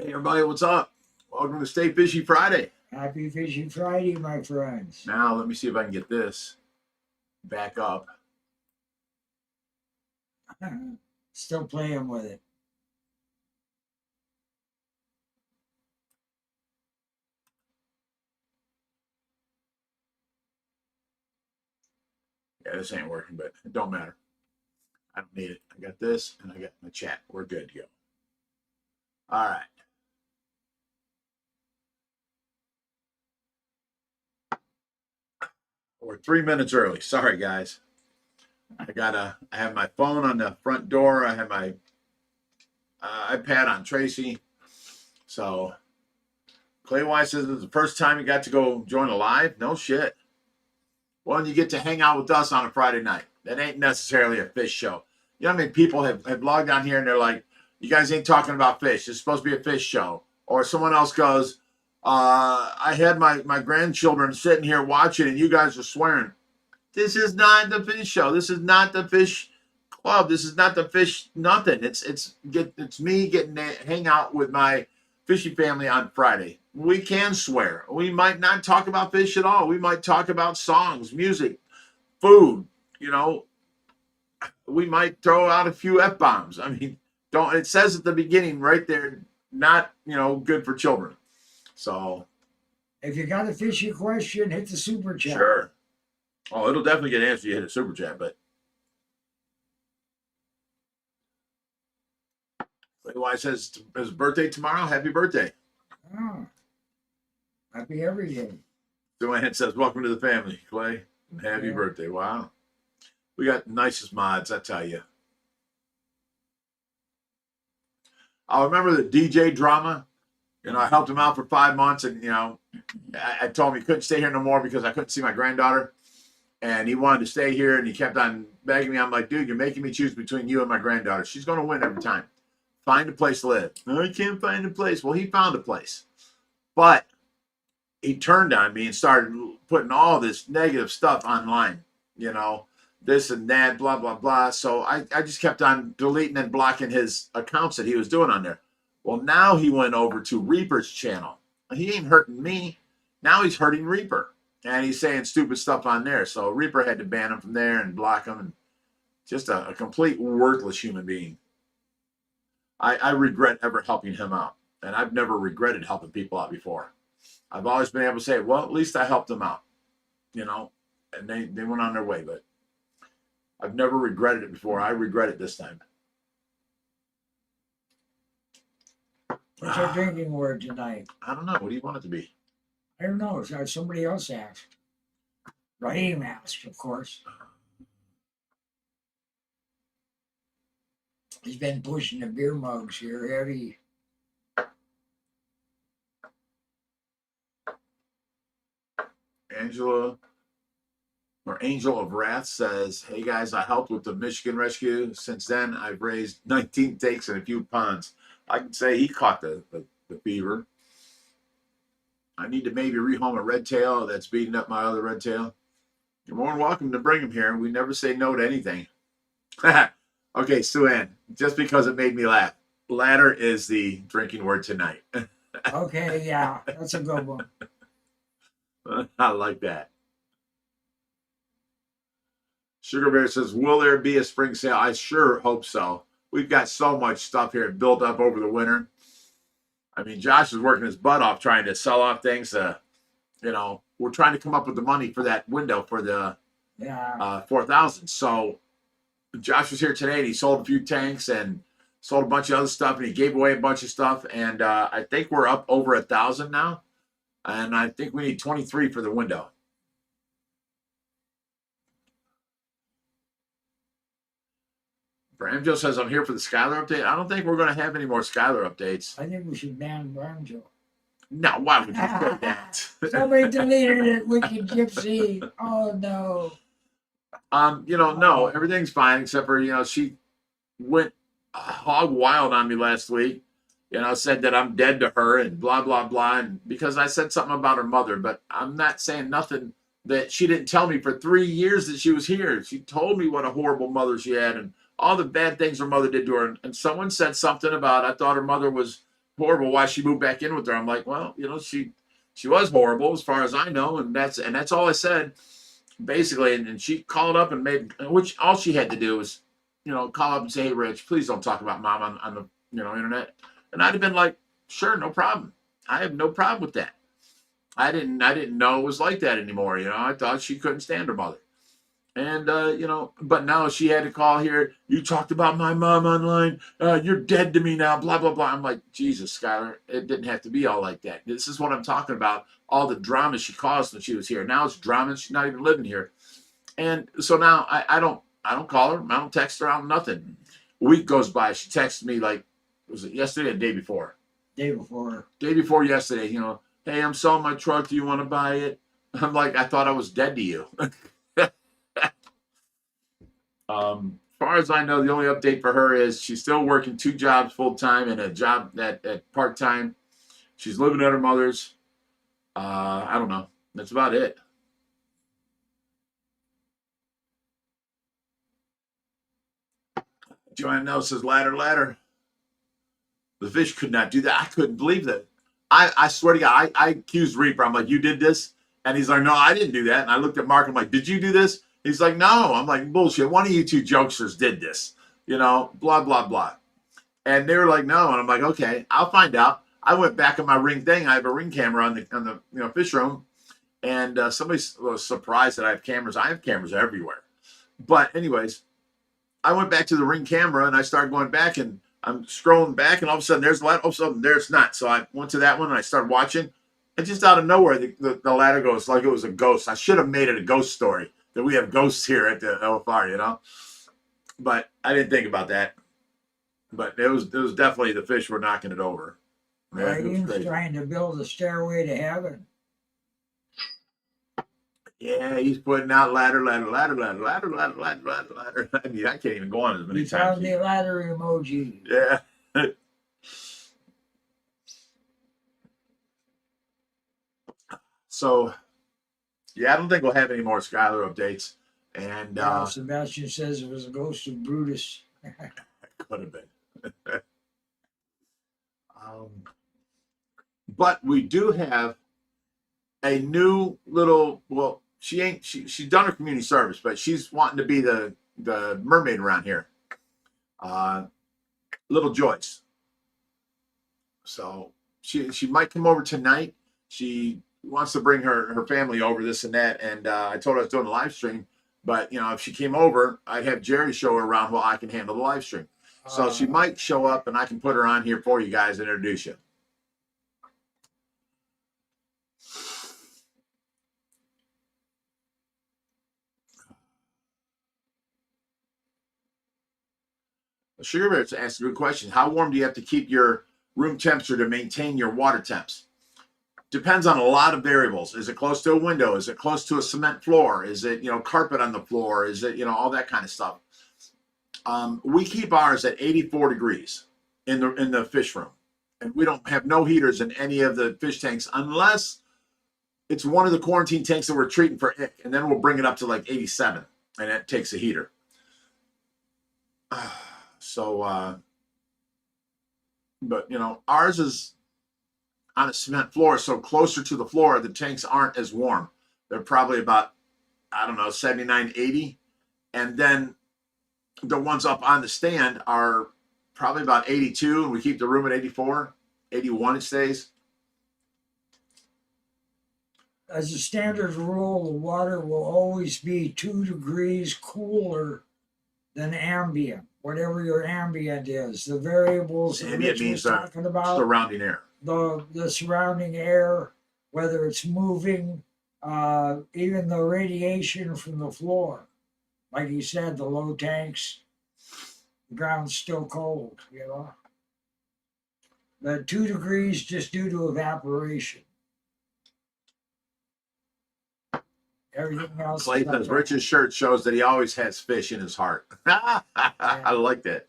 Hey everybody, what's up? Welcome to Stay Fishy Friday. Happy Fishing Friday, my friends. Now let me see if I can get this back up. Still playing with it. Yeah, this ain't working, but it don't matter. I don't need it. I got this and I got my chat. We're good to go. All right. We're 3 minutes early. Sorry, guys. I have my phone on the front door. I have my iPad on Tracy. So Clay Wise says it's the first time you got to go join a live. No shit. Well, you get to hang out with us on a Friday night. That ain't necessarily a fish show. You know how many people have logged on here and they're like, you guys ain't talking about fish. It's supposed to be a fish show. Or someone else goes, I had my grandchildren sitting here watching and you guys are swearing. This is not the fish show. This is not the fish club. This is not the fish nothing. It's me getting to hang out with my fishing family on Friday. We can swear. We might not talk about fish at all. We might talk about songs, music, food. You know, we might throw out a few F-bombs. I mean, don't, it says at the beginning right there, not, good for children. So If you got a fishing question, hit the super chat. sure. Oh, it'll definitely get answered. You hit a super chat, but Why says his birthday tomorrow. Happy birthday. Oh, happy every day. Joanne says, welcome to the family, Clay. Happy Yeah. birthday. Wow. We got nicest mods, I tell you. I remember the DJ drama. I helped him out for 5 months, and I told him he couldn't stay here no more because I couldn't see my granddaughter, and he wanted to stay here, and he kept on begging me. I'm like, dude, you're making me choose between you and my granddaughter. She's going to win every time. Find a place to live. No, I can't find a place. Well, he found a place, but he turned on me and started putting all this negative stuff online. This and that, blah blah blah. So I just kept on deleting and blocking his accounts that he was doing on there. Well, now he went over to Reaper's channel. He ain't hurting me. Now he's hurting Reaper. And he's saying stupid stuff on there. So Reaper had to ban him from there and block him. And just a complete worthless human being. I regret ever helping him out. And I've never regretted helping people out before. I've always been able to say, well, at least I helped them out. And they went on their way. But I've never regretted it before. I regret it this time. What's our drinking word tonight? I don't know. What do you want it to be? I don't know. Somebody else asked. Raheem asked, of course. He's been pushing the beer mugs here heavy. Angela or Angel of Wrath says, hey guys, I helped with the Michigan rescue. Since then, I've raised 19 takes and a few ponds. I can say he caught the beaver. I need to maybe rehome a red tail that's beating up my other red tail. You're more than welcome to bring him here. We never say no to anything. Okay, Sue-Ann, just because it made me laugh. Ladder is the drinking word tonight. Okay, yeah, that's a good one. I like that. Sugar Bear says, will there be a spring sale? I sure hope so. We've got so much stuff here built up over the winter. I mean, Josh is working his butt off trying to sell off things. We're trying to come up with the money for that window for the 4,000. So Josh was here today and he sold a few tanks and sold a bunch of other stuff and he gave away a bunch of stuff. And I think we're up over 1,000 now. And I think we need 23 for the window. Bramjo says, I'm here for the Skylar update. I don't think we're going to have any more Skylar updates. I think we should ban Bramjo. No, why would you say that? Somebody deleted it, Wicked Gypsy. Oh, no. No, everything's fine except for, she went hog wild on me last week. Said that I'm dead to her and blah, blah, blah. And because I said something about her mother, but I'm not saying nothing that she didn't tell me for 3 years that she was here. She told me what a horrible mother she had and all the bad things her mother did to her. And someone said something about, I thought her mother was horrible why she moved back in with her. I'm like, well, you know, she was horrible as far as I know, and that's all I said basically. And she called up and made, which all she had to do was, you know, call up and say, hey, Rich, please don't talk about mom on the, you know, internet. And I'd have been like, sure, no problem. I have no problem with that. I didn't know it was like that anymore. You know, I thought she couldn't stand her mother. And, you know, but now she had to call here. You talked about my mom online. You're dead to me now, blah, blah, blah. I'm like, Jesus, Skylar, it didn't have to be all like that. This is what I'm talking about. All the drama she caused when she was here. Now it's drama. She's not even living here. And so now I don't call her. I don't text her. I don't nothing. A week goes by. She texts me like, was it yesterday or the day before? Day before. Day before yesterday, you know, hey, I'm selling my truck. Do you want to buy it? I'm like, I thought I was dead to you. As far as I know, the only update for her is she's still working 2 jobs full time and a job at part time. She's living at her mother's. I don't know. That's about it. Joanne Nell says, ladder, ladder. The fish could not do that. I couldn't believe that. I swear to God, I accused Reaper. I'm like, you did this? And he's like, no, I didn't do that. And I looked at Mark. I'm like, did you do this? He's like, no. I'm like, bullshit. One of you 2 jokesters did this. You know, blah, blah, blah. And they were like, no. And I'm like, okay, I'll find out. I went back on my Ring thing. I have a Ring camera on the you know, fish room. And somebody was surprised that I have cameras. I have cameras everywhere. But anyways, I went back to the Ring camera and I started going back and I'm scrolling back and all of a sudden there's a ladder. All of a sudden there's not. So I went to that one and I started watching. And just out of nowhere, the ladder goes like it was a ghost. I should have made it a ghost story that we have ghosts here at the LFR, you know. But I didn't think about that. But it was definitely the fish were knocking it over. Man, it was Raheem's crazy. trying to build a stairway to heaven. Yeah, he's putting out ladder, ladder, ladder, ladder, ladder, ladder, ladder, ladder, ladder. I mean, I can't even go on as many He times. found the ladder emoji. Yeah. So, yeah, I don't think we'll have any more Skylar updates. And Sebastian says it was a ghost of Brutus. could have been. But we do have a new little, well, she's done her community service, but she's wanting to be the mermaid around here. Little Joyce. So she might come over tonight. She wants to bring her family over, this and that. And I told her I was doing a live stream, but you know, if she came over, I'd have Jerry show her around while I can handle the live stream. So she might show up and I can put her on here for you guys and introduce you. Sugar Bear's asked a good question. How warm do you have to keep your room temperature to maintain your water temps? Depends on a lot of variables. Is it close to a window? Is it close to a cement floor? Is it, you know, carpet on the floor? Is it, you know, all that kind of stuff. We keep ours at 84 degrees in the fish room. And we don't have no heaters in any of the fish tanks unless it's one of the quarantine tanks that we're treating for ick. And then we'll bring it up to like 87 and that takes a heater. So, but you know, ours is on a cement floor, so closer to the floor, the tanks aren't as warm. They're probably about, I don't know, 79, 80. And then the ones up on the stand are probably about 82, and we keep the room at 84, 81 it stays. As a standard rule, the water will always be 2 degrees cooler than ambient, whatever your ambient is. The variables that Ambient Rich means was talking about, surrounding air. the surrounding air, whether it's moving, even the radiation from the floor. Like you said, the low tanks, the ground's still cold, you know. The 2 degrees just due to evaporation. Everything else. Clay says Rich's shirt shows that he always has fish in his heart. I like that.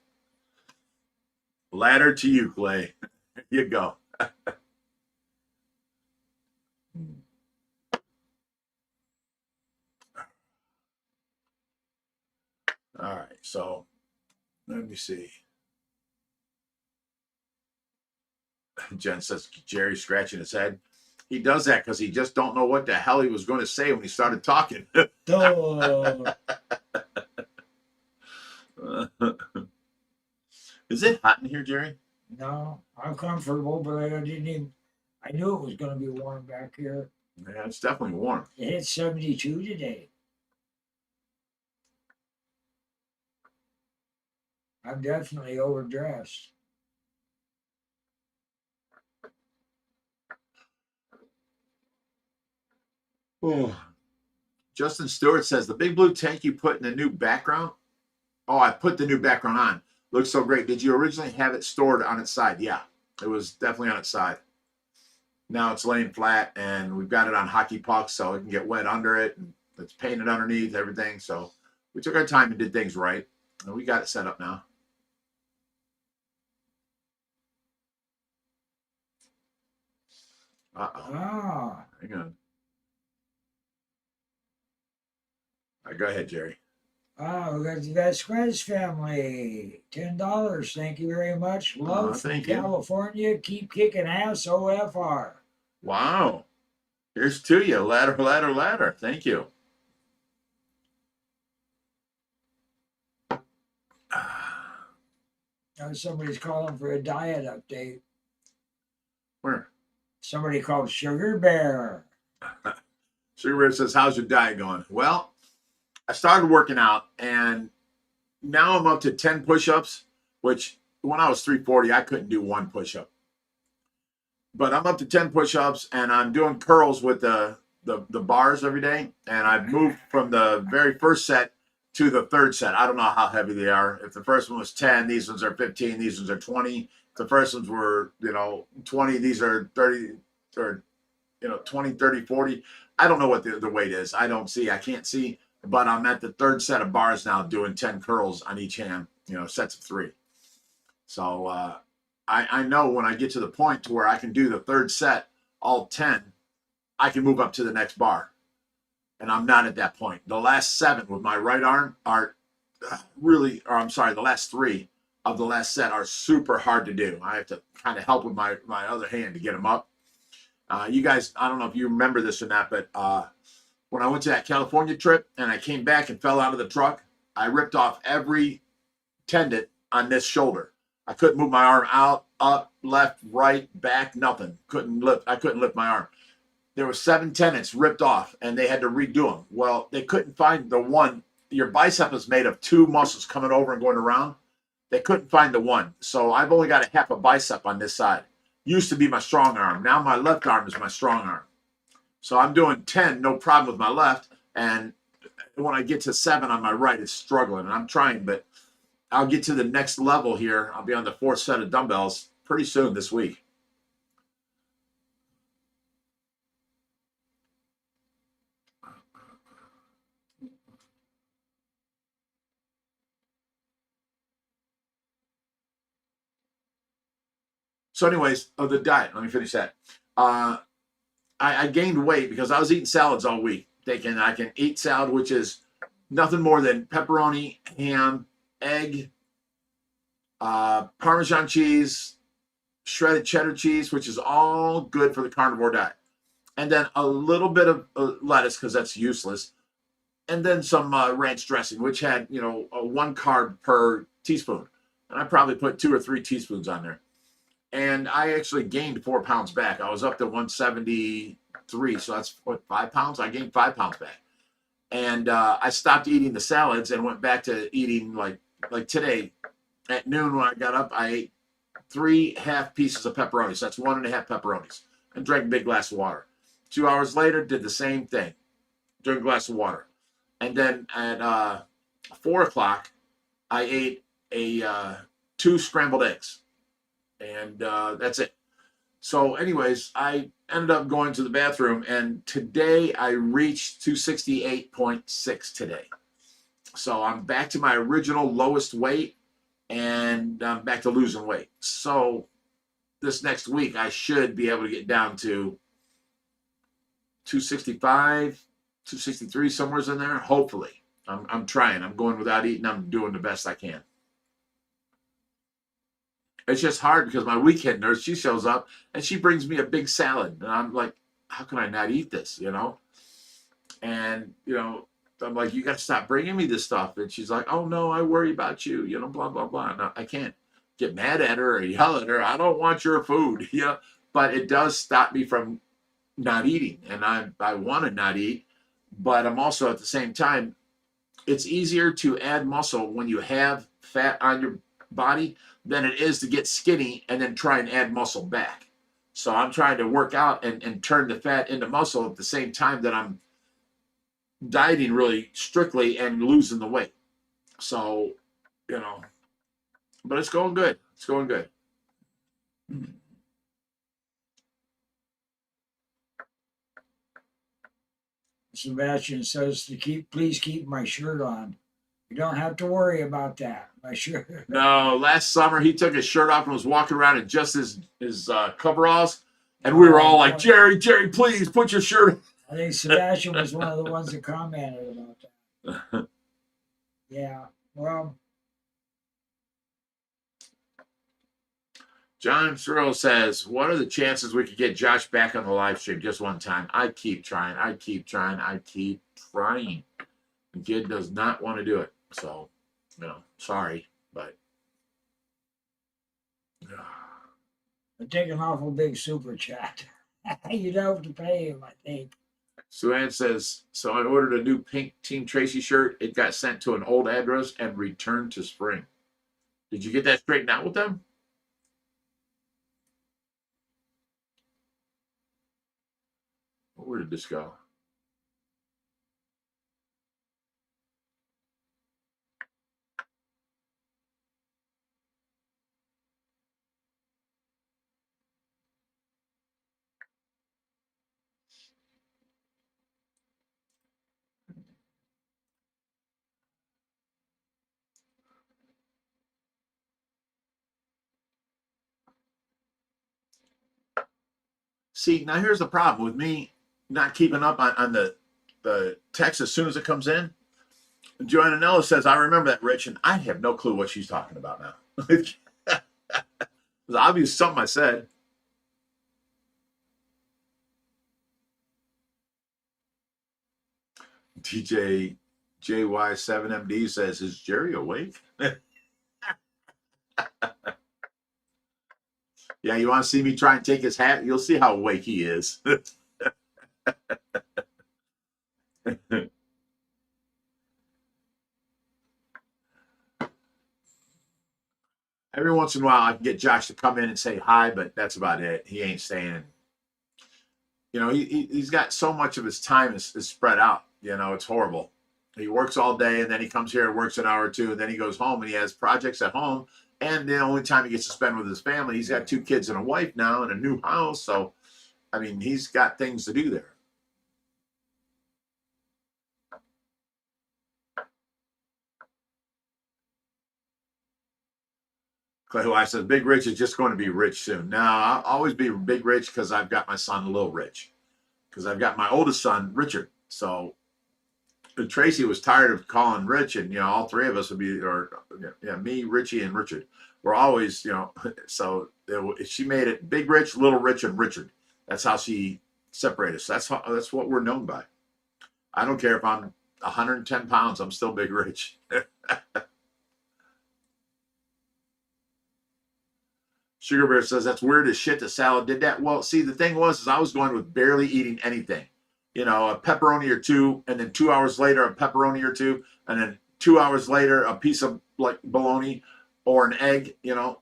Ladder to you, Clay. Here you go. All right, so let me see. Jen says Jerry scratching his head. He does that because he just don't know what the hell he was going to say when he started talking. Duh. Is it hot in here, Jerry? No, I'm comfortable, but I didn't even. I knew it was going to be warm back here. Yeah, it's definitely warm. It hit 72 today. I'm definitely overdressed. Oh. Justin Stewart says the big blue tank you put in the new background. Oh, I put the new background on. Looks so great. Did you originally have it stored on its side? Yeah, it was definitely on its side. Now it's laying flat, and we've got it on hockey pucks, so it can get wet under it. And it's painted underneath everything. So we took our time and did things right, and we got it set up now. Uh-oh. Ah. Hang on. All right, go ahead, Jerry. Ah, we got the Vasquez family. $10. Thank you very much. Love from thank you. California. Keep kicking ass, OFR. Wow. Here's to you. Ladder, ladder, ladder. Thank you. Now somebody's calling for a diet update. Where? Somebody called Sugar Bear. Sugar Bear says, how's your diet going? Well, I started working out, and now I'm up to 10 push-ups, which when I was 340, I couldn't do one push-up. But I'm up to 10 push-ups, and I'm doing curls with the bars every day. And I've moved from the very first set to the third set. I don't know how heavy they are. If the first one was 10, these ones are 15, these ones are 20. If the first ones were, 20, these are 30, or, 20, 30, 40. I don't know what the weight is. I can't see. But I'm at the third set of bars now doing 10 curls on each hand, sets of 3. So I know when I get to the point to where I can do the third set, all 10, I can move up to the next bar. And I'm not at that point. The last 7 with my right arm are the last 3 of the last set are super hard to do. I have to kind of help with my other hand to get them up. You guys, I don't know if you remember this or not, but when I went to that California trip and I came back and fell out of the truck, I ripped off every tendon on this shoulder. I couldn't move my arm out, up, left, right, back, nothing. I couldn't lift my arm. There were 7 tendons ripped off, and they had to redo them. Well, they couldn't find the one. Your bicep is made of 2 muscles coming over and going around. They couldn't find the one. So I've only got a half a bicep on this side. Used to be my strong arm. Now my left arm is my strong arm. So I'm doing 10, no problem with my left. And when I get to 7 on my right, it's struggling. And I'm trying, but I'll get to the next level here. I'll be on the 4th set of dumbbells pretty soon this week. So anyways, the diet, let me finish that. I gained weight because I was eating salads all week. Thinking I can eat salad, which is nothing more than pepperoni, ham, egg, Parmesan cheese, shredded cheddar cheese, which is all good for the carnivore diet. And then a little bit of lettuce because that's useless. And then some ranch dressing, which had, 1 carb per teaspoon. And I probably put 2 or 3 teaspoons on there. And I actually gained 4 pounds back. I was up to 173. So that's 5 pounds? I gained 5 pounds back. And I stopped eating the salads and went back to eating like today at noon when I got up, I ate 3 half pieces of pepperoni. So that's 1.5 pepperonis and drank a big glass of water. 2 hours later, did the same thing. Drank a glass of water. And then at 4 o'clock, I ate 2 scrambled eggs. And that's it. So anyways, I ended up going to the bathroom, and today I reached 268.6 today. So I'm back to my original lowest weight, and I'm back to losing weight. So this next week, I should be able to get down to 265, 263, somewhere in there. Hopefully. I'm trying. I'm going without eating. I'm doing the best I can. It's just hard because my weekend nurse, she shows up and she brings me a big salad. And I'm like, how can I not eat this, you know? And, you know, I'm like, you got to stop bringing me this stuff. And she's like, oh, no, I worry about you, you know, blah, blah, blah. No, I can't get mad at her or yell at her. I don't want your food, you know? But it does stop me from not eating. And I want to not eat. But I'm also at the same time, it's easier to add muscle when you have fat on your body than it is to get skinny and then try and add muscle back. So I'm trying to work out and turn the fat into muscle at the same time that I'm dieting really strictly and losing the weight. So, you know, but it's going good. It's going good. Sebastian says to please keep my shirt on. You don't have to worry about that. My shirt. No, last summer he took his shirt off and was walking around in just his coveralls, and we were all like, Jerry, please put your shirt on. I think Sebastian was one of the ones that commented about that. Yeah, well. John Searle says, what are the chances we could get Josh back on the live stream just one time? I keep trying. The kid does not want to do it. So, you know, sorry, but. I take an awful big super chat. You'd have to pay him, I think. Sue-Ann says, so I ordered a new pink Team Tracy shirt. It got sent to an old address and returned to Spring. Did you get that straightened out with them? Where did this go? See, now here's the problem with me not keeping up on the text as soon as it comes in. Joanna Nella says, I remember that, Rich, and I have no clue what she's talking about now. It's obvious something I said. DJ JY7MD says, is Jerry awake? Yeah, you want to see me try and take his hat? You'll see how awake he is. Every once in a while, I can get Josh to come in and say hi, but that's about it. He ain't staying. You know, he's got so much of his time is spread out. You know, it's horrible. He works all day, and then he comes here and works an hour or two, and then he goes home, and he has projects at home. And the only time he gets to spend with his family, he's got 2 kids and a wife now and a new house. So, I mean, he's got things to do there. Clay White says, Big Rich is just going to be rich soon. No, I'll always be Big Rich because I've got my son, Little Rich. Because I've got my oldest son, Richard. So Tracy was tired of calling Rich, and, you know, all 3 of us would be, or yeah, me, Richie, and Richard. We're always, you know, so she made it Big Rich, Little Rich, and Richard. That's how she separated us. That's what we're known by. I don't care if I'm 110 pounds, I'm still Big Rich. Sugar Bear says, that's weird as shit the salad did that. Well, see, the thing was, is I was going with barely eating anything. You know, a pepperoni or 2, and then 2 hours later, a pepperoni or 2, and then 2 hours later, a piece of like bologna or an egg, you know,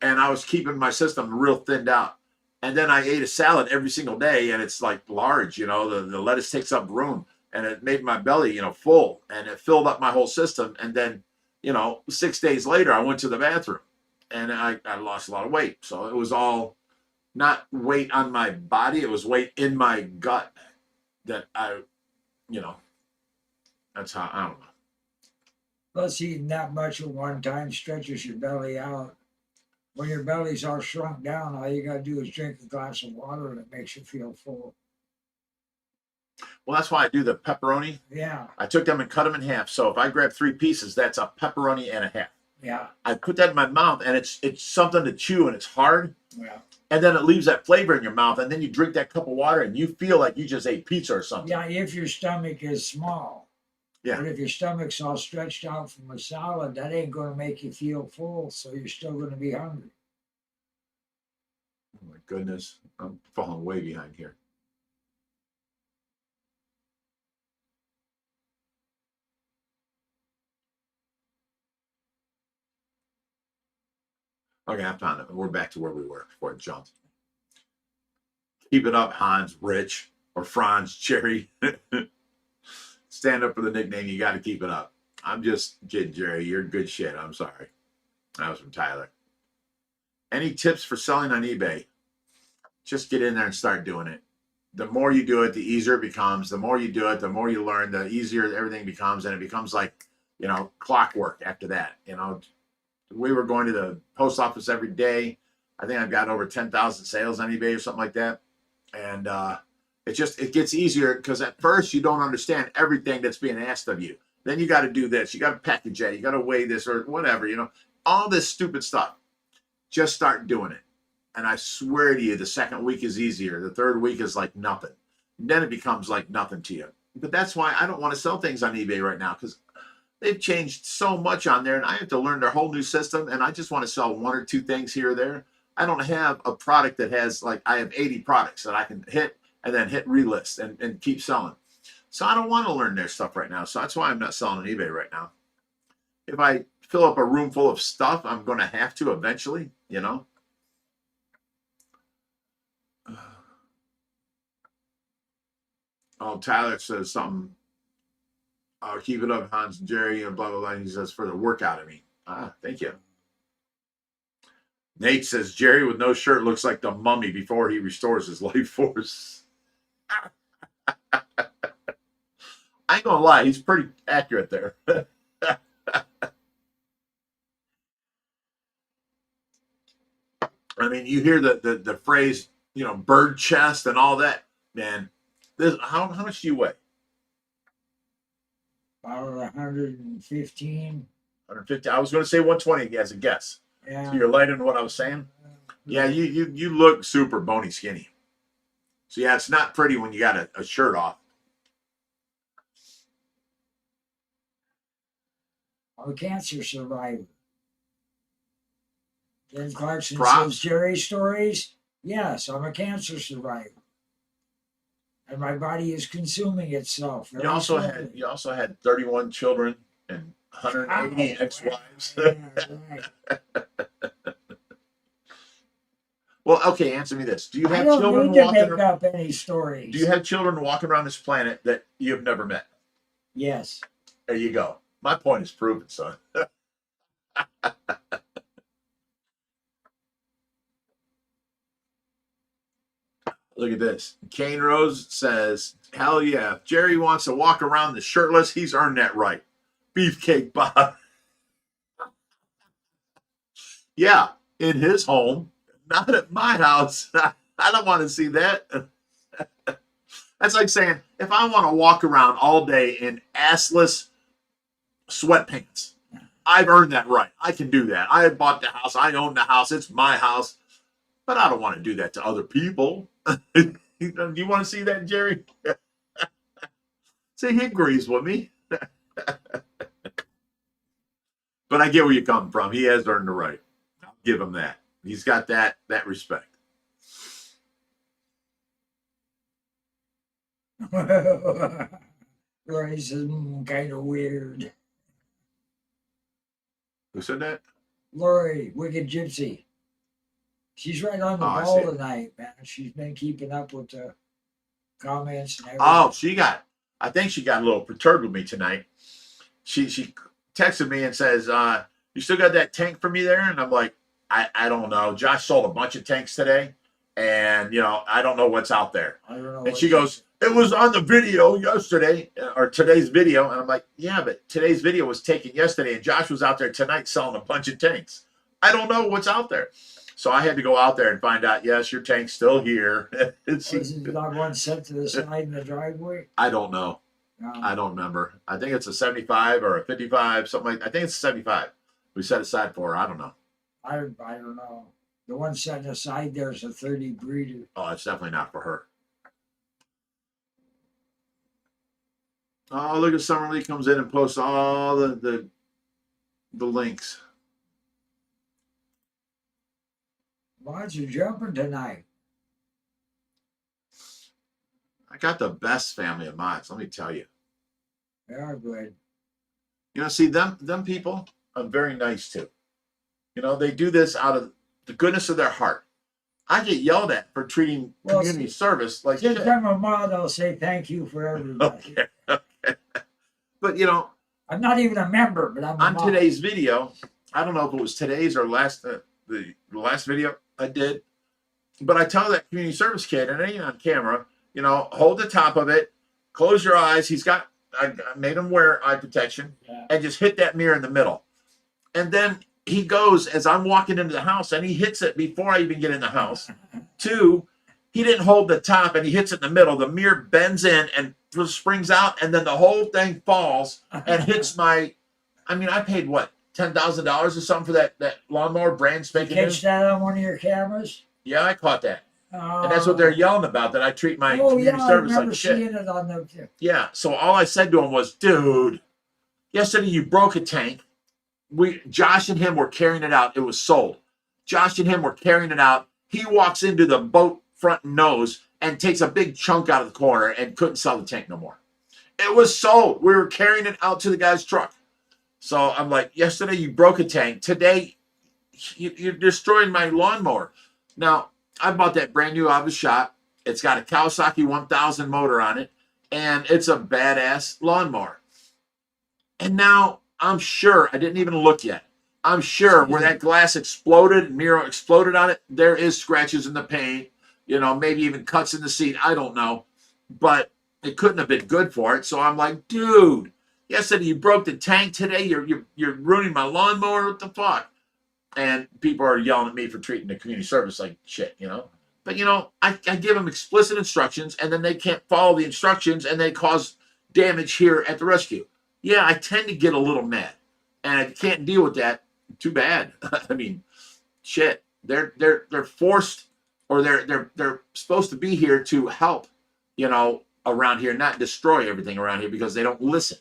and I was keeping my system real thinned out. And then I ate a salad every single day, and it's like large, you know, the lettuce takes up room, and it made my belly, you know, full, and it filled up my whole system. And then, you know, 6 days later, I went to the bathroom. And I lost a lot of weight. So it was all not weight on my body. It was weight in my gut that you know, that's how, I don't know. Plus, eating that much at one time stretches your belly out. When your belly's all shrunk down, all you got to do is drink a glass of water and it makes you feel full. Well, that's why I do the pepperoni. Yeah. I took them and cut them in half. So if I grab 3 pieces, that's a pepperoni and a half. Yeah. I put that in my mouth, and it's something to chew, and it's hard. Yeah. And then it leaves that flavor in your mouth, and then you drink that cup of water, and you feel like you just ate pizza or something. Yeah, if your stomach is small. Yeah. But if your stomach's all stretched out from a salad, that ain't going to make you feel full, so you're still going to be hungry. Oh my goodness, I'm falling way behind here. Okay, I found it. We're back to where we were before it jumped. Keep it up, Hans, Rich, or Franz, Jerry. Stand up for the nickname. You got to keep it up. I'm just kidding, Jerry. You're good shit. I'm sorry. That was from Tyler. Any tips for selling on eBay? Just get in there and start doing it. The more you do it, the easier it becomes. The more you do it, the more you learn, the easier everything becomes. And it becomes like, clockwork after that. We were going to the post office every day. I think I've got over 10,000 sales on eBay or something like that. And it gets easier because at first you don't understand everything that's being asked of you. Then you got to do this. You got to package that. You got to weigh this or whatever, all this stupid stuff. Just start doing it. And I swear to you, the second week is easier. The third week is like nothing. Then it becomes like nothing to you. But that's why I don't want to sell things on eBay right now, because they've changed so much on there, and I have to learn their whole new system, and I just want to sell one or two things here or there. I don't have a product that has, I have 80 products that I can hit and then hit relist and keep selling. So I don't want to learn their stuff right now. So that's why I'm not selling on eBay right now. If I fill up a room full of stuff, I'm going to have to eventually, Oh, Tyler says something. I'll keep it up, Hans and Jerry, and blah, blah, blah. He says, for the workout of me. Thank you. Nate says, Jerry with no shirt looks like the mummy before he restores his life force. I ain't gonna lie, he's pretty accurate there. I mean, you hear the phrase, bird chest and all that, man. How much do you weigh? About 115. 150. I was going to say 120 as a guess. Yeah. So you're lighter than what I was saying. Yeah, you look super bony skinny. So yeah, it's not pretty when you got a shirt off. I'm a cancer survivor. Jen Clarkson Props. says, Jerry stories? Yes, I'm a cancer survivor. And my body is consuming itself. You also had 31 children and 180 ex-wives. Yeah, right. Well, okay, answer me this. Do you have I don't children need to walking make up any stories. Do you have children walking around this planet that you have never met? Yes. There you go. My point is proven, son. Look at this. Kane Rose says, hell yeah. If Jerry wants to walk around the shirtless, he's earned that right. Beefcake Bob. Yeah, in his home, not at my house. I don't want to see that. That's like saying, if I want to walk around all day in assless sweatpants, I've earned that right. I can do that. I bought the house. I own the house. It's my house. But I don't want to do that to other people. Do you want to see that, Jerry? See, he agrees with me. But I get where you come from. He has earned the right. I'll give him that. He's got that respect. Racism kind of weird. Who said that? Lori, Wicked Gypsy. She's right on the ball tonight, man. She's been keeping up with the comments and everything. Oh, I think she got a little perturbed with me tonight. She texted me and says, you still got that tank for me there? And I'm like, I don't know. Josh sold a bunch of tanks today, and I don't know what's out there. I don't know. And she goes, it was on the video yesterday, or today's video. And I'm like, yeah, but today's video was taken yesterday, and Josh was out there tonight selling a bunch of tanks. I don't know what's out there. So I had to go out there and find out, yes, your tank's still here. Is it not one set to the side in the driveway? I don't know. No. I don't remember. I think it's a 75 or a 55, something like that. I think it's a 75. we set aside for her. I don't know. I don't know. The one set aside there's a 30 breeder. Oh, it's definitely not for her. Oh, look at Summer Lee comes in and posts all the links. Mods are jumping tonight. I got the best family of mods, let me tell you. They are good. You know, see them people, I'm very nice to. You know, they do this out of the goodness of their heart. I get yelled at for treating community service like Since shit. I'm a mod, I'll say thank you for everybody. Okay. But you know, I'm not even a member, but I'm a on mod. today's video, I don't know if it was today's or last the last video I did, but I tell that community service kid, and it ain't on camera, you know, hold the top of it, close your eyes. I made him wear eye protection, and just hit that mirror in the middle. And then he goes as I'm walking into the house, and he hits it before I even get in the house. Two, he didn't hold the top, and he hits it in the middle. The mirror bends in and springs out, and then the whole thing falls and hits my. I mean, I paid what, $10,000 or something for that lawnmower, brand spanking new. Catch that on one of your cameras? Yeah, I caught that. And that's what they're yelling about, that I treat my community service like shit. Seeing it on the, Yeah, so all I said to him was, dude, yesterday you broke a tank. Josh and him were carrying it out. It was sold. Josh and him were carrying it out. He walks into the boat front nose and takes a big chunk out of the corner and couldn't sell the tank no more. It was sold. We were carrying it out to the guy's truck. So I'm like, yesterday you broke a tank. Today you're destroying my lawnmower. Now, I bought that brand new out of the shop. It's got a Kawasaki 1000 motor on it, and it's a badass lawnmower. And now I'm sure, I didn't even look yet, I'm sure where that glass exploded, mirror exploded on it, there is scratches in the paint, you know, maybe even cuts in the seat. I don't know. But it couldn't have been good for it. So I'm like, dude, yesterday you broke the tank. Today you're ruining my lawnmower. What the fuck? And people are yelling at me for treating the community service like shit, you know. But, you know, I give them explicit instructions, and then they can't follow the instructions, and they cause damage here at the rescue. Yeah, I tend to get a little mad, and I can't deal with that. Too bad. I mean, shit. They're forced, or they're supposed to be here to help, you know, around here, not destroy everything around here because they don't listen.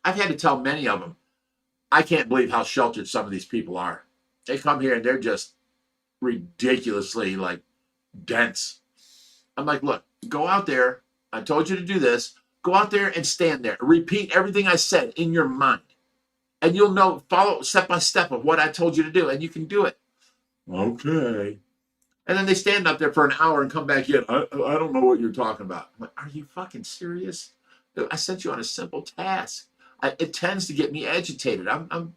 I've had to tell many of them, I can't believe how sheltered some of these people are. They come here and they're just ridiculously like dense. I'm like, look, go out there. I told you to do this. Go out there and stand there. Repeat everything I said in your mind. And you'll know, follow step by step of what I told you to do, and you can do it. Okay. And then they stand up there for an hour and come back in. I don't know what you're talking about. I'm like, are you fucking serious? I sent you on a simple task. It tends to get me agitated. I'm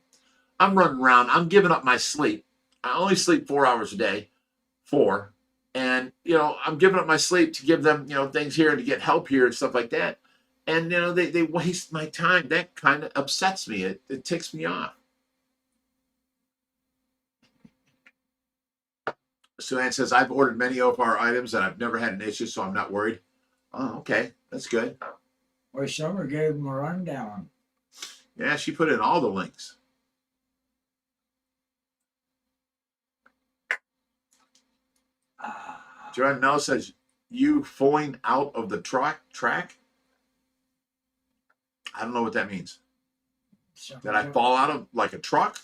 running around. I'm giving up my sleep. I only sleep 4 hours a day, 4. And, you know, I'm giving up my sleep to give them, you know, things here to get help here and stuff like that. And, you know, they waste my time. That kind of upsets me. It ticks me off. Sue-Ann says, I've ordered many OFR items and I've never had an issue, so I'm not worried. Oh, okay. That's good. Well, Summer gave him a rundown. Yeah, she put in all the links. Joanne Nell says, you falling out of the track? I don't know what that means. Did I fall out of like a truck?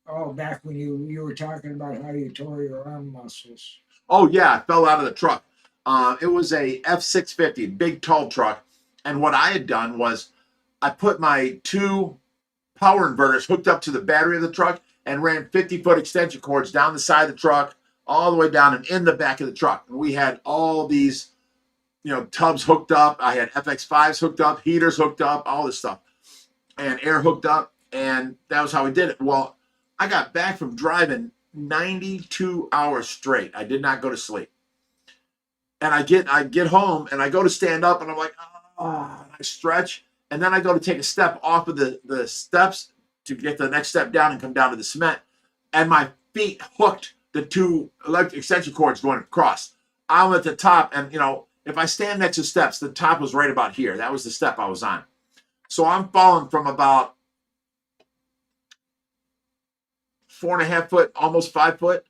Oh, back when you were talking about how you tore your arm muscles. Oh, yeah, I fell out of the truck. It was a F650, big, tall truck. And what I had done was I put my 2 power inverters hooked up to the battery of the truck and ran 50-foot extension cords down the side of the truck, all the way down and in the back of the truck. And we had all these, you know, tubs hooked up. I had FX5s hooked up, heaters hooked up, all this stuff, and air hooked up. And that was how we did it. Well, I got back from driving 92 hours straight. I did not go to sleep. And I get home and I go to stand up and I'm like, oh, I stretch. And then I go to take a step off of the steps to get the next step down and come down to the cement. And my feet hooked the 2 electric extension cords going across. I'm at the top, and, you know, if I stand next to steps, the top was right about here. That was the step I was on. So I'm falling from about 4.5 foot, almost 5 foot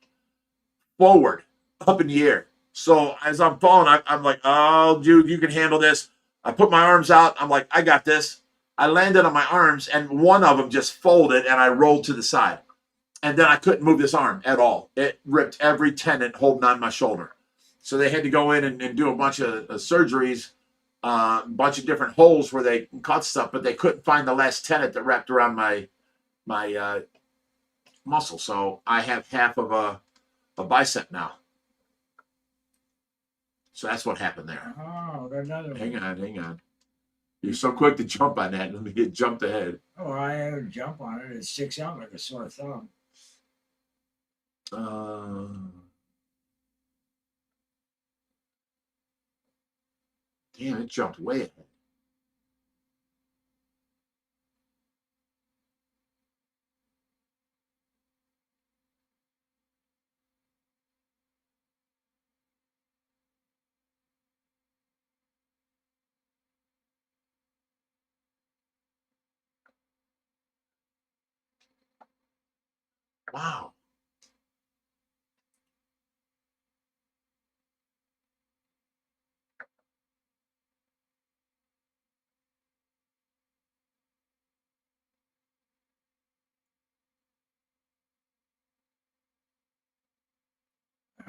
forward, up in the air. So as I'm falling, I'm like, oh, dude, you can handle this. I put my arms out. I'm like, I got this. I landed on my arms, and one of them just folded, and I rolled to the side. And then I couldn't move this arm at all. It ripped every tendon holding on my shoulder. So they had to go in and do a bunch of surgeries, a bunch of different holes where they cut stuff, but they couldn't find the last tenet that wrapped around my muscle. So I have half of a bicep now. So that's what happened there. Oh, got another one. Hang on. You're so quick to jump on that. Let me get jumped ahead. Oh, I have a jump on it. It sticks out like a sore thumb. Damn, it jumped way ahead. Wow.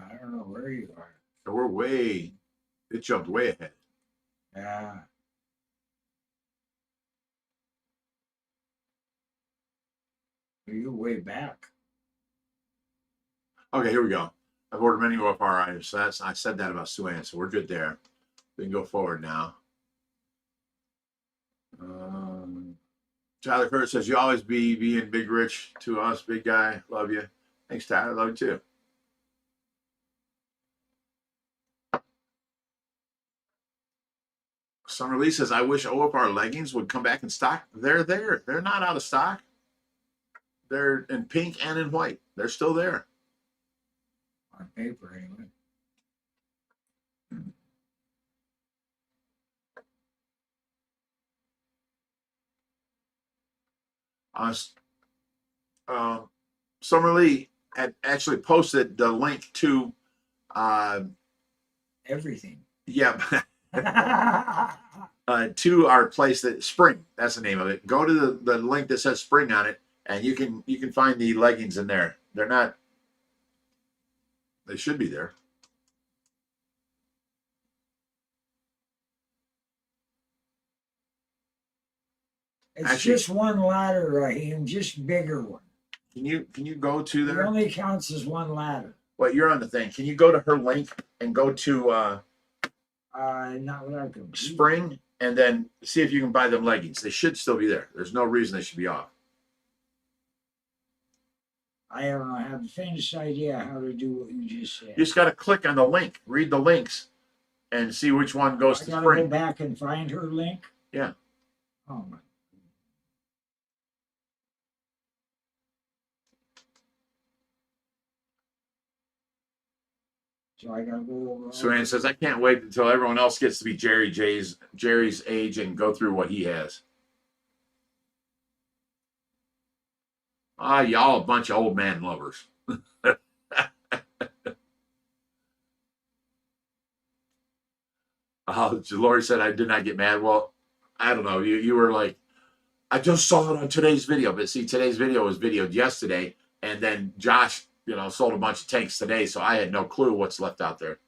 I don't know where you are. So it jumped way ahead. Yeah. You're way back. Okay, here we go. I've ordered many more items. So I said that about Sue Ann, so we're good there. We can go forward now. Tyler Curtis says, you always be being Big Rich to us, big guy. Love you. Thanks, Tyler. Love you too. Summer Lee says, I wish OFR leggings would come back in stock. They're there. They're not out of stock. They're in pink and in white. They're still there. On paper, anyway. Summer Lee had actually posted the link to everything. Yeah. To our place that Spring. That's the name of it. Go to the link that says Spring on it, and you can find the leggings in there. They're not. They should be there. It's actually just one ladder, Raheem, just bigger one. Can you go to there? It only counts as one ladder. Well, you're on the thing. Can you go to her link and go to not without computer. Spring, and then see if you can buy them leggings. They should still be there. There's no reason they should be off. I don't have the faintest idea how to do what you just said. You just got to click on the link, read the links, and see which one goes to Spring. I got to go back and find her link? Yeah. Oh, my. So I gotta go over. So Ann says, I can't wait until everyone else gets to be Jerry's age and go through what he has. Y'all a bunch of old man lovers. Lori said I did not get mad. Well, I don't know. You were like, I just saw it on today's video. But see, today's video was videoed yesterday, and then Josh sold a bunch of tanks today, so I had no clue what's left out there.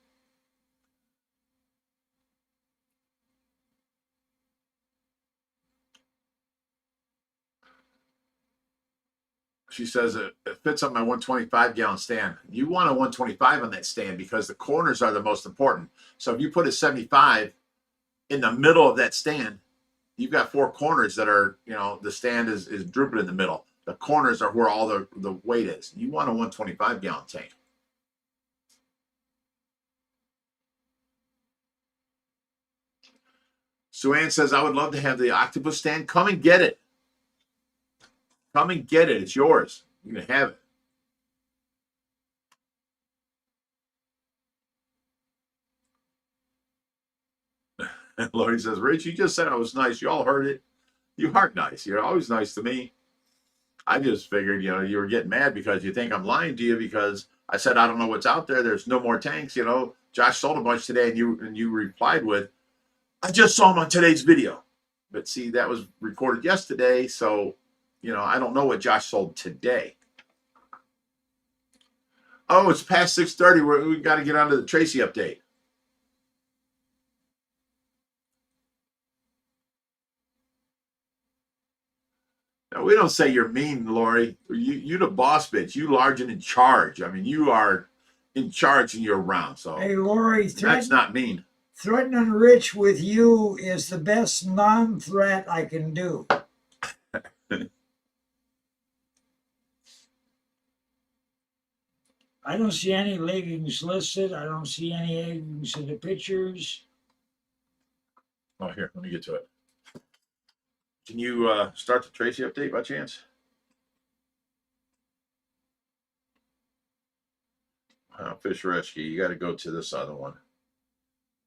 She says it fits on my 125-gallon stand. You want a 125 on that stand because the corners are the most important. So if you put a 75 in the middle of that stand, you've got four corners that are, the stand is drooping in the middle. The corners are where all the weight is. You want a 125-gallon tank. Sue Ann says, I would love to have the octopus stand. Come and get it. Come and get it. It's yours. You can have it. Lori says, Rich, you just said I was nice. You all heard it. You are nice. You're always nice to me. I just figured, you were getting mad because you think I'm lying to you because I said I don't know what's out there. There's no more tanks. Josh sold a bunch today, and you replied with, "I just saw him on today's video." But see, that was recorded yesterday, so I don't know what Josh sold today. Oh, it's past 6:30. We got to get on to the Tracy update. Now, we don't say you're mean, Lori. You the boss bitch. You large and in charge. I mean, you are in charge and you're around. So Hey, Lori, that's not mean. threatening Rich with you is the best non-threat I can do. I don't see any leggings listed. I don't see any leggings in the pictures. Oh, here, let me get to it. Can you start the Tracy update by chance? Fish rescue. You got to go to this other one.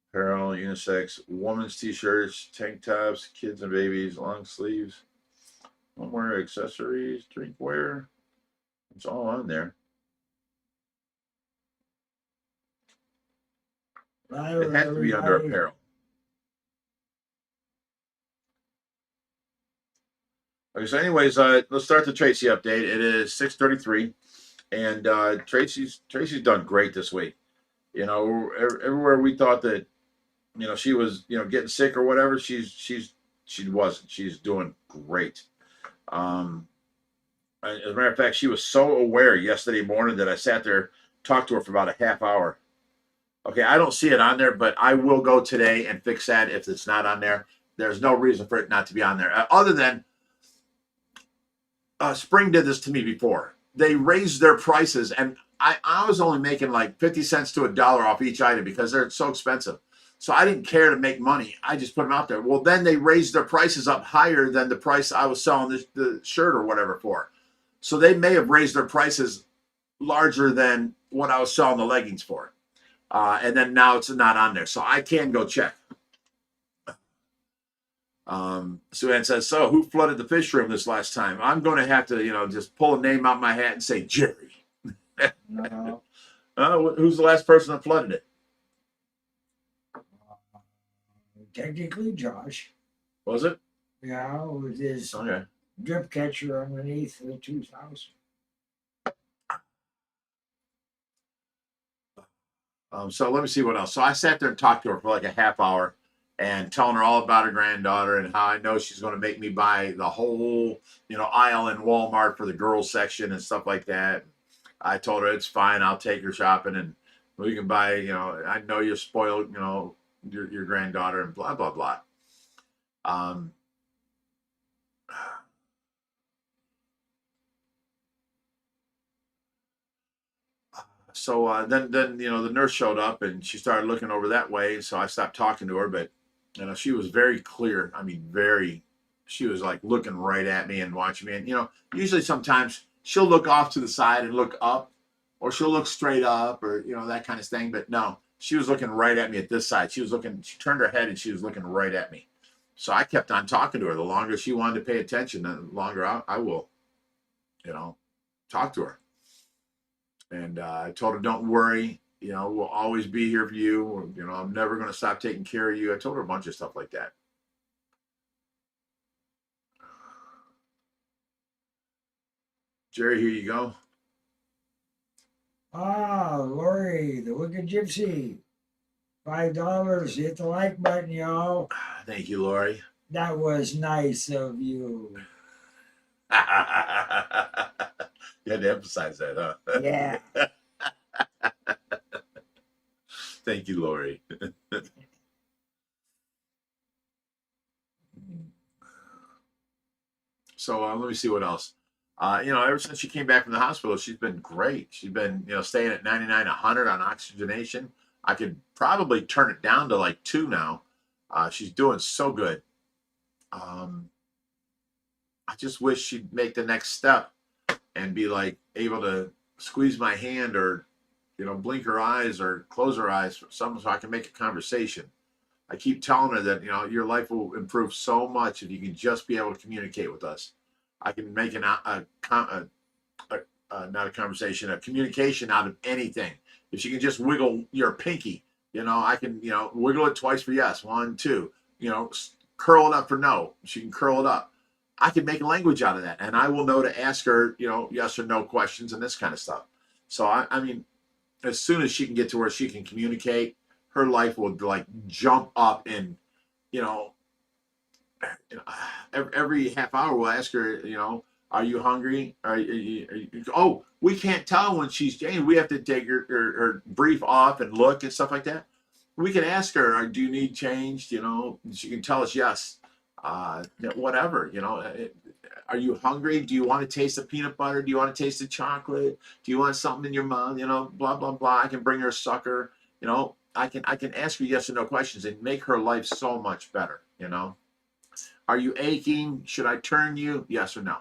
Apparel, unisex, women's t-shirts, tank tops, kids and babies, long sleeves, homeware, accessories, drinkware. It's all on there. It has to be under apparel. Okay, so anyways, let's start the Tracy update. It is 6:33, and Tracy's done great this week. Everywhere we thought that she was getting sick or whatever, she wasn't. She's doing great. As a matter of fact, she was so aware yesterday morning that I sat there, talked to her for about a half hour. Okay, I don't see it on there, but I will go today and fix that if it's not on there. There's no reason for it not to be on there, other than Spring did this to me before. They raised their prices, and I was only making like 50 cents to $1 off each item because they're so expensive. So I didn't care to make money. I just put them out there. Well, then they raised their prices up higher than the price I was selling the shirt or whatever for. So they may have raised their prices larger than what I was selling the leggings for. And then now it's not on there. So I can go check. Sue Ann says, so who flooded the fish room this last time? I'm going to have to, just pull a name out my hat and say Jerry. No. Who's the last person that flooded it? Technically, Josh. Was it? Yeah, with his Okay. drip catcher underneath the 2000. So let me see what else. So I sat there and talked to her for like a half hour and telling her all about her granddaughter and how I know she's going to make me buy the whole, aisle in Walmart for the girls section and stuff like that. I told her it's fine. I'll take her shopping and we can buy, I know you're spoiled, your granddaughter and blah, blah, blah. So then the nurse showed up and she started looking over that way. So I stopped talking to her, but she was very clear. I mean, she was like looking right at me and watching me. And usually sometimes she'll look off to the side and look up, or she'll look straight up, or that kind of thing. But no, she was looking right at me at this side. She turned her head and she was looking right at me. So I kept on talking to her. The longer she wanted to pay attention, the longer I will, talk to her. And I told her, don't worry, we'll always be here for you. I'm never going to stop taking care of you. I told her a bunch of stuff like that. Jerry, here you go. Lori, the Wicked Gypsy. $5. Hit the like button, y'all. Thank you, Lori. That was nice of you. You had to emphasize that, huh? Yeah. Thank you, Lori. So let me see what else. Ever since she came back from the hospital, she's been great. She's been, staying at 99, 100 on oxygenation. I could probably turn it down to like 2 now. She's doing so good. I just wish she'd make the next step and be like able to squeeze my hand or, blink her eyes or close her eyes for something so I can make a conversation. I keep telling her that, your life will improve so much if you can just be able to communicate with us. I can make not a conversation, a communication out of anything. If she can just wiggle your pinky, I can, wiggle it twice for yes, 1, 2, curl it up for no. She can curl it up. I can make a language out of that, and I will know to ask her, yes or no questions and this kind of stuff. So I mean, as soon as she can get to where she can communicate, her life will like jump up. And you know, every half hour we'll ask her, are you hungry? Oh, we can't tell when she's changed. We have to take her brief off and look and stuff like that. We can ask her, do you need changed? She can tell us yes. Whatever, are you hungry? Do you want to taste the peanut butter? Do you want to taste the chocolate? Do you want something in your mouth? Blah, blah, blah. I can bring her a sucker. I can ask her yes or no questions and make her life so much better. Are you aching? Should I turn you? Yes or no?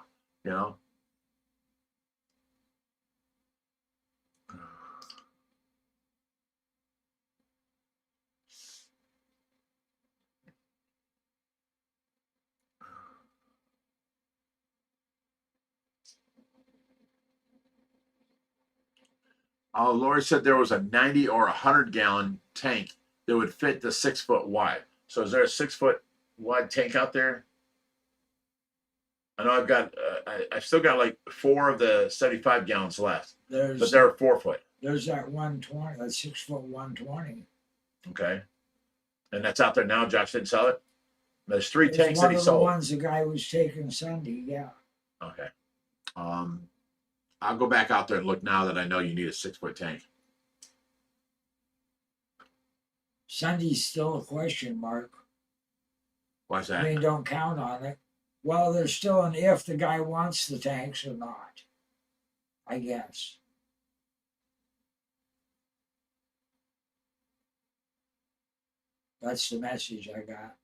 Lori said there was a 90 or 100-gallon tank that would fit the 6 foot wide. So is there a 6 foot wide tank out there? I know I've still got like 4 of the 75 gallons left, but they're 4 foot. There's that 120, that 6 foot 120. Okay. And that's out there now. Josh didn't sell it. There's 3 It's tanks that he sold. One of the ones the guy was taking Sunday, yeah. Okay. I'll go back out there and look now that I know you need a 6 foot tank. Sunday's still a question mark. Why's that? I mean, don't count on it. Well, there's still an if the guy wants the tanks or not, I guess. That's the message I got.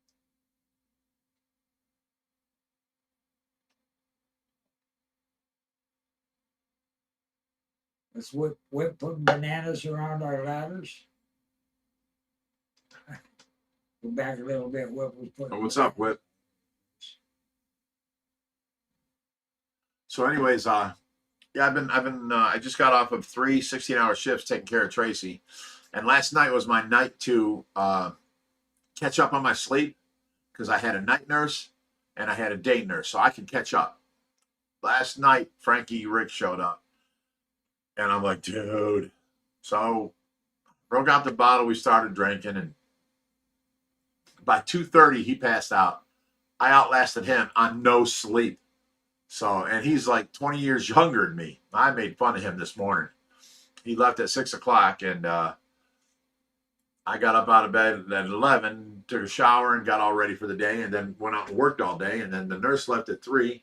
Let's whip putting bananas around our ladders. Go back a little bit. Whip was putting. What's up, Whip? So, anyways, yeah, I just got off of 3 16-hour shifts taking care of Tracy, and last night was my night to catch up on my sleep because I had a night nurse and I had a day nurse, so I could catch up. Last night, Frankie Rick showed up, and I'm like, dude. So, broke out the bottle. We started drinking, and by 2:30, he passed out. I outlasted him on no sleep. So, and he's like 20 years younger than me. I made fun of him this morning. He left at 6 o'clock, and I got up out of bed at 11, took a shower, and got all ready for the day, and then went out and worked all day. And then the nurse left at 3,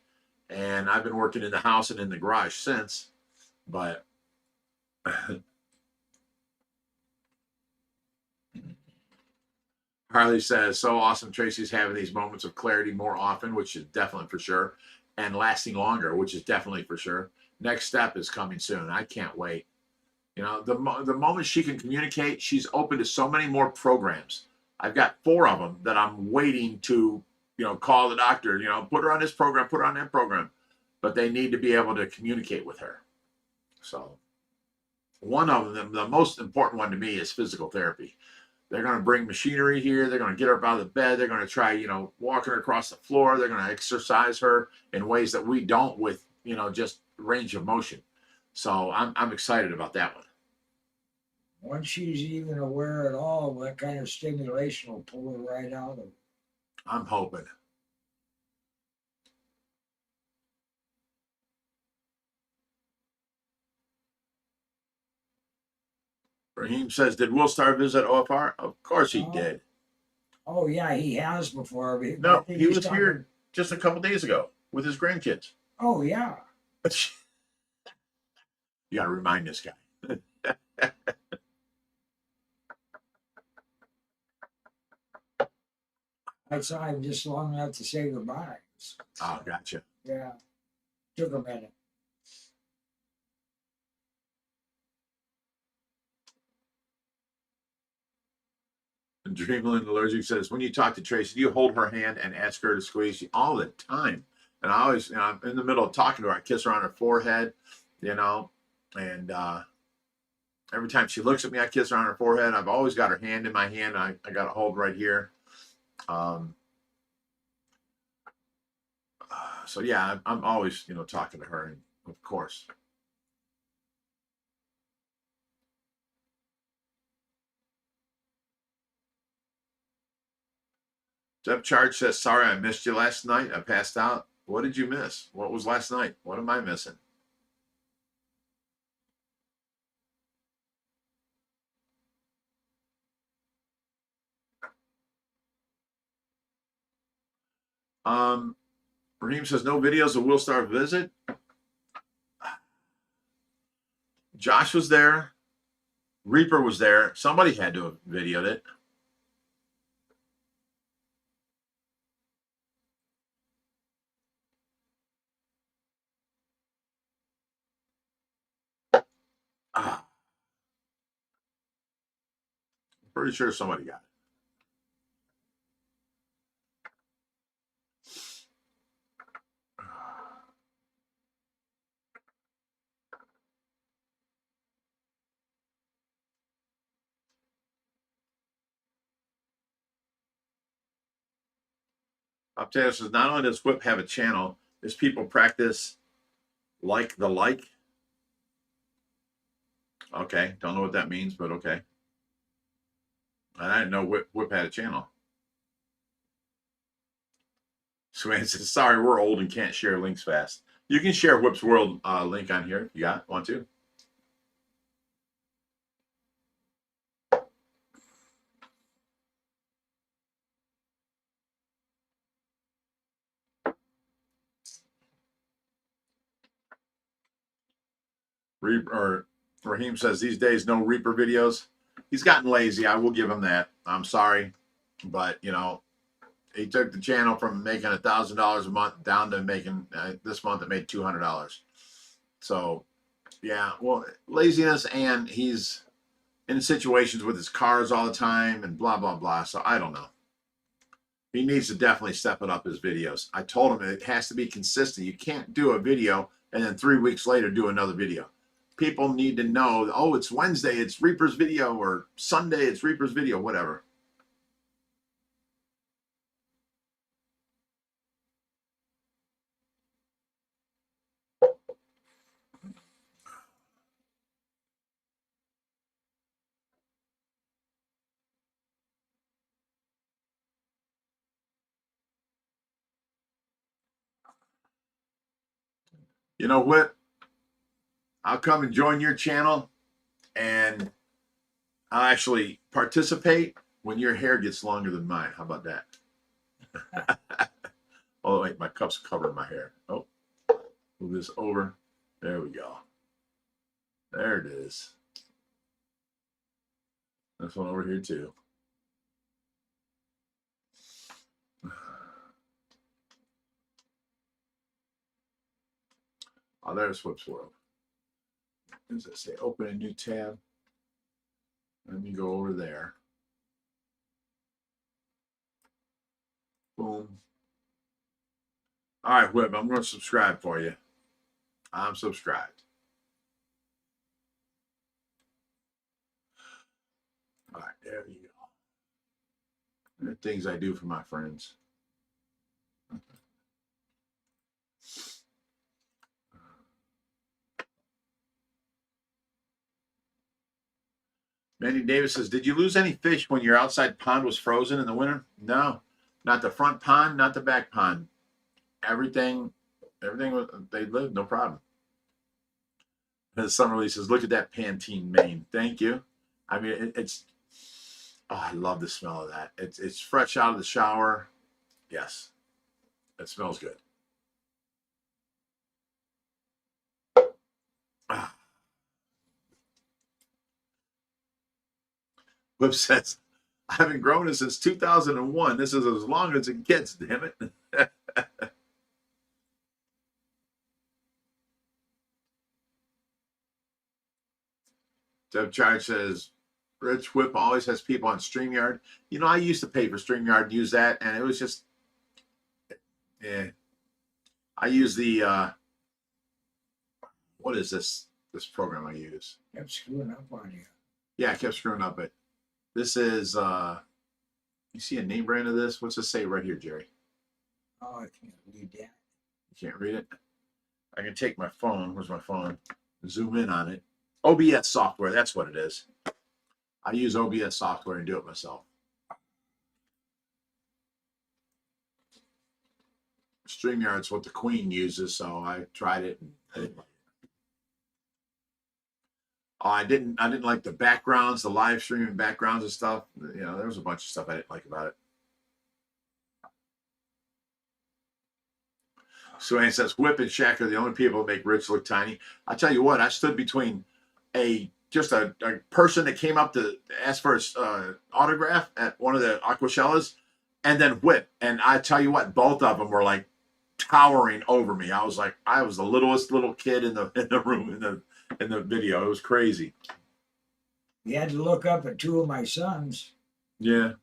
and I've been working in the house and in the garage since. But Harley says, so awesome. Tracy's having these moments of clarity more often, which is definitely for sure, and lasting longer, which is definitely for sure. Next step is coming soon. I can't wait. The moment she can communicate, she's open to so many more programs. I've got 4 of them that I'm waiting to, call the doctor, put her on this program, put her on that program. But they need to be able to communicate with her. So one of them, the most important one to me, is physical therapy. They're going to bring machinery here. They're going to get her up out of the bed. They're going to try, walking her across the floor. They're going to exercise her in ways that we don't with, just range of motion. So I'm excited about that one. Once she's even aware at all, that kind of stimulation will pull her right out of it. I'm hoping. Raheem says, did Will Star visit OFR? Of course he did. Oh, yeah, he has before. No, he was here just a couple days ago with his grandkids. Oh, yeah. You got to remind this guy. I saw him just long enough to say goodbye. Oh, gotcha. Yeah. Took a minute. And Dreamland Allergic says, when you talk to Tracy, do you hold her hand and ask her to squeeze you? All the time. And I always, you know, I'm in the middle of talking to her, I kiss her on her forehead, you know, and every time she looks at me, I kiss her on her forehead. I've always got her hand in my hand. I got a hold right here. So yeah, I'm always, you know, talking to her, and of course. Deb Charge says, sorry, I missed you last night. I passed out. What did you miss? What was last night? What am I missing? Raheem says, no videos of Will Star visit. Josh was there. Reaper was there. Somebody had to have videoed it. I'm pretty sure somebody got it. Uptail says, not only does Whip have a channel, his people practice like the like. Okay, don't know what that means, but okay. And I didn't know Whip had a channel. Swan says, sorry, we're old and can't share links fast. You can share Whip's World link on here if you want to. Raheem says, these days, no Reaper videos. He's gotten lazy. I will give him that. I'm sorry. But, you know, he took the channel from making $1,000 a month down to making, this month it made $200. So, yeah, well, laziness, and he's in situations with his cars all the time and blah, blah, blah. So I don't know. He needs to definitely step it up his videos. I told him it has to be consistent. You can't do a video and then 3 weeks later do another video. People need to know, oh, it's Wednesday, it's Reaper's video, or Sunday, it's Reaper's video, whatever. You know what? I'll come and join your channel, and I'll actually participate when your hair gets longer than mine. How about that? Oh, wait, my cup's covering my hair. Oh, move this over. There we go. There it is. This one over here, too. Oh, there's Whip's World. What does it say? Open a new tab. Let me go over there. Boom. All right, Whip, I'm going to subscribe for you. I'm subscribed. All right, there you go. The things I do for my friends. Mandy Davis says, did you lose any fish when your outside pond was frozen in the winter? No, not the front pond, not the back pond. Everything was, they lived, no problem. And Summerlee says, look at that Pantene mane. Thank you. I mean, it's, oh, I love the smell of that. It's fresh out of the shower. Yes, it smells good. Ah. Whip says, I haven't grown it since 2001. This is as long as it gets, damn it. Deb Charge says, Rich Whip always has people on StreamYard. You know, I used to pay for StreamYard and use that, and it was just, I use the what is this program I use? Kept screwing up on you. Yeah, I kept screwing up, but this is you see a name brand of this? What's it say right here, Jerry? Oh, I can't read that. You can't read it? I can take my phone. Where's my phone? Zoom in on it. OBS software, that's what it is. I use OBS software and do it myself. StreamYard's what the Queen uses, so I tried it and I didn't like it. Oh, I didn't like the backgrounds, the live streaming backgrounds and stuff. You know, there was a bunch of stuff I didn't like about it. So he says, Whip and Shaq are the only people that make Rich look tiny. I tell you what, I stood between just a person that came up to ask for his autograph at one of the Aquashellas, and then Whip. And I tell you what, both of them were like towering over me. I was the littlest little kid in the room in the video. It was crazy. You had to look up at two of my sons. Yeah.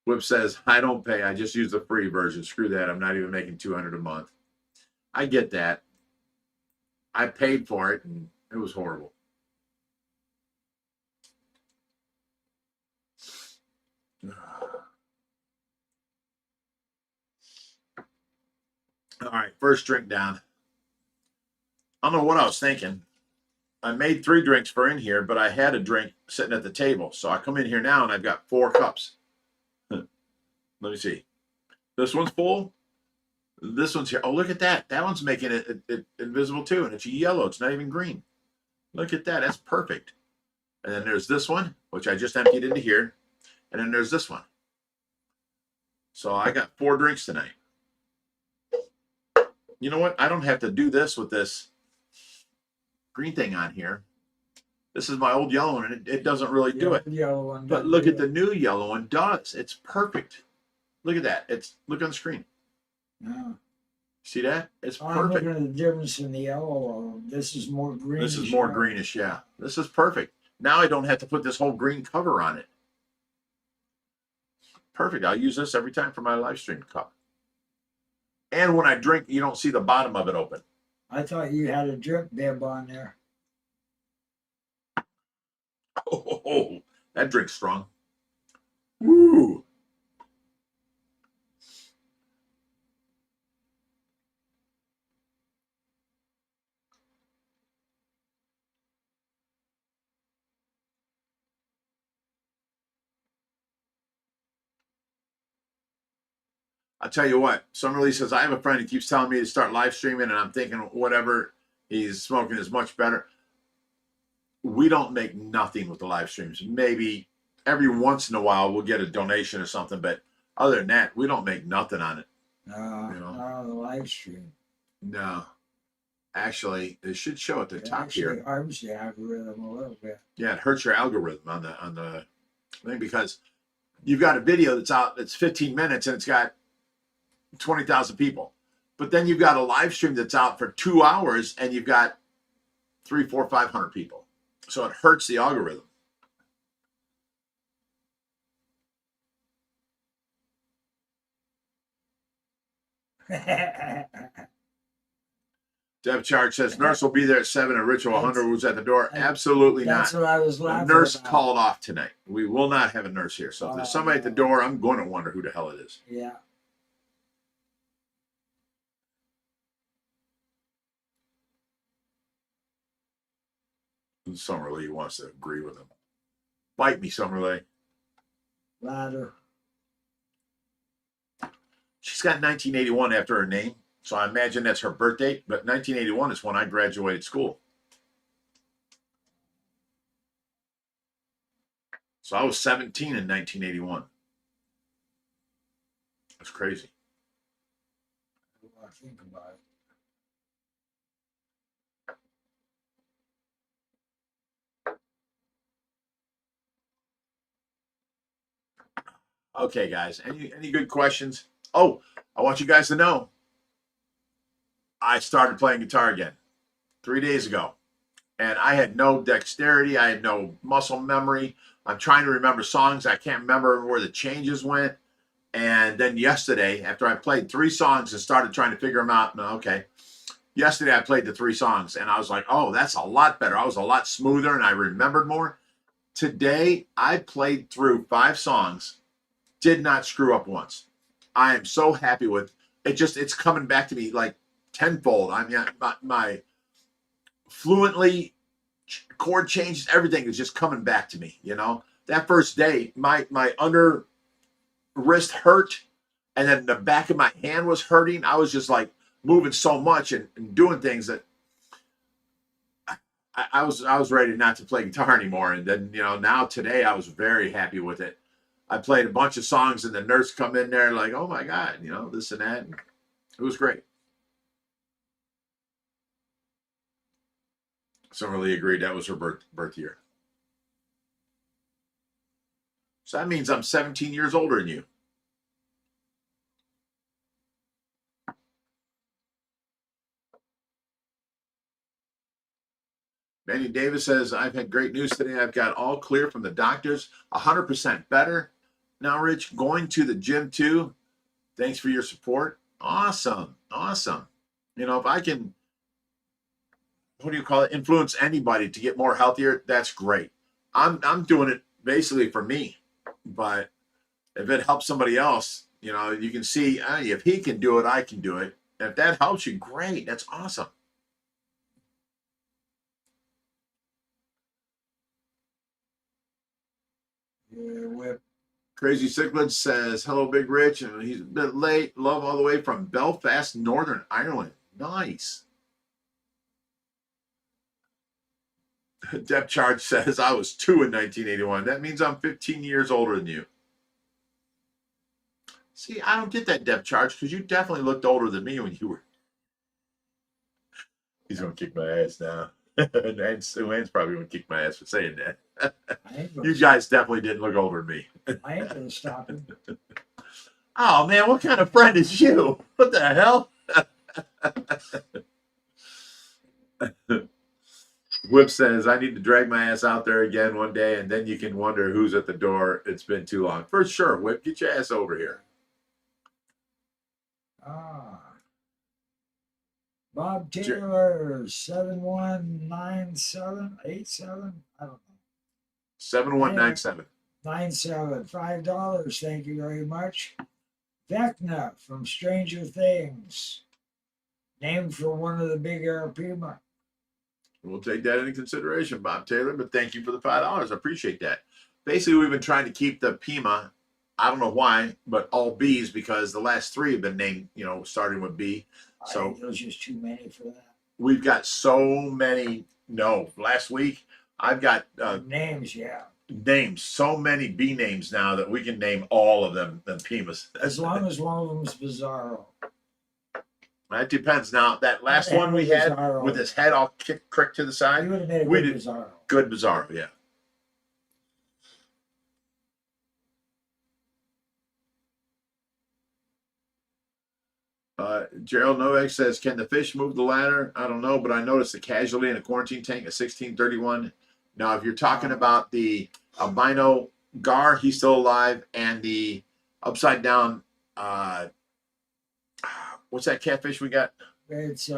Whip says, I don't pay. I just use the free version. Screw that. I'm not even making $200 a month. I get that. I paid for it, and it was horrible. All right, first drink down. I don't know what I was thinking. I made 3 drinks for in here, but I had a drink sitting at the table. So I come in here now, and I've got 4 cups. Let me see. This one's full. This one's here. Oh, look at that. That one's making it invisible too. And it's yellow. It's not even green. Look at that. That's perfect. And then there's this one, which I just emptied into here. And then there's this one. So I got 4 drinks tonight. You know what? I don't have to do this with this green thing on here. This is my old yellow one, and it doesn't really do it. Yellow one. But look at the new yellow one does. It's perfect. Look at that. Look on the screen. Yeah. See that? It's I'm perfect. looking at the difference in the yellow. This is more greenish. This is more greenish, yeah. This is perfect. Now I don't have to put this whole green cover on it. Perfect. I'll use this every time for my live stream cup. And when I drink, you don't see the bottom of it open. I thought you had a drip bib on there. Oh, that drink's strong. Woo! I'll tell you what, Summerlee says, I have a friend who keeps telling me to start live streaming, and I'm thinking whatever he's smoking is much better. We don't make nothing with the live streams. Maybe every once in a while we'll get a donation or something, but other than that, we don't make nothing on it. No, the live stream. No. Actually, it should show at the top here. It harms the algorithm a little bit. Yeah, it hurts your algorithm on the thing, because you've got a video that's out, it's 15 minutes, and it's got 20,000 people. But then you've got a live stream that's out for 2 hours, and you've got 300, 400, 500 people. So it hurts the algorithm. Deb Charge says, nurse will be there at 7 and Rich will 100 who's at the door. Absolutely not. That's what I was The laughing nurse about. called off tonight. We will not have a nurse here. So if there's somebody at the door, I'm going to wonder who the hell it is. Yeah. Summerlee wants to agree with him. Bite me, Summerlee. Ladder. She's got 1981 after her name, so I imagine that's her birth date. But 1981 is when I graduated school. So I was 17 in 1981. That's crazy. I think about it. Okay, guys. Any good questions? Oh, I want you guys to know I started playing guitar again 3 days ago. And I had no dexterity. I had no muscle memory. I'm trying to remember songs. I can't remember where the changes went. And then yesterday, after I played 3 songs and started trying to figure them out, no, okay. Yesterday I played the 3 songs and I was like, oh, that's a lot better. I was a lot smoother and I remembered more. Today I played through 5 songs, did not screw up once. I am so happy with it. Just it's coming back to me like tenfold. I mean, my fluently chord changes, everything is just coming back to me. You know, that first day, my under wrist hurt, and then the back of my hand was hurting. I was just like moving so much and doing things that I was ready not to play guitar anymore. And then, you know, now today I was very happy with it. I played a bunch of songs and the nurse come in there like, oh my God, you know, this and that. And it was great. Summerlee agreed that was her birth year. So that means I'm 17 years older than you. Manny Davis says, I've had great news today. I've got all clear from the doctors, 100% better. Now, Rich, going to the gym too. Thanks for your support. Awesome. Awesome. You know, if I can, what do you call it, influence anybody to get more healthier, that's great. I'm doing it basically for me. But if it helps somebody else, you know, you can see if he can do it, I can do it. And if that helps you, great. That's awesome. Yeah, whip. Crazy Cichlid says, hello, Big Rich. And he's a bit late. Love all the way from Belfast, Northern Ireland. Nice. Depth Charge says, I was 2 in 1981. That means I'm 15 years older than you. See, I don't get that Depth Charge because you definitely looked older than me when you were. He's going to kick my ass now. And Sue Ann's probably going to kick my ass for saying that. You guys definitely didn't look older than me. I ain't going to stop him. Oh, man, what kind of friend is you? What the hell? Whip says, I need to drag my ass out there again one day, and then you can wonder who's at the door. It's been too long. For sure, Whip, get your ass over here. Bob Taylor, 719787. I don't know. 7197. 97. $5. Thank you very much. Vecna from Stranger Things. Named for one of the big arapaima. We'll take that into consideration, Bob Taylor, but thank you for the $5. I appreciate that. Basically, we've been trying to keep the Pima, I don't know why, but all B's because the last 3 have been named, you know, starting with B. So there's just too many for that. We've got so many. No, last week I've got names, yeah. Names, so many B names now that we can name all of them Pimas. As long as one of them's Bizarro. That depends. Now, that last one we had Bizarro. With his head all cricked to the side, you would have made a good Bizarro. Good Bizarro, yeah. Gerald Novak says, can the fish move the ladder? I don't know, but I noticed a casualty in a quarantine tank at 1631. Now, if you're talking about the albino gar, he's still alive, and the upside down, what's that catfish we got? It's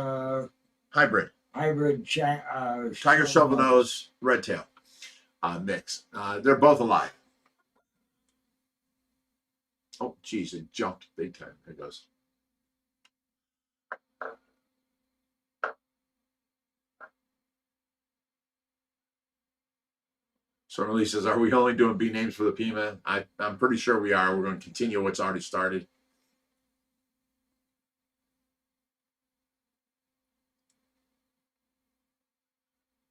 hybrid. Hybrid tiger shovel nose, red tail mix. They're both alive. Oh, geez, it jumped big time. There it goes. Certainly says, are we only doing B names for the Pima? I'm pretty sure we are. We're going to continue what's already started.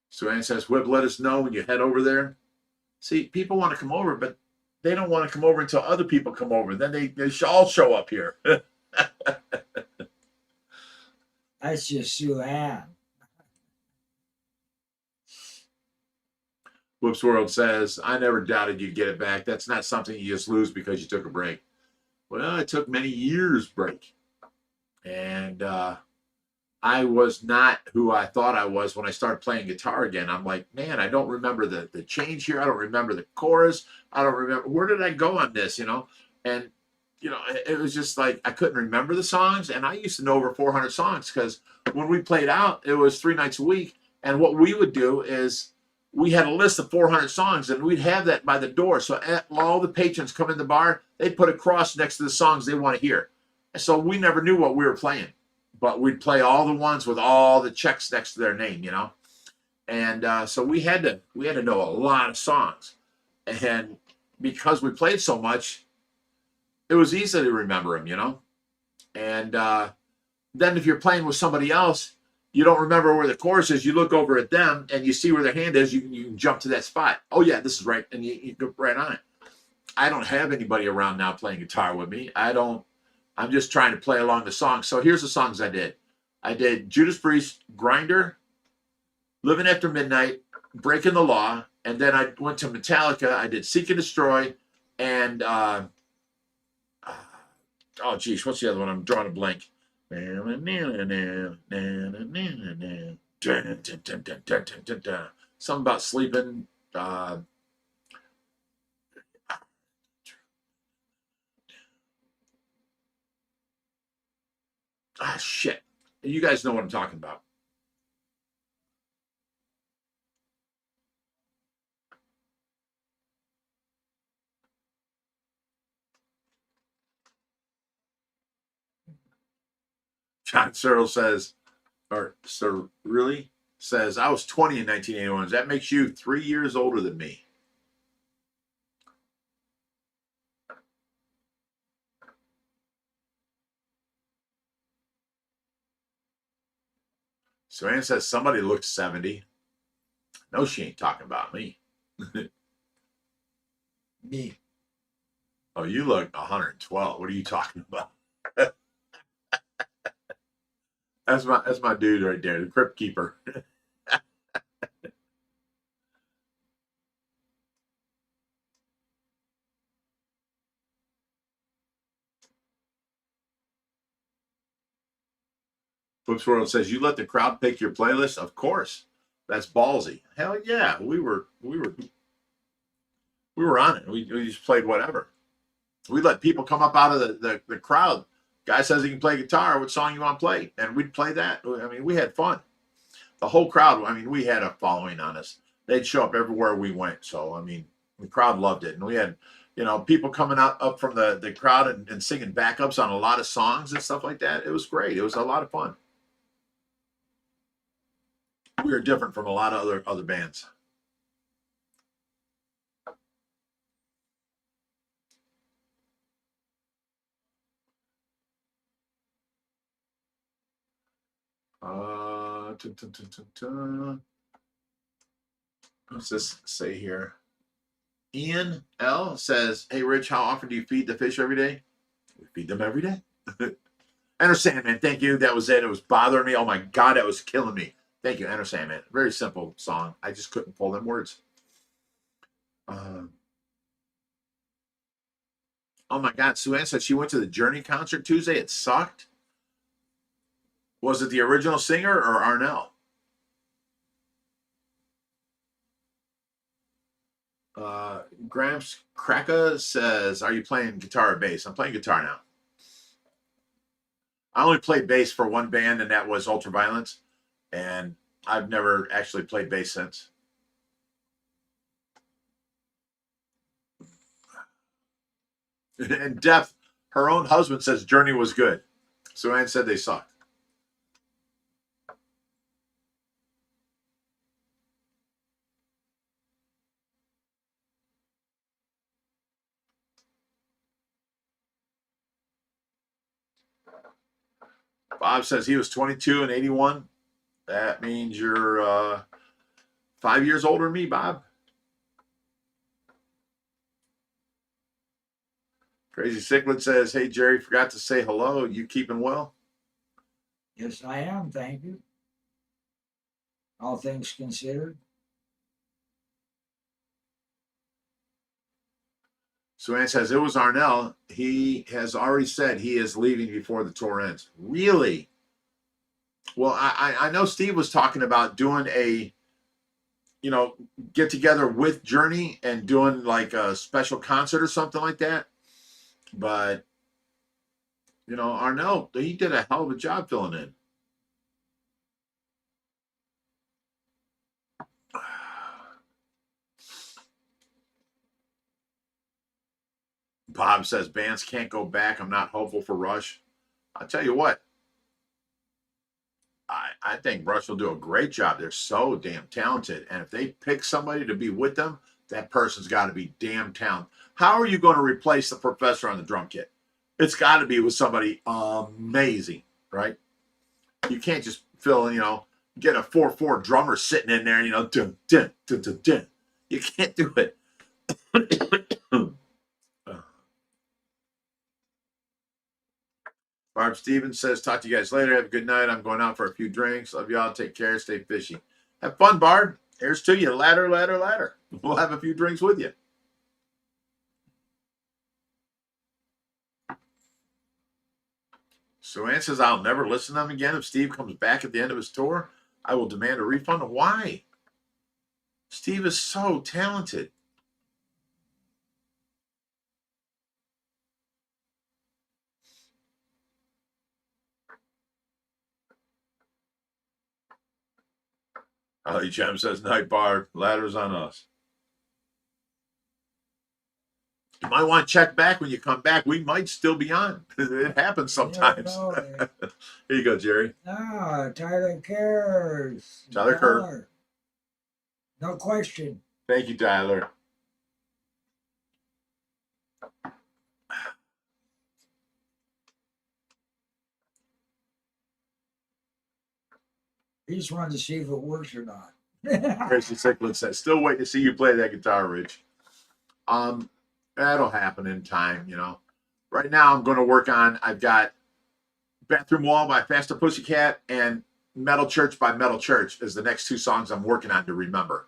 Suanne says, Whip, let us know when you head over there. See, people want to come over, but they don't want to come over until other people come over. Then they all show up here. That's just Sue Ann. Whoops World says, I never doubted you'd get it back. That's not something you just lose because you took a break. Well, it took many years break. And I was not who I thought I was when I started playing guitar again. I'm like, man, I don't remember the change here. I don't remember the chorus. I don't remember. Where did I go on this, you know? And you know, it was just like I couldn't remember the songs, and I used to know over 400 songs because when we played out, it was 3 nights a week, and what we would do is we had a list of 400 songs, and we'd have that by the door. So all the patrons come in the bar, they put a cross next to the songs they want to hear, and so we never knew what we were playing, but we'd play all the ones with all the checks next to their name, you know, and so we had to know a lot of songs, and because we played so much, it was easy to remember them, you know. And then if you're playing with somebody else, you don't remember where the chorus is. You look over at them and you see where their hand is. You can jump to that spot. Oh yeah, this is right, and you go right on it. I don't have anybody around now playing guitar with me. I'm just trying to play along the song. So here's the songs I did. I did Judas Priest, Grinder, Living After Midnight, Breaking the Law, and then I went to Metallica. I did Seek and Destroy, and oh geez, what's the other one? I'm drawing a blank. Something about sleeping. Shit. You guys know what I'm talking about. John Searle says, or Sir really says, I was 20 in 1981. That makes you 3 years older than me. So Ann says somebody looked 70. No, she ain't talking about me. Me. Oh, you look 112. What are you talking about? That's my dude right there, the crypt keeper. Flips World says, you let the crowd pick your playlist? Of course. That's ballsy. Hell yeah. We were on it. We just played whatever. We let people come up out of the crowd. Guy says he can play guitar. What song you want to play? And we'd play that. I mean, we had fun. The whole crowd, I mean, we had a following on us. They'd show up everywhere we went. So, I mean, the crowd loved it. And we had, you know, people coming up from the crowd and singing backups on a lot of songs and stuff like that. It was great. It was a lot of fun. We were different from a lot of other bands. What's this say here? Ian L says, hey Rich, how often do you feed the fish every day? We feed them every day. Enter Sandman, thank you. That was it. It was bothering me. Oh my God, that was killing me. Thank you, Enter Sandman. Very simple song. I just couldn't pull them words. Oh my God, Sue Ann said she went to the Journey concert Tuesday. It sucked. Was it the original singer or Arnell? Gramps Kraka says, are you playing guitar or bass? I'm playing guitar now. I only played bass for one band, and that was Ultraviolence. And I've never actually played bass since. And Def, her own husband says Journey was good. So Ann said they sucked. Bob says he was 22 in 81. That means you're 5 years older than me, Bob. Crazy Cichlid says, hey, Jerry, forgot to say hello. You keeping well? Yes, I am. Thank you. All things considered. So Ann says, it was Arnell. He has already said he is leaving before the tour ends. Really? Well, I know Steve was talking about doing a, you know, get together with Journey and doing like a special concert or something like that. But You know, Arnell, he did a hell of a job filling in. Bob says bands can't go back. I'm not hopeful for Rush. I'll tell you what, I think Rush will do a great job. They're so damn talented. And if they pick somebody to be with them, that person's got to be damn talented. How are you going to replace the professor on the drum kit? It's got to be with somebody amazing, right? You can't just fill, you know, get a 4/4 drummer sitting in there, you know, dun, dun, dun, dun, dun. You can't do it. Barb Stevens says, talk to you guys later. Have a good night. I'm going out for a few drinks. Love y'all. Take care. Stay fishy. Have fun, Barb. Here's to you. Ladder, ladder, ladder. We'll have a few drinks with you. So Ann says, I'll never listen to them again. If Steve comes back at the end of his tour, I will demand a refund. Why? Steve is so talented. Jam says, night, Barb. Ladder's on us. You might want to check back when you come back. We might still be on. It happens sometimes. Here you go, Jerry. Ah, Tyler cares. Tyler Kerr. No question. Thank you, Tyler. He just wanted to see if it works or not. Tracy Cichlid says, still waiting to see you play that guitar, Rich. That'll happen in time, you know. Right now I'm going to work on, I've got Bathroom Wall by Faster Pussycat and Metal Church by Metal Church is the next two songs I'm working on to remember.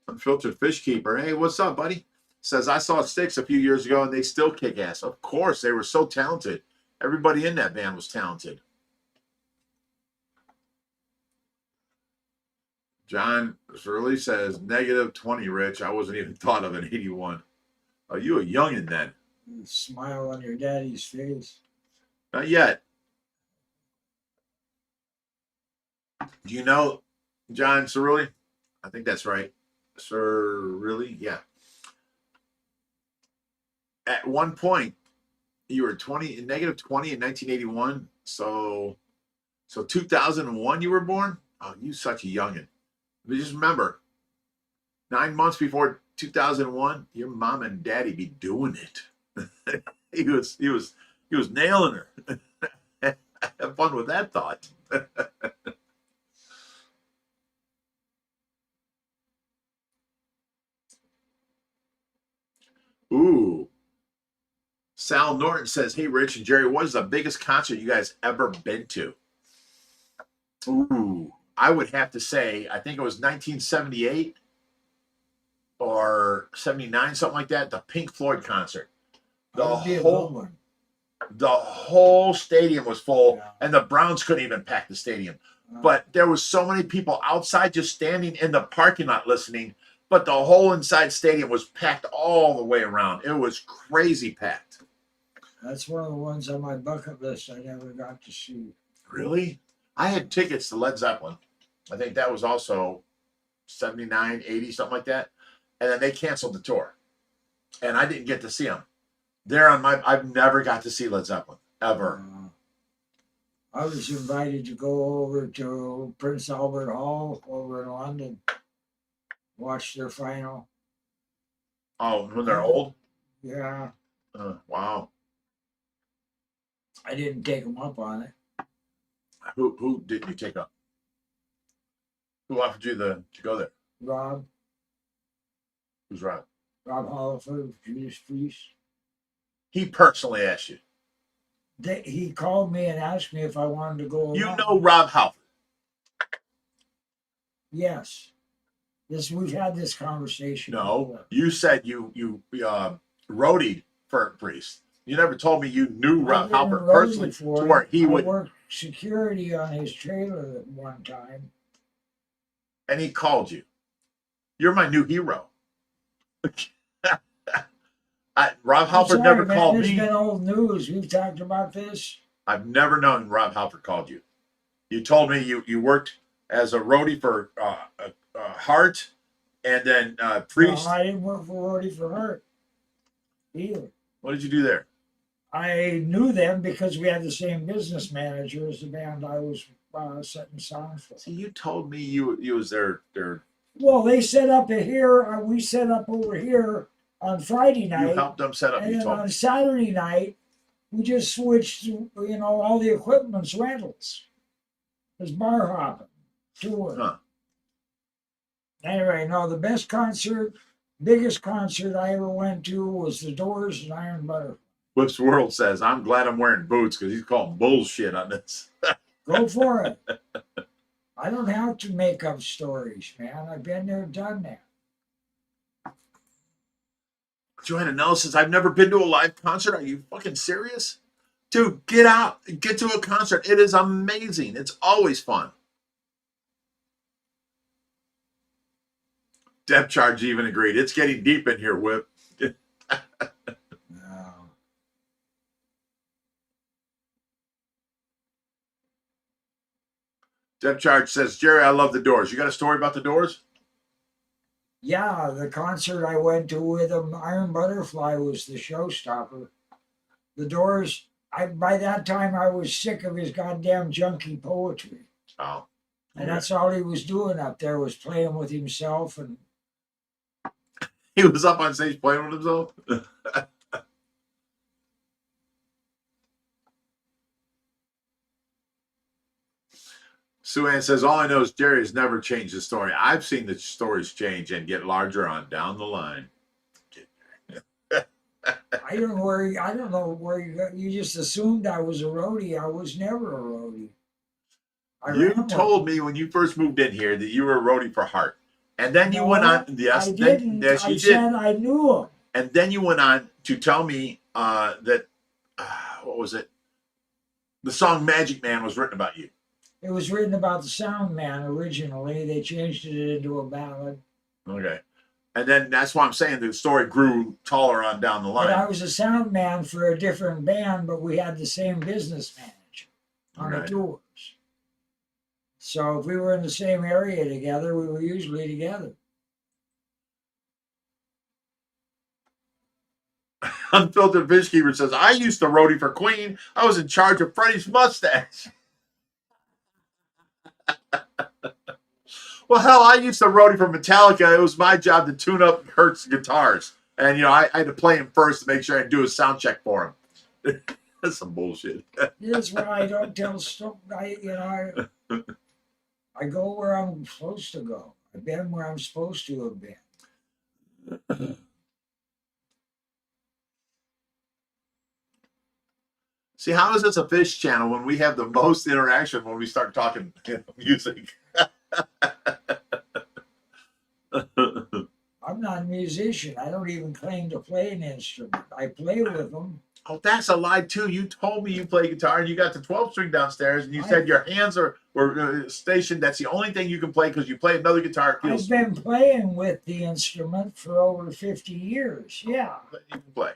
Unfiltered Fish Keeper. Hey, what's up, buddy? Says, I saw Styx a few years ago and they still kick ass. Of course, they were so talented. Everybody in that band was talented. John Shirley says, -20, Rich. I wasn't even thought of an 81. Oh, you a youngin' then. Smile on your daddy's face. Not yet. Do you know John Cirilli? I think that's right. Cirilli, yeah. At one point, you were -20 in 1981. So 2001 you were born? Oh, you such a youngin'. But just remember, 9 months before 2001, your mom and daddy be doing it. he was nailing her. Have fun with that thought. Ooh. Sal Norton says, hey, Rich and Jerry, what is the biggest concert you guys ever been to? Ooh. I would have to say, I think it was 1978 or 79, something like that, the Pink Floyd concert. The whole stadium was full, yeah. And the Browns couldn't even pack the stadium. But there was so many people outside just standing in the parking lot listening, but the whole inside stadium was packed all the way around. It was crazy packed. That's one of the ones on my bucket list I never got to see. Really? I had tickets to Led Zeppelin. I think that was also 79, 80, something like that. And then they canceled the tour. And I didn't get to see them. I've never got to see Led Zeppelin, ever. I was invited to go over to Prince Albert Hall over in London, watch their final. Oh, when they're old? Yeah. Wow. I didn't take them up on it. Who did you take up? Who offered you to go there? Rob. Who's Rob? Rob Holliford, Judas Priest. He personally asked you. He called me and asked me if I wanted to go along. You know Rob Halford? Yes. We've had this conversation. No, before. You said you roadied for Priest. You never told me you knew I Rob did a Halpert roadie personally for to him. where he I would, worked security on his trailer at one time. and he called you. You're my new hero. Rob I'm Halpert sorry, never man. called This has me. been old news. We've talked about this. I've never known Rob Halpert called you. You told me you worked as a roadie for Hart, and then No, Priest. I didn't work for roadie for Hart either. What did you do there? I knew them because we had the same business manager as the band I was setting sound for. See, you told me you was their Well, they set up here. We set up over here on Friday you night, helped them set up. and You then told on me. Saturday night we just switched. All the equipment's rentals. It's bar hopping tour. Huh. Anyway, no, the biggest concert I ever went to was the Doors and Iron Butterfly. Whips World says, I'm glad I'm wearing boots because he's calling bullshit on this. Go for it. I don't have to make up stories, man. I've been there, done that. Joanna Nelson says, I've never been to a live concert. Are you fucking serious? Dude, get out. Get to a concert. It is amazing. It's always fun. Depth charge even agreed. It's getting deep in here, Whip. No. Depth charge says, Jerry, I love the Doors. You got a story about the Doors? Yeah, the concert I went to with them, Iron Butterfly was the showstopper. The Doors, by that time I was sick of his goddamn junky poetry. Oh. And that's all he was doing up there was playing with himself. And He was up on stage playing with himself? Sue Ann says, all I know is Jerry has never changed the story. I've seen the stories change and get larger on down the line. I don't know where you got. You just assumed I was a roadie. I was never a roadie. You told me when you first moved in here that you were a roadie for Hart. And then you went on. Yes, I didn't. Yes, you I did. said I knew him. And then you went on to tell me that, what was it? The song Magic Man was written about you. It was written about the Sound Man originally. They changed it into a ballad. Okay. And then that's why I'm saying the story grew taller on down the line. But I was a sound man for a different band, but we had the same business manager on the tours. So if we were in the same area together, we were usually together. Unfiltered Fish Keeper says, I used to roadie for Queen. I was in charge of Freddie's mustache. Well, hell, I used to roadie for Metallica. It was my job to tune up Kurt's guitars. And, I had to play him first to make sure I could do a sound check for him. That's some bullshit. This is why I don't tell stories. I go where I'm supposed to go. I've been where I'm supposed to have been. See, how is this a fish channel when we have the most interaction when we start talking music? I'm not a musician. I don't even claim to play an instrument. I play with them. Oh, that's a lie too. You told me you play guitar and you got the 12-string downstairs and you said your hands were stationed. That's the only thing you can play because you play another guitar. I've been playing with the instrument for over 50 years. Yeah. You can play.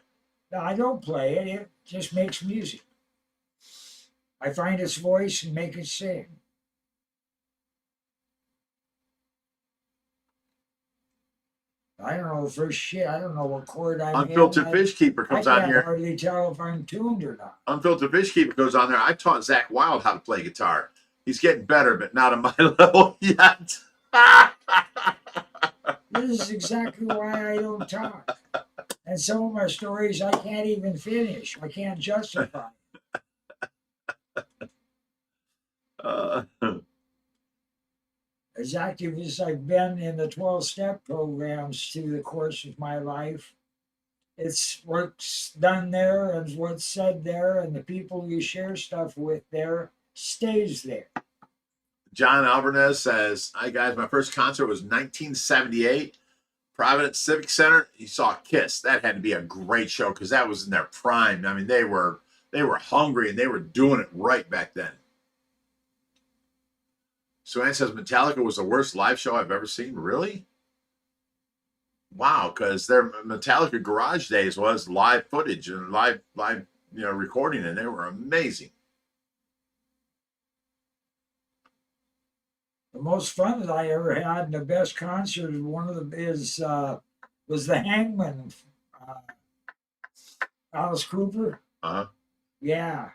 No, I don't play it. It just makes music. I find its voice and make it sing. I don't know the first shit. I don't know what chord I'm Unfiltered in. Fish Keeper comes on here. I can't hardly tell if I'm tuned or not. Unfiltered Fish Keeper goes on there. I taught Zach Wild how to play guitar. He's getting better, but not at my level yet. This is exactly why I don't talk. And some of my stories I can't even finish. I can't justify. As active as I've been in the 12-step programs through the course of my life, it's what's done there and what's said there and the people you share stuff with there stays there. John Alvarez says, hi guys, my first concert was 1978. Providence Civic Center, you saw Kiss. That had to be a great show because that was in their prime. I mean, they were hungry and they were doing it right back then. So Ann says Metallica was the worst live show I've ever seen. Really? Wow, because their Metallica Garage Days was live footage and live recording, and they were amazing. The most fun that I ever had and the best concert was the Hangman, Alice Cooper. Uh-huh. Yeah.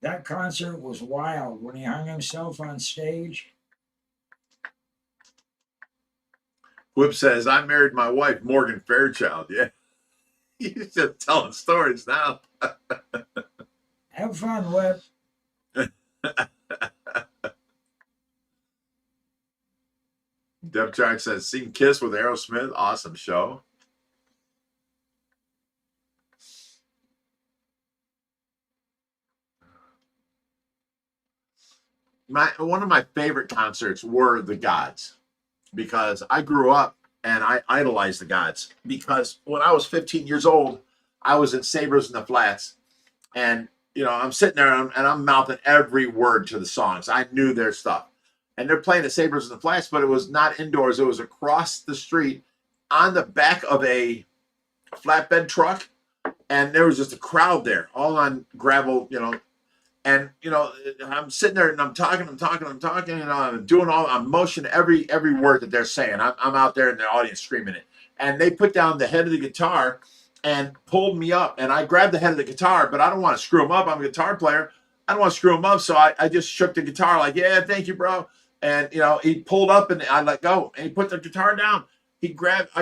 That concert was wild when he hung himself on stage. Whip says, I married my wife, Morgan Fairchild. Yeah. He's just telling stories now. Have fun, Whip. Deb Track says, seen Kiss with Aerosmith. Awesome show. One of my favorite concerts were the Gods because I grew up and I idolized the Gods because when I was 15 years old, I was in Sabres in the Flats, and I'm sitting there and I'm mouthing every word to the songs. I knew their stuff, and they're playing the Sabres in the Flats, but it was not indoors. It was across the street on the back of a flatbed truck, and there was just a crowd there, all on gravel, And I'm sitting there and I'm talking, I'm doing I'm motioning every word that they're saying. I'm out there in the audience screaming it. And they put down the head of the guitar and pulled me up. And I grabbed the head of the guitar, but I don't want to screw him up. I'm a guitar player. I don't want to screw him up. So I just shook the guitar like, yeah, thank you, bro. And he pulled up and I let go. And he put the guitar down. I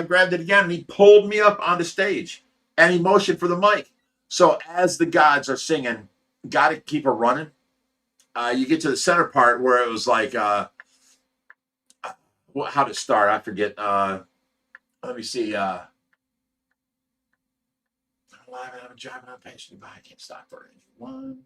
grabbed it again and he pulled me up on the stage and he motioned for the mic. So as the Gods are singing, Gotta Keep Her Running, you get to the center part where it was like how to start, I forget. Let me see. I'm alive and I'm driving on patiently by. I can't stop for anyone.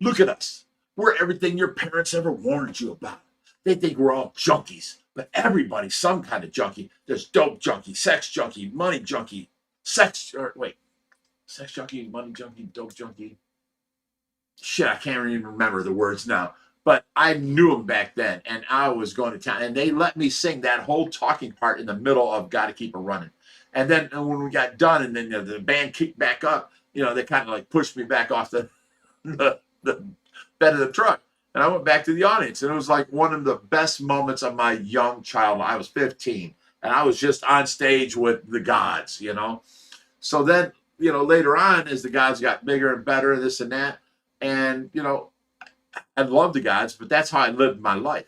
Look at us. We're everything your parents ever warned you about. They think we're all junkies, but everybody's some kind of junkie. There's dope junkie, sex junkie, money junkie, sex junkie, money junkie, dope junkie. Shit, I can't even remember the words now. But I knew them back then, and I was going to town. And they let me sing that whole talking part in the middle of Gotta Keep Her Running. And then when we got done and then the band kicked back up, they kind of like pushed me back off the bed of the truck. And I went back to the audience. And it was like one of the best moments of my young childhood. I was 15, and I was just on stage with the Gods, So then, later on, as the Gods got bigger and better, this and that, and, I love the Gods, but that's how I lived my life,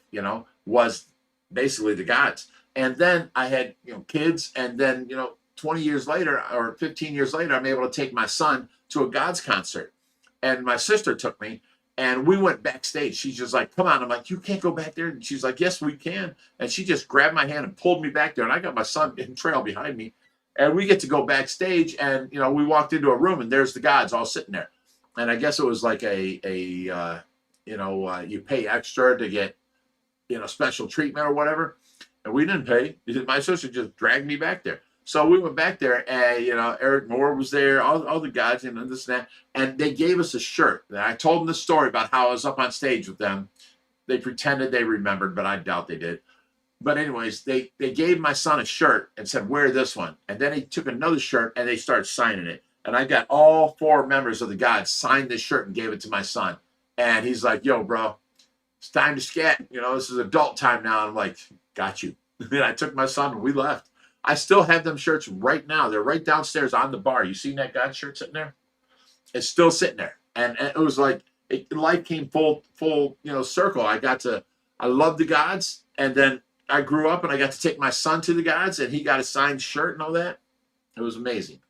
was basically the Gods. And then I had, kids. And then, 20 years later or 15 years later, I'm able to take my son to a Gods concert. And my sister took me and we went backstage. She's just like, come on. I'm like, you can't go back there. And she's like, yes, we can. And she just grabbed my hand and pulled me back there. And I got my son in trail behind me. And we get to go backstage. And, we walked into a room and there's the Gods all sitting there. And I guess it was like you pay extra to get, special treatment or whatever. And we didn't pay. My sister just dragged me back there. So we went back there and, Eric Moore was there, all the Gods and this and that. And they gave us a shirt. And I told them the story about how I was up on stage with them. They pretended they remembered, but I doubt they did. But anyways, they gave my son a shirt and said, wear this one. And then he took another shirt and they started signing it. And I got all 4 members of the Gods signed this shirt and gave it to my son. And he's like, yo, bro, it's time to scat. This is adult time now. And I'm like, got you. And I took my son and we left. I still have them shirts right now. They're right downstairs on the bar. You seen that God shirt sitting there? It's still sitting there. And it was like, life came full, circle. I loved the Gods. And then I grew up and I got to take my son to the Gods and he got a signed shirt and all that. It was amazing.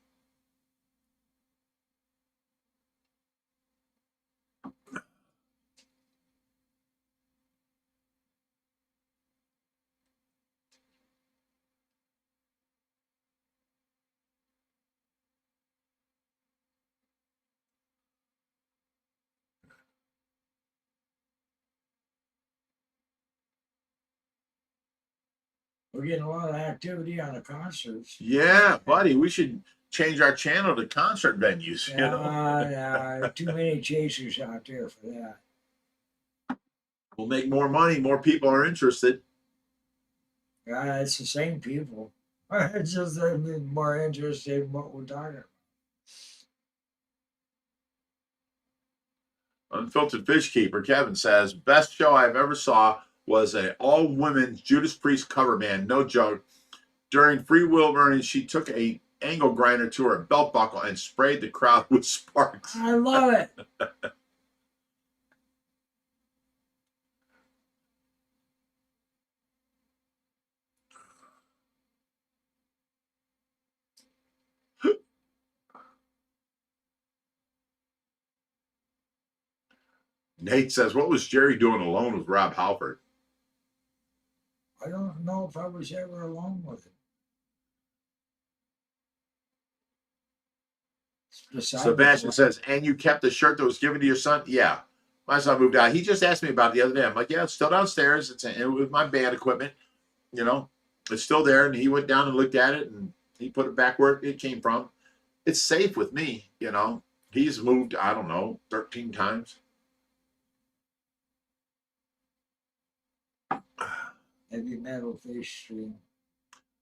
We're getting a lot of activity on the concerts. Yeah, buddy, we should change our channel to concert venues. You know, Yeah, too many chasers out there for that. we'll make more money. More people are interested. Yeah, it's the same people. It's just they're more interested in what we're talking about. Unfiltered Fish Keeper Kevin says, best show I've ever saw was a all women Judas Priest cover band. No joke. During Free Will Burning, she took a angle grinder to her belt buckle and sprayed the crowd with sparks. I love it. Nate says, what was Jerry doing alone with Rob Halford? I don't know if I was ever alone with him. Sebastian says, and you kept the shirt that was given to your son? Yeah. My son moved out. He just asked me about it the other day. I'm like, yeah, it's still downstairs. It was my band equipment. You know, it's still there. And he went down and looked at it and he put it back where it came from. It's safe with me, you know. He's moved, I don't know, 13 times. Heavy metal fish stream.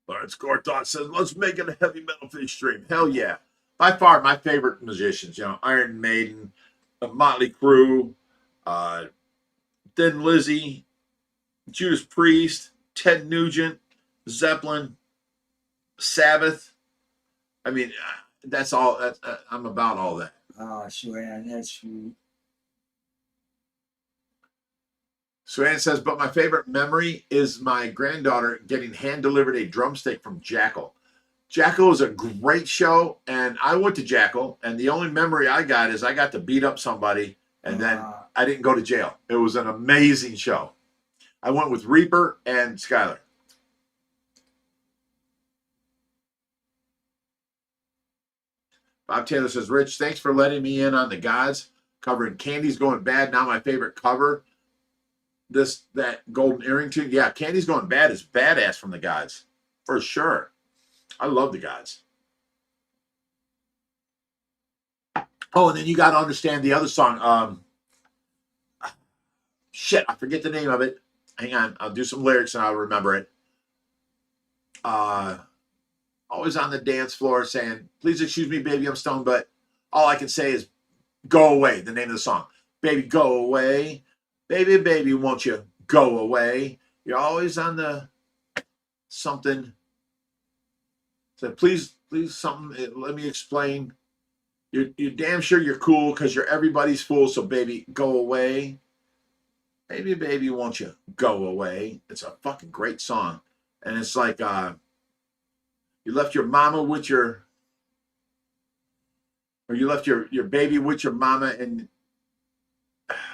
Lawrence Gorthot says, let's make it a heavy metal fish stream. Hell yeah. By far, my favorite musicians, you know, Iron Maiden, Motley Crue, Thin Lizzy, Judas Priest, Ted Nugent, Zeppelin, Sabbath. I mean, that's all. I'm about all that. Oh, Suan, that's sweet. Suan says, but my favorite memory is my granddaughter getting hand-delivered a drumstick from Jackal. Jackal is a great show, and I went to Jackal, and the only memory I got is I got to beat up somebody, and then I didn't go to jail. It was an amazing show. I went with Reaper and Skylar. Bob Taylor says, Rich, thanks for letting me in on the gods, covering Candy's Going Bad, now my favorite cover. That golden earring tune. Yeah, Candy's Going Bad is badass from the gods, for sure. I love the gods. Oh, and then you got to understand the other song. Shit, I forget the name of it. Hang on, I'll do some lyrics and I'll remember it. Always on the dance floor saying, please excuse me, baby, I'm stoned, but all I can say is go away, the name of the song. Baby, go away. Baby, baby, won't you go away? You're always on the something. So please, something. Let me explain. You're damn sure you're cool because you're everybody's fool. So baby, go away. Baby, baby, won't you go away? It's a fucking great song, and it's like you left your mama with your, or you left your baby with your mama, and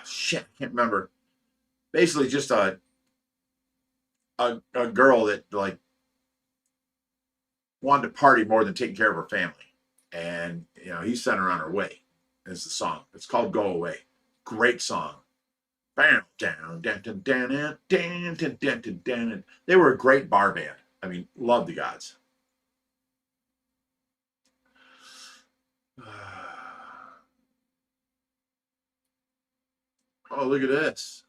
shit, I can't remember. Basically, just a girl that like wanted to party more than taking care of her family. And, you know, he sent her on her way is the song. It's called Go Away. Great song. They were a great bar band. I mean, love the gods. Oh, look at this.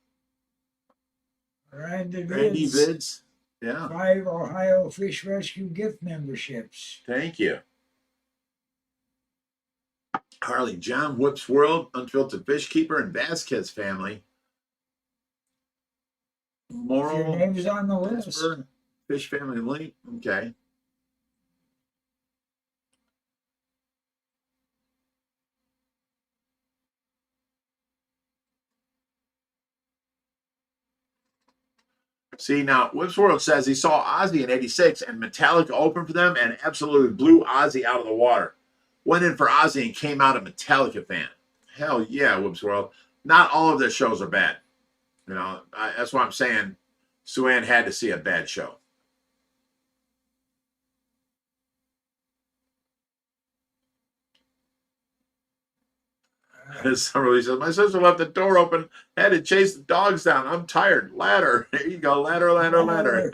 Randy Vids. Yeah. 5 Ohio Fish Rescue gift memberships. Thank you. Harley John, Whip's World, Unfiltered Fish Keeper, and Vasquez family. Moral. Your name's on the list. Fish family link. Okay. See, now, Whip's World says he saw Ozzy in 86 and Metallica opened for them and absolutely blew Ozzy out of the water. Went in for Ozzy and came out a Metallica fan. Hell yeah, Whip's World. Not all of their shows are bad. You know, that's why I'm saying Suan had to see a bad show. Somebody says, my sister left the door open, had to chase the dogs down. I'm tired. Ladder. There you go. Ladder.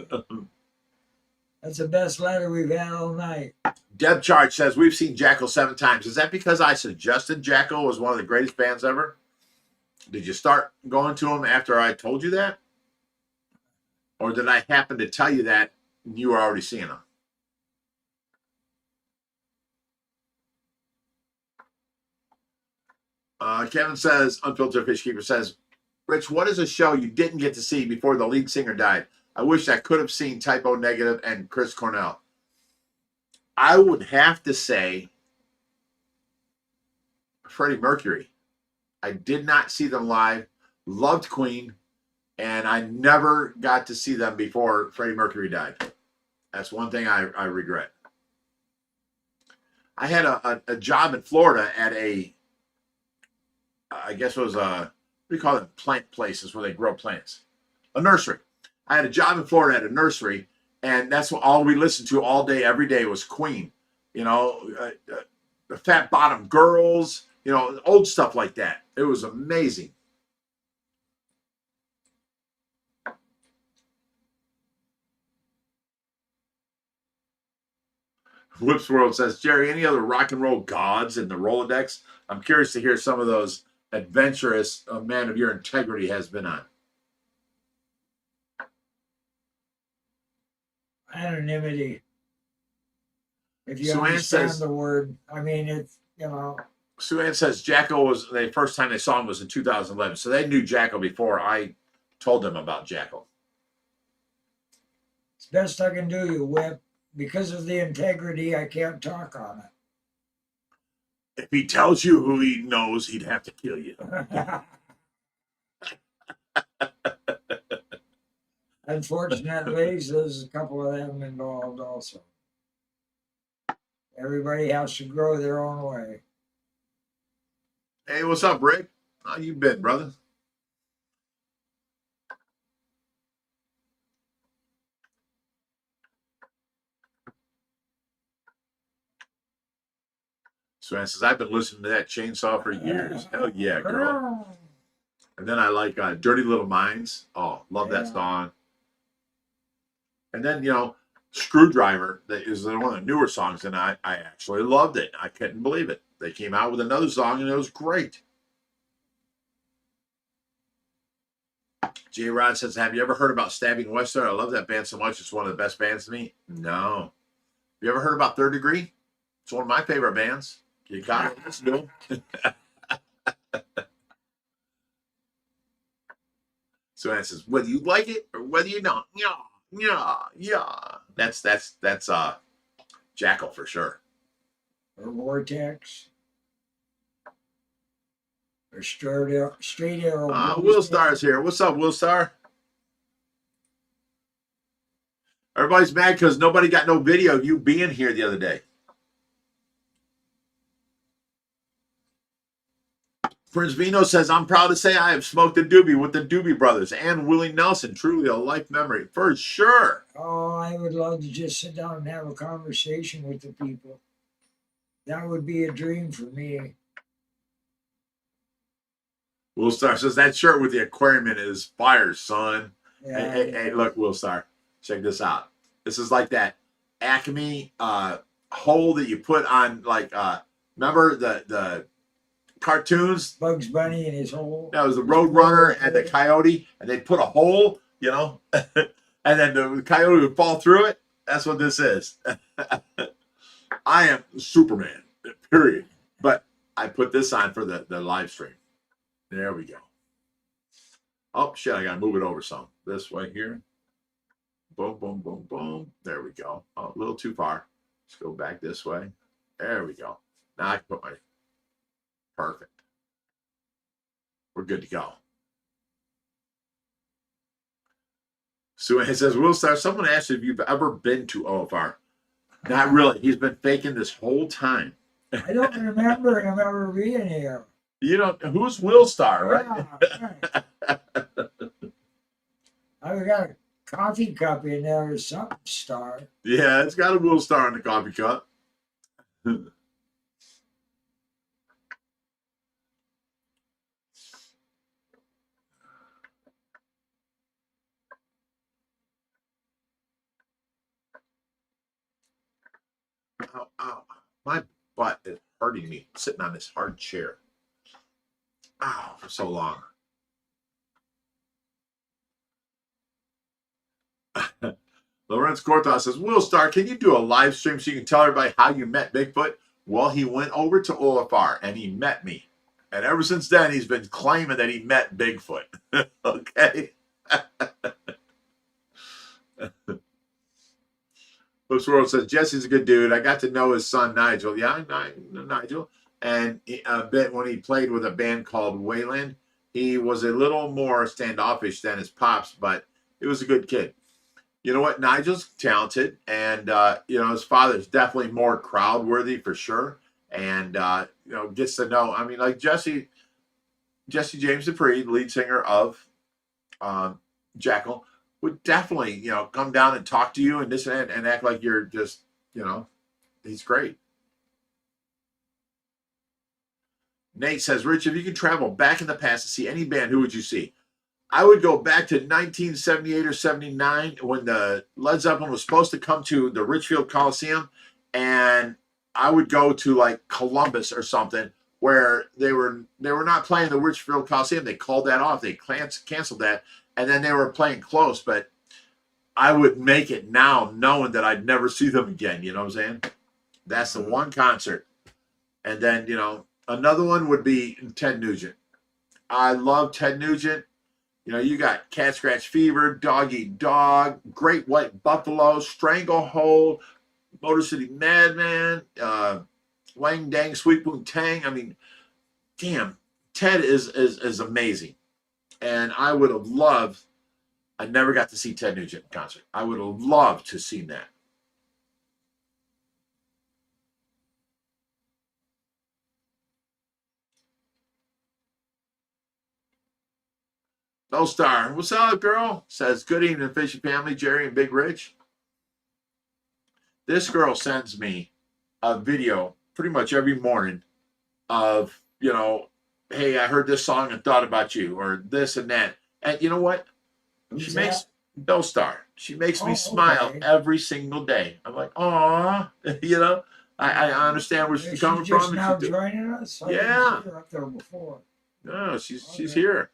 That's the best letter we've had all night. Deb Charge says, we've seen Jackal 7 times. Is that because I suggested Jackal was one of the greatest bands ever? Did you start going to them after I told you that? Or did I happen to tell you that and you were already seeing them? Kevin says, Unfiltered Fish Keeper says, Rich, what is a show you didn't get to see before the lead singer died? I wish I could have seen Typo Negative and Chris Cornell. I would have to say Freddie Mercury. I did not see them live. Loved Queen. And I never got to see them before Freddie Mercury died. That's one thing I regret. I had a job in Florida at I guess it was what do you call it? Plant places where they grow plants. A nursery. I had a job in Florida at a nursery, and that's what all we listened to all day, every day was Queen. You know, the Fat Bottom Girls, you know, old stuff like that. It was amazing. Whips World says, Jerry, any other rock and roll gods in the Rolodex? I'm curious to hear some of those adventurous a man of your integrity has been on. Anonymity. If you Sue Ann understand says, the word, I mean, it's, you know. Sue Ann says Jackal was, the first time they saw him was in 2011. So they knew Jackal before I told them about Jackal. It's best I can do, you whip. Because of the integrity, I can't talk on it. If he tells you who he knows, he'd have to kill you. Unfortunately, there's a couple of them involved also. Everybody has to grow their own way. Hey, what's up, Rick? How you been, brother? Swan says, I've been listening to that chainsaw for years. Hell yeah, girl. And then I like Dirty Little Minds. Oh, love that song. And then, you know, Screwdriver, that is one of the newer songs, and I actually loved it. I couldn't believe it. They came out with another song, and it was great. J. Rod says, have you ever heard about Stabbing Western? I love that band so much. It's one of the best bands to me. No. Have you ever heard about Third Degree? It's one of my favorite bands. You got to listen to them. So it says, whether you like it or whether you don't. Yeah. That's Jackal for sure. Or Vortex. Or Straight Arrow. Will Star's here. What's up, Will Star? Everybody's mad because nobody got no video of you being here the other day. Prince Vino says, I'm proud to say I have smoked a doobie with the Doobie Brothers and Willie Nelson. Truly a life memory, for sure. Oh, I would love to just sit down and have a conversation with the people. That would be a dream for me. Will Star says, that shirt with the aquarium in it is fire, son. Yeah, Hey, look, Will Star, check this out. This is like that Acme hole that you put on, like, remember the cartoons? Bugs Bunny in his hole. That was the Roadrunner and the Coyote, and they put a hole, you know, and then the Coyote would fall through it. That's what this is. I am Superman, period. But I put this on for the live stream. There we go. Oh, shit, I got to move it over some. This way here. Boom, boom, boom, boom. There we go. Oh, a little too far. Let's go back this way. There we go. Now I can put my... Perfect. We're good to go. So it says, Will Star, someone asked if you've ever been to OFR. Not really. He's been faking this whole time. I don't remember him ever being here. You know, who's Will Star, right? Yeah, right. I've got a coffee cup in there or something, Star. Yeah, it's got a Will Star in the coffee cup. My butt is hurting me sitting on this hard chair. Ow, for so long. Lorenz Cortaz says, Will Star, can you do a live stream so you can tell everybody how you met Bigfoot? Well, he went over to OFR and he met me. And ever since then, he's been claiming that he met Bigfoot. Okay? Books World says, Jesse's a good dude. I got to know his son, Nigel. Yeah, Nigel. And a bit when he played with a band called Wayland, he was a little more standoffish than his pops, but he was a good kid. You know what? Nigel's talented, and his father's definitely more crowd worthy for sure. And gets to know. I mean, like Jesse James Dupree, lead singer of Jackal, would definitely come down and talk to you and this and that and act like you're just he's great. Nate says, Rich, if you could travel back in the past to see any band, who would you see? I would go back to 1978 or 79 when the Led Zeppelin was supposed to come to the Richfield Coliseum, and I would go to like Columbus or something where they were not playing the Richfield Coliseum. They called that off. They canceled that, and then they were playing close. But I would make it now knowing that I'd never see them again. You know what I'm saying? That's the one concert. And then, another one would be Ted Nugent. I love Ted Nugent. You got Cat Scratch Fever, Dog Eat Dog, Great White Buffalo, Stranglehold, Motor City Madman, Wang Dang, Sweet Boom Tang. I mean, damn, Ted is amazing. And I would have loved, I never got to see Ted Nugent in concert. I would have loved to see that. Bell Star, what's up, girl? Says, good evening, Fishy Family, Jerry and Big Rich. This girl sends me a video pretty much every morning of, hey, I heard this song and thought about you, or this and that. And you know what? She makes Bell Star. She makes me smile every single day. I'm like, aw, I understand where she's coming from. She's now joining us? Yeah. I didn't see her up there before. No, she's here.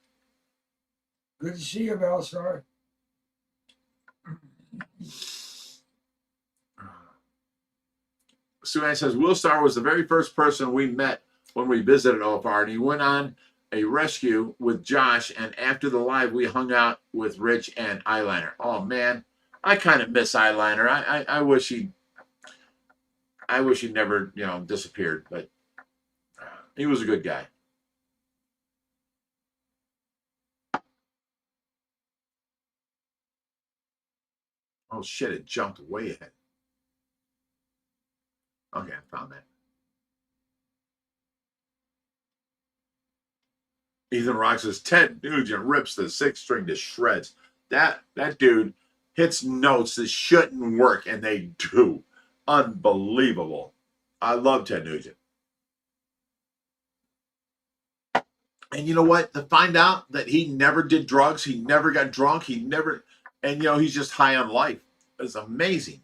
Good to see you, Belstar. Sue-Ann says, Will Star was the very first person we met when we visited OFR, and he went on a rescue with Josh, and after the live, we hung out with Rich and Eyeliner. Oh, man, I kind of miss Eyeliner. I wish he never, disappeared, but he was a good guy. Oh, shit, it jumped way ahead. Okay, I found that. Ethan Rock says, Ted Nugent rips the sixth string to shreds. That dude hits notes that shouldn't work, and they do. Unbelievable. I love Ted Nugent. And you know what? To find out that he never did drugs, he never got drunk, and he's just high on life. It's amazing.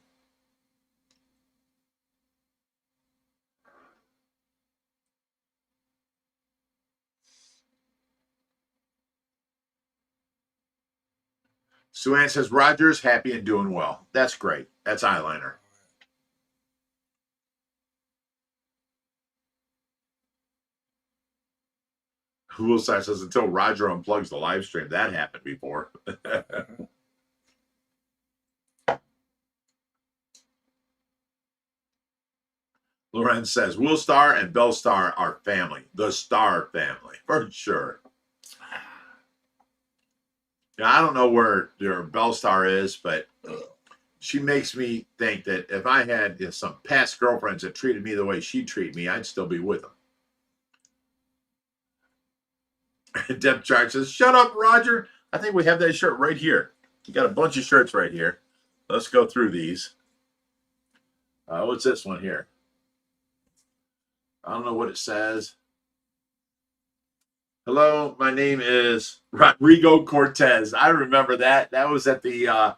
Sue-Ann says, Roger's happy and doing well. That's great. That's Eyeliner. Will Star says, until Roger unplugs the live stream. That happened before. Lorenz says, Will Star and Bell Star are family. The Star family, for sure. Yeah, I don't know where your Bell Star is, but she makes me think that if I had some past girlfriends that treated me the way she treated me, I'd still be with them. Deb Charge says, shut up, Roger. I think we have that shirt right here. You got a bunch of shirts right here. Let's go through these. What's this one here? I don't know what it says. Hello, my name is Rodrigo Cortez. I remember that. That was at the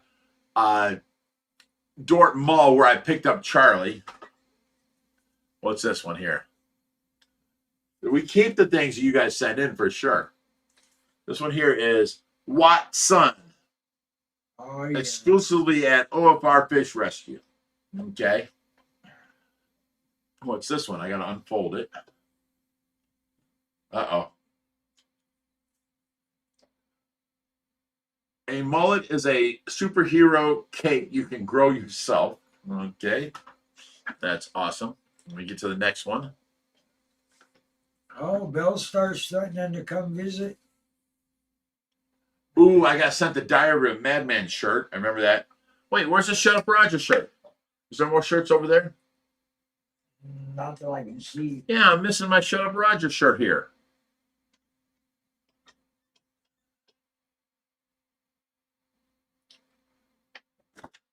Dordt Mall where I picked up Charlie. What's this one here? We keep the things you guys send in for sure. This one here is Watson, Oh, yeah. exclusively at OFR Fish Rescue. Okay. What's this one? I gotta unfold it. Uh-oh. A mullet is a superhero cake you can grow yourself. Okay. That's awesome. Let me get to the next one. Oh, Bill starts threatening to come visit. Ooh, I got sent the Diary of a Madman shirt. I remember that. Wait, where's the Shut Up Roger shirt? Is there more shirts over there? Not that I can see. Yeah, I'm missing my Shut Up Roger shirt here.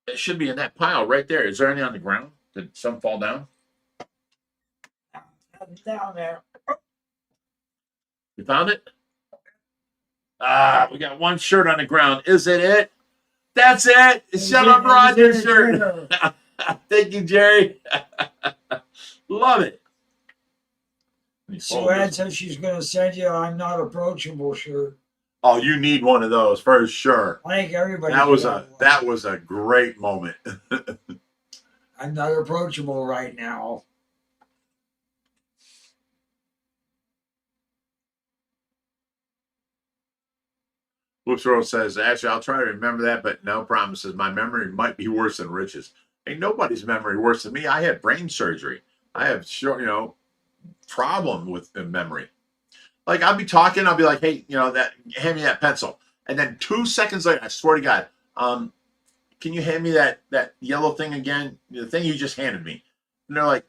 It should be in that pile right there. Is there any on the ground? Did some fall down? Nothing down there. You found it? Ah, we got one shirt on the ground. Is it it? That's it. It's Shut Up Roger shirt. Thank you, Jerry. Love it. Sue Ann says she's going to send you "I'm Not Approachable" shirt. Oh, you need one of those for sure. I think everybody. That was a great moment. I'm not approachable right now. Whoops World says, actually, I'll try to remember that, but no promises. My memory might be worse than Rich's. Ain't nobody's memory worse than me. I had brain surgery. I have problem with the memory. Like I'll be talking, I'll be like, hey, hand me that pencil. And then 2 seconds later, I swear to God, can you hand me that yellow thing again? The thing you just handed me. And they're like,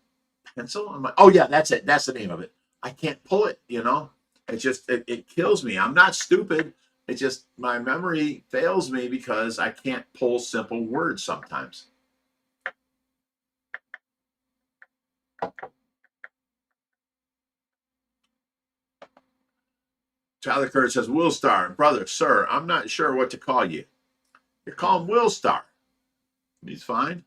pencil? I'm like, oh yeah, that's it. That's the name of it. I can't pull it, It just it kills me. I'm not stupid. It's just my memory fails me because I can't pull simple words sometimes. Tyler Curtis says, Will Star, brother, sir, I'm not sure what to call you. You call him Will Star. He's fine.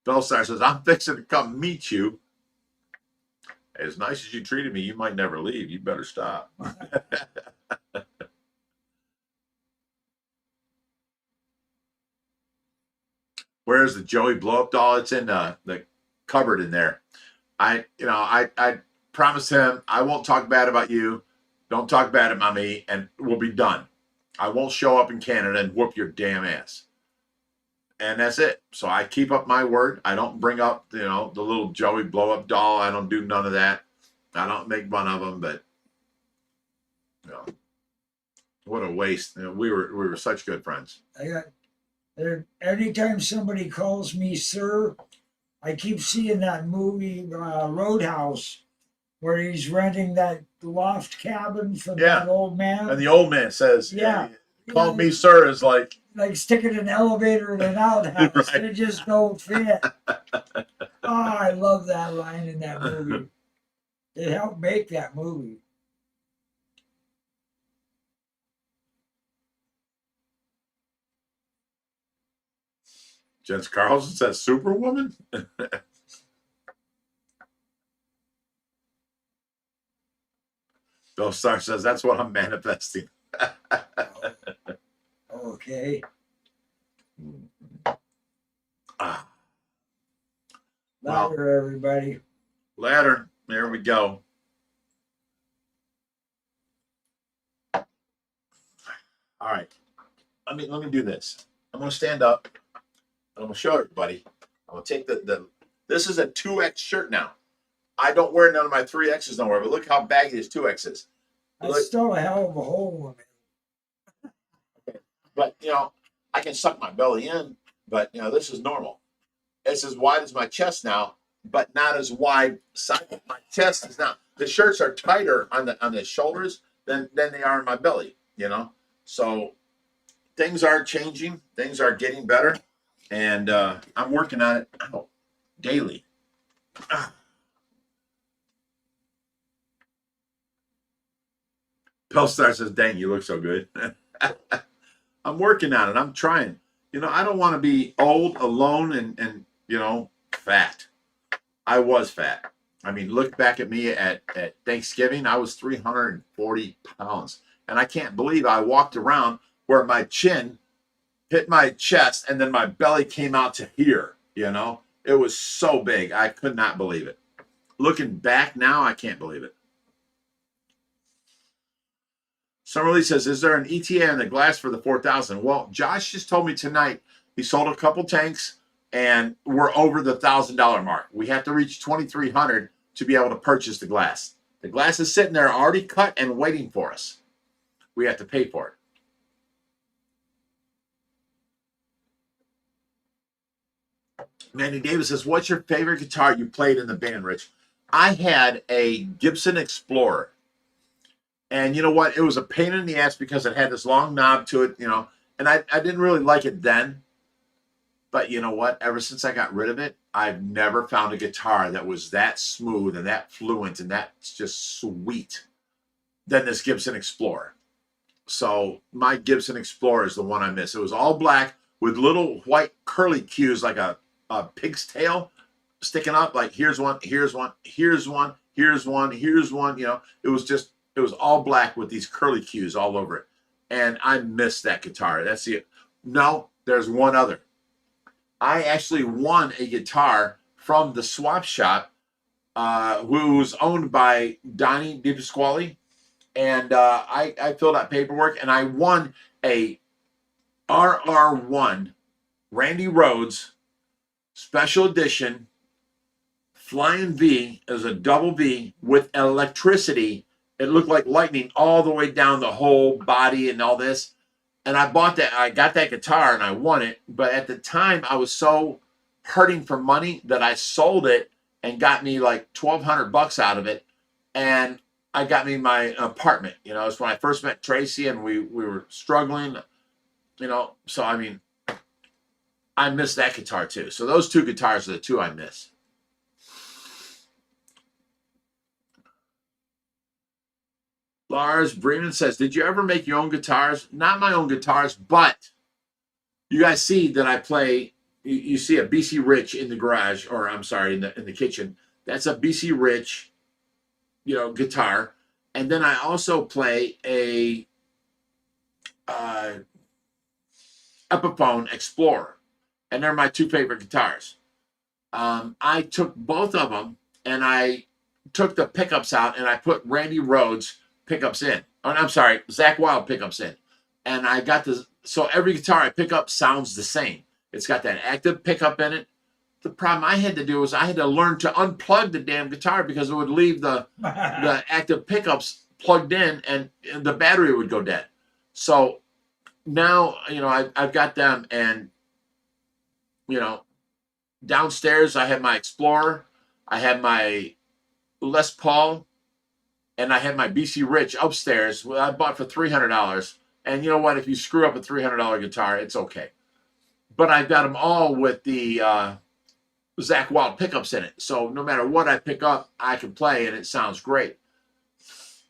Bell Star says, I'm fixing to come meet you. As nice as you treated me, you might never leave. You better stop. Where's the Joey blow-up doll? It's in the cupboard in there. I promised him I won't talk bad about you. Don't talk bad about me, and we'll be done. I won't show up in Canada and whoop your damn ass. And that's it. So I keep up my word. I don't bring up, the little Joey blow-up doll. I don't do none of that. I don't make fun of him, but what a waste. We were such good friends. Anytime somebody calls me sir, I keep seeing that movie Roadhouse, where he's renting that loft cabin from that old man. And the old man says, call me sir is like sticking an elevator in an outhouse. Right. It just don't fit. Oh, I love that line in that movie. It helped make that movie. Jens Carlson says Superwoman. Bill Star says that's what I'm manifesting. Okay. Ladder, everybody. Ladder. There we go. All right. Let me do this. I'm going to stand up. I'm going to show everybody. I'm going to take this is a 2X shirt now. I don't wear none of my 3Xs nowhere, but look how baggy this 2X is. That's still a hell of a hole in it. But, I can suck my belly in, but, this is normal. It's as wide as my chest now, but not as wide side. My chest is not. The shirts are tighter on the shoulders than they are in my belly, So things are changing. Things are getting better. And I'm working on it daily. Pellstar says, dang, you look so good. I'm working on it. I'm trying. I don't want to be old, alone, and fat. I was fat. I mean, look back at me at Thanksgiving. I was 340 pounds. And I can't believe I walked around where my chin hit my chest and then my belly came out to here, you know? It was so big. I could not believe it. Looking back now, I can't believe it. Summerlee says, is there an ETA on the glass for the 4,000? Well, Josh just told me tonight he sold a couple tanks and we're over the $1,000 mark. We have to reach 2,300 to be able to purchase the glass. The glass is sitting there already cut and waiting for us. We have to pay for it. Manny Davis says, what's your favorite guitar you played in the band, Rich? I had a Gibson Explorer. And you know what? It was a pain in the ass because it had this long knob to it, you know, and I didn't really like it then. But you know what? Ever since I got rid of it, I've never found a guitar that was that smooth and that fluent and that's just sweet than this Gibson Explorer. So my Gibson Explorer is the one I miss. It was all black with little white curly cues like a pig's tail sticking up. Like here's one, here's one, here's one, here's one, here's one. You know, it was all black with these curly cues all over it. And I miss that guitar. That's it. No, there's one other. I actually won a guitar from the swap shop, who's owned by Donnie DiPasquale. And I filled out paperwork and I won a RR1 Randy Rhoads special edition Flying V. It was a double V with electricity. It looked like lightning all the way down the whole body and all this. And I bought that. I got that guitar and I won it. But at the time, I was so hurting for money that I sold it and got me like $1,200 out of it. And I got me my apartment. You know, it's when I first met Tracy and we were struggling. You know, so I mean, I miss that guitar too. So those two guitars are the two I miss. Lars Bremen says, did you ever make your own guitars? Not my own guitars, but you guys see that I play, you see a BC Rich in the garage, or I'm sorry, in the kitchen. That's a BC Rich, you know, guitar. And then I also play a Epiphone Explorer. And they're my two favorite guitars. I took both of them and I took the pickups out and I put Randy Rhoads pickups in. Oh, I'm sorry, Zach Wild pickups in. And I got this, so every guitar I pick up sounds the same. It's got that active pickup in it. The problem I had to do was I had to learn to unplug the damn guitar because it would leave the active pickups plugged in and the battery would go dead. So now, you know, I've got them and, you know, downstairs I have my Explorer, I have my Les Paul, and I had my BC Rich upstairs. I bought for $300. And you know what? If you screw up a $300 guitar, it's okay. But I've got them all with the Zach Wild pickups in it. So no matter what I pick up, I can play and it sounds great.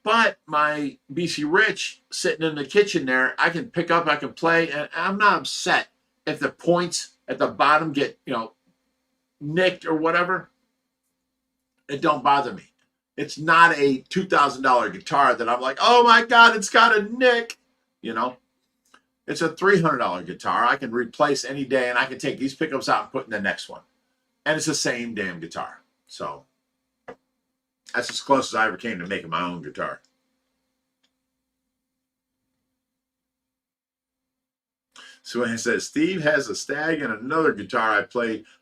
But my BC Rich sitting in the kitchen there, I can pick up, I can play, and I'm not upset if the points at the bottom get, you know, nicked or whatever. It don't bother me. It's not a $2,000 guitar that I'm like, oh my God, it's got a nick. You know, it's a $300 guitar. I can replace any day and I can take these pickups out and put in the next one. And it's the same damn guitar. So that's as close as I ever came to making my own guitar. So he says, Steve has a Stag and another guitar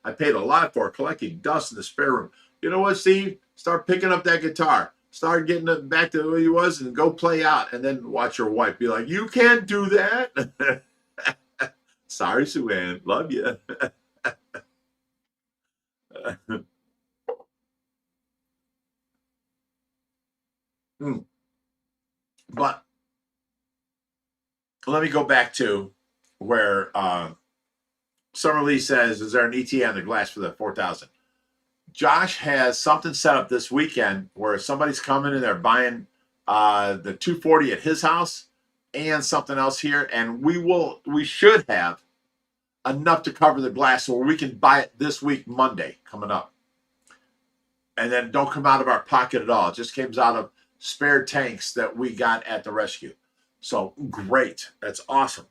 I paid a lot for, collecting dust in the spare room. You know what, Steve? Start picking up that guitar. Start getting it back to the way he was and go play out. And then watch your wife be like, you can't do that. Sorry, Sue Ann. Love you. But let me go back to where Summer Lee says, is there an ETA on the glass for the 4,000? Josh has something set up this weekend where somebody's coming and they're buying the 240 at his house and something else here. And we should have enough to cover the glass so we can buy it this week, Monday, coming up. and then don't come out of our pocket at all. It just comes out of spare tanks that we got at the rescue. So great. That's awesome.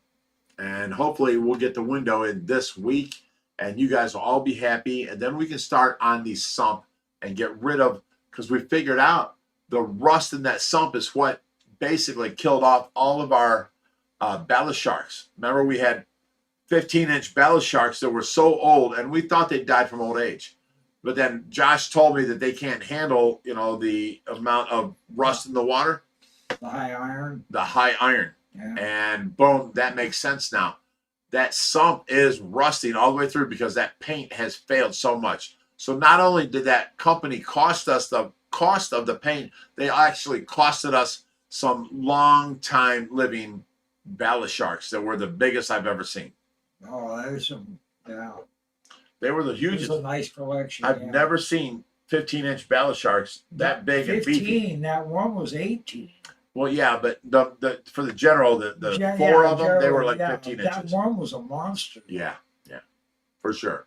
And hopefully we'll get the window in this week and you guys will all be happy. And then we can start on the sump and get rid of, because we figured out the rust in that sump is what basically killed off all of our ballast sharks. Remember, we had 15-inch ballast sharks that were so old and we thought they died from old age. But then Josh told me that they can't handle, you know, the amount of rust in the water. The high iron. The high iron. Yeah. And boom, that makes sense now. That sump is rusting all the way through because that paint has failed so much. So not only did that company cost us the cost of the paint, they actually costed us some long time living ballast sharks that were the biggest I've ever seen. Oh, there's some, yeah. They were the It's hugest. a nice collection. I've yeah. never seen 15-inch ballast sharks that big 15, and beefy. that one was 18. Well, yeah, but the for the general, the Yeah, four yeah, of them, they were generally, like yeah, 15 that inches. one was a monster. Yeah, for sure.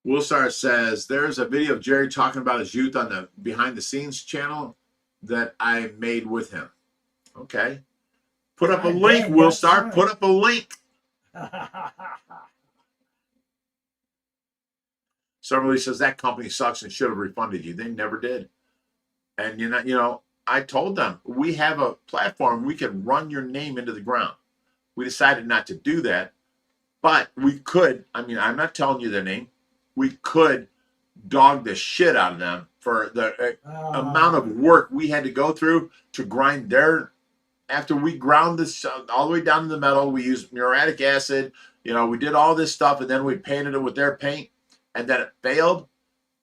Willstar says there's a video of Jerry talking about his youth on the behind the scenes channel that I made with him. Okay. Put up a link, dang, Willstar. that's Put up a link. Somebody says that company sucks and should have refunded you. They never did. And you know, I told them we have a platform we can run your name into the ground. We decided not to do that, but we could. I mean, I'm not telling you their name. We could dog the shit out of them for the amount of work we had to go through to grind their. After we ground this all the way down to the metal, we used muriatic acid. You know, we did all this stuff, and then we painted it with their paint, and then it failed.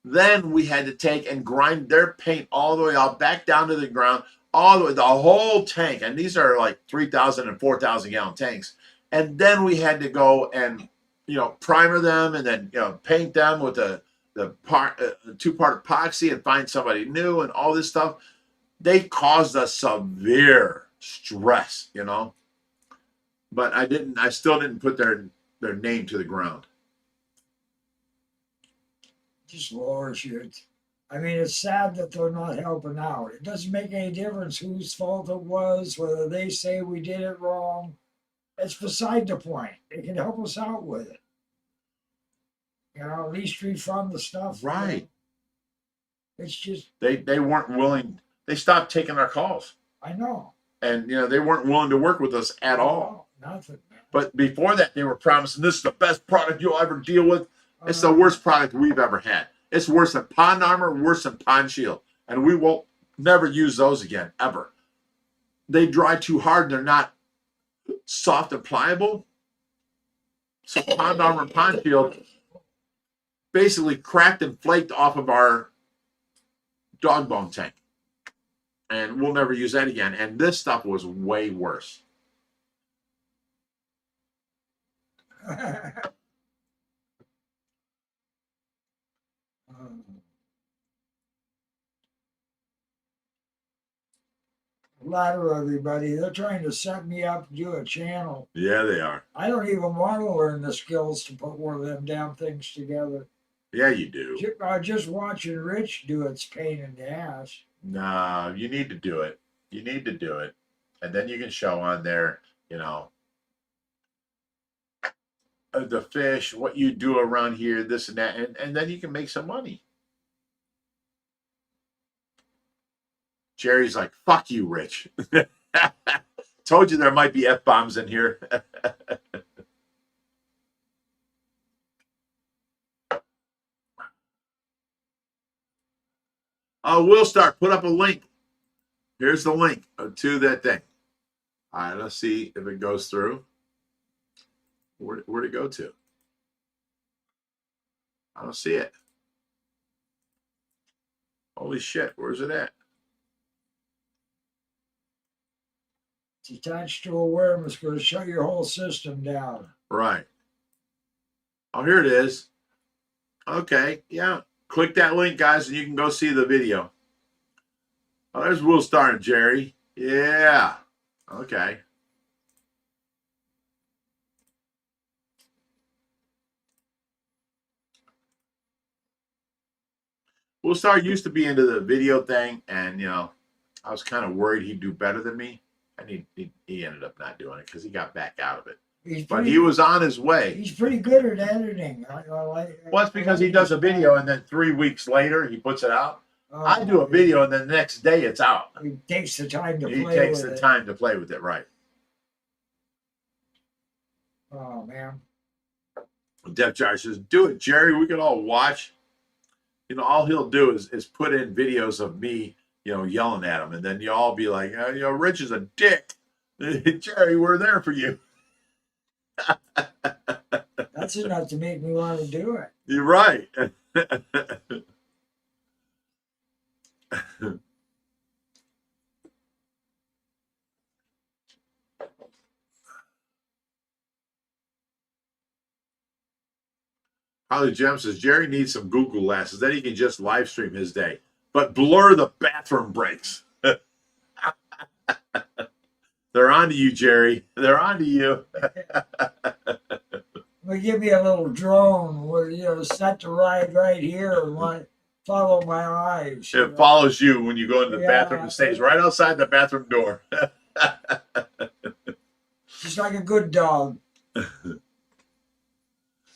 Then we had to take and grind their paint all the way out back down to the ground, all the way, the whole tank. And these are like 3,000 and 4,000 gallon tanks. And then we had to go and, you know, primer them and then, you know, paint them with the two-part epoxy and find somebody new and all this stuff. They caused us severe stress, you know. But I still didn't put their name to the ground. Just lowers you. I mean, it's sad that they're not helping out. It doesn't make any difference whose fault it was, whether they say we did it wrong. It's beside the point. They can help us out with it. You know, at least refund the stuff. Right. You know? It's just They weren't willing. They stopped taking our calls. I know. And, you know, they weren't willing to work with us at all. Nothing. Man. But before that, they were promising this is the best product you'll ever deal with. It's the worst product we've ever had. It's worse than Pond Armor, worse than Pond Shield. And we will never use those again, ever. They dry too hard. They're not soft and pliable. So Pond Armor and Pond Shield basically cracked and flaked off of our dog bone tank. And we'll never use that again. And this stuff was way worse. Ladder, everybody. They're trying to set me up to do a channel. Yeah, they are. I don't even want to learn the skills to put one of them damn things together. Yeah, you do. Just watching Rich do it's pain in the ass. No, you need to do it. You need to do it. And then you can show on there, you know, the fish, what you do around here, this and that, and then you can make some money. Jerry's like, fuck you, Rich. Told you there might be F-bombs in here. We'll start. Put up a link. Here's the link to that thing. All right, let's see if it goes through. Where'd it go to? I don't see it. Holy shit, where's it at? It's attached to a worm. It's going to shut your whole system down. Right. Oh, here it is. Okay, yeah. Click that link, guys, and you can go see the video. Oh, there's Will Star and Jerry. Yeah. Okay. Will Star used to be into the video thing, and I was kind of worried he'd do better than me, and he ended up not doing it because he got back out of it. But he was on his way. He's pretty good at editing. Well, it's because he does a video, and then 3 weeks later he puts it out. I do a video, and then the next day it's out. He takes the time to He play takes with the it. time to play with it, right? Oh man. Deb Charge says, "Do it, Jerry. We can all watch." All he'll do is put in videos of me, yelling at him, and then you all be like, Rich is a dick. Jerry, we're there for you. That's enough to make me want to do it. You're right. Holly Gem says Jerry needs some Google glasses. Then he can just live stream his day, but blur the bathroom breaks. They're on to you, Jerry. They're on to you. Well, give me a little drone where set to ride right here and follow my eyes. It follows you when you go into the bathroom and stays right outside the bathroom door. Just like a good dog.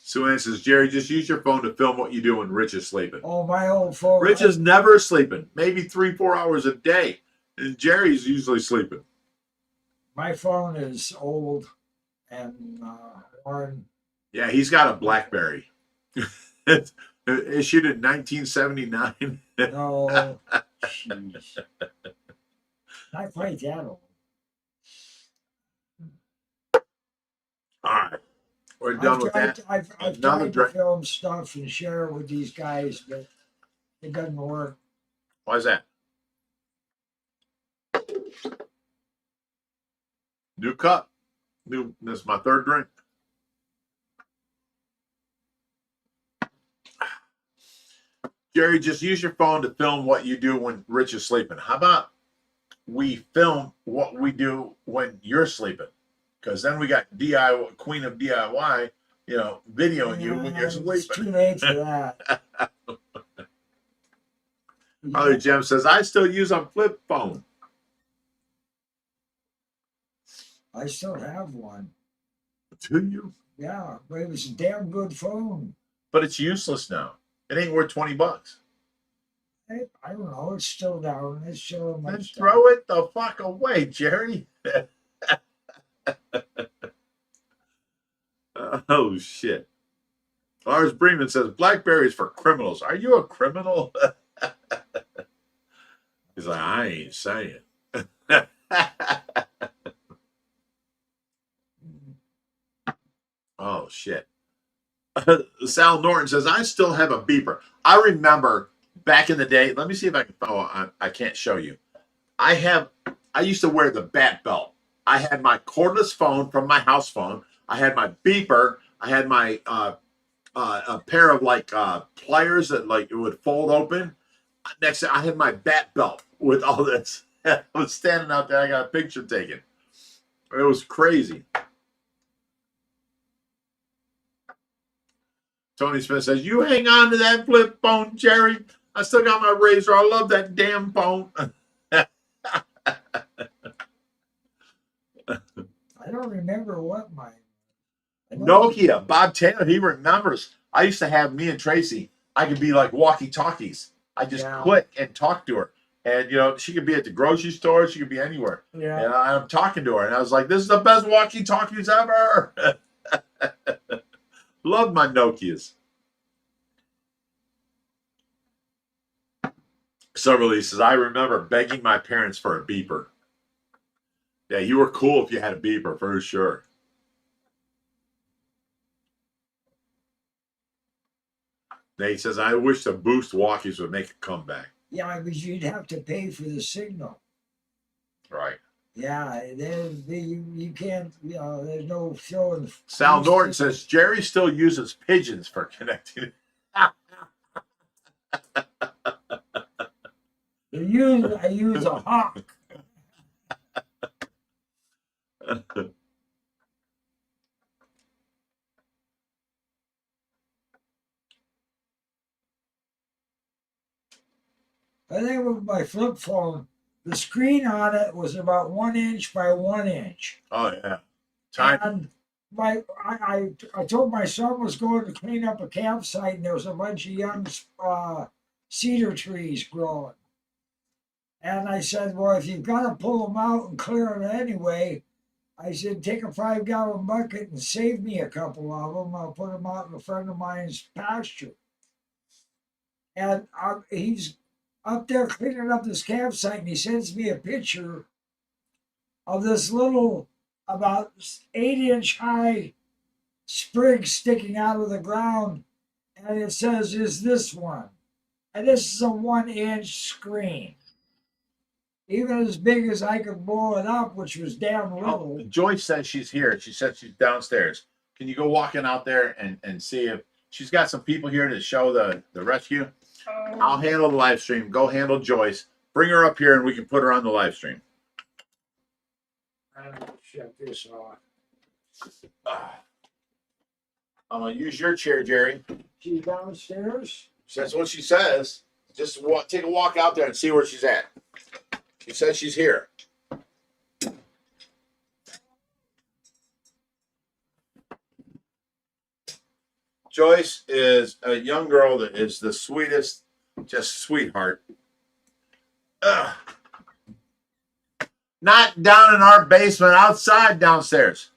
Sue Ann says, Jerry, just use your phone to film what you do when Rich is sleeping. Oh, my old phone. Rich is never sleeping, maybe 3-4 hours a day. And Jerry's usually sleeping. My phone is old and worn. Yeah, he's got a BlackBerry. It's issued in 1979. No, jeez. Not quite that old. All right. We're done with that. I've tried to film stuff and share it with these guys, but it doesn't work. Why is that? New cup. This is my third drink. Jerry, just use your phone to film what you do when Rich is sleeping. How about we film what we do when you're sleeping? Because then we got DIY, Queen of DIY, videoing you when you're sleeping. It's too late for that. Holly Gem says, I still use a flip phone. I still have one. Do you? Yeah, but it was a damn good phone. But it's useless now. It ain't worth $20. I don't know. It's still down. It's still in my Then stuff. throw it the fuck away, Jerry. Oh, shit. Lars Bremen says, BlackBerry's for criminals. Are you a criminal? He's like, I ain't saying. Oh, shit. Sal Norton says, I still have a beeper. I remember back in the day, let me see if I can, I can't show you. I used to wear the bat belt. I had my cordless phone from my house phone. I had my beeper. I had my, a pair of pliers that it would fold open. Next thing, I had my bat belt with all this. I was standing out there. I got a picture taken. It was crazy. Tony Smith says, you hang on to that flip phone, Jerry. I still got my razor. I love that damn phone. I don't remember what mine. Nokia. Bob Taylor, he remembers. I used to have me and Tracy. I could be like walkie-talkies. I just click and talk to her. And, she could be at the grocery store. She could be anywhere. Yeah. And I'm talking to her. And I was like, this is the best walkie-talkies ever. Love my Nokias. Summerlee says, I remember begging my parents for a beeper. Yeah, you were cool if you had a beeper, for sure. Nate says, I wish the Boost walkies would make a comeback. Yeah, because you'd have to pay for the signal. Right. Yeah, you can't, there's no showing. Sal Norton says, Jerry still uses pigeons for connecting. I use a hawk. I think with my flip phone, the screen on it was about 1 inch by 1 inch. Oh yeah. Time. And I told my son was going to clean up a campsite, and there was a bunch of young cedar trees growing. And I said, well, if you've got to pull them out and clear it anyway, I said, take a 5-gallon bucket and save me a couple of them. I'll put them out in a friend of mine's pasture. And he's up there cleaning up this campsite, and he sends me a picture of this little, about 8-inch high sprig sticking out of the ground. And it says, is this one? And this is a 1-inch screen. Even as big as I could blow it up, which was damn little. Oh, Joyce says she's here. She said she's downstairs. Can you go walking out there and see if she's got some people here to show the rescue? I'll handle the live stream. Go handle Joyce. Bring her up here and we can put her on the live stream. I'm gonna shut this off. I'm gonna use your chair, Jerry. She's downstairs. That's what she says. Just take a walk out there and see where she's at. She says she's here. Joyce is a young girl that is the sweetest, just sweetheart. Ugh. Not down in our basement, outside downstairs.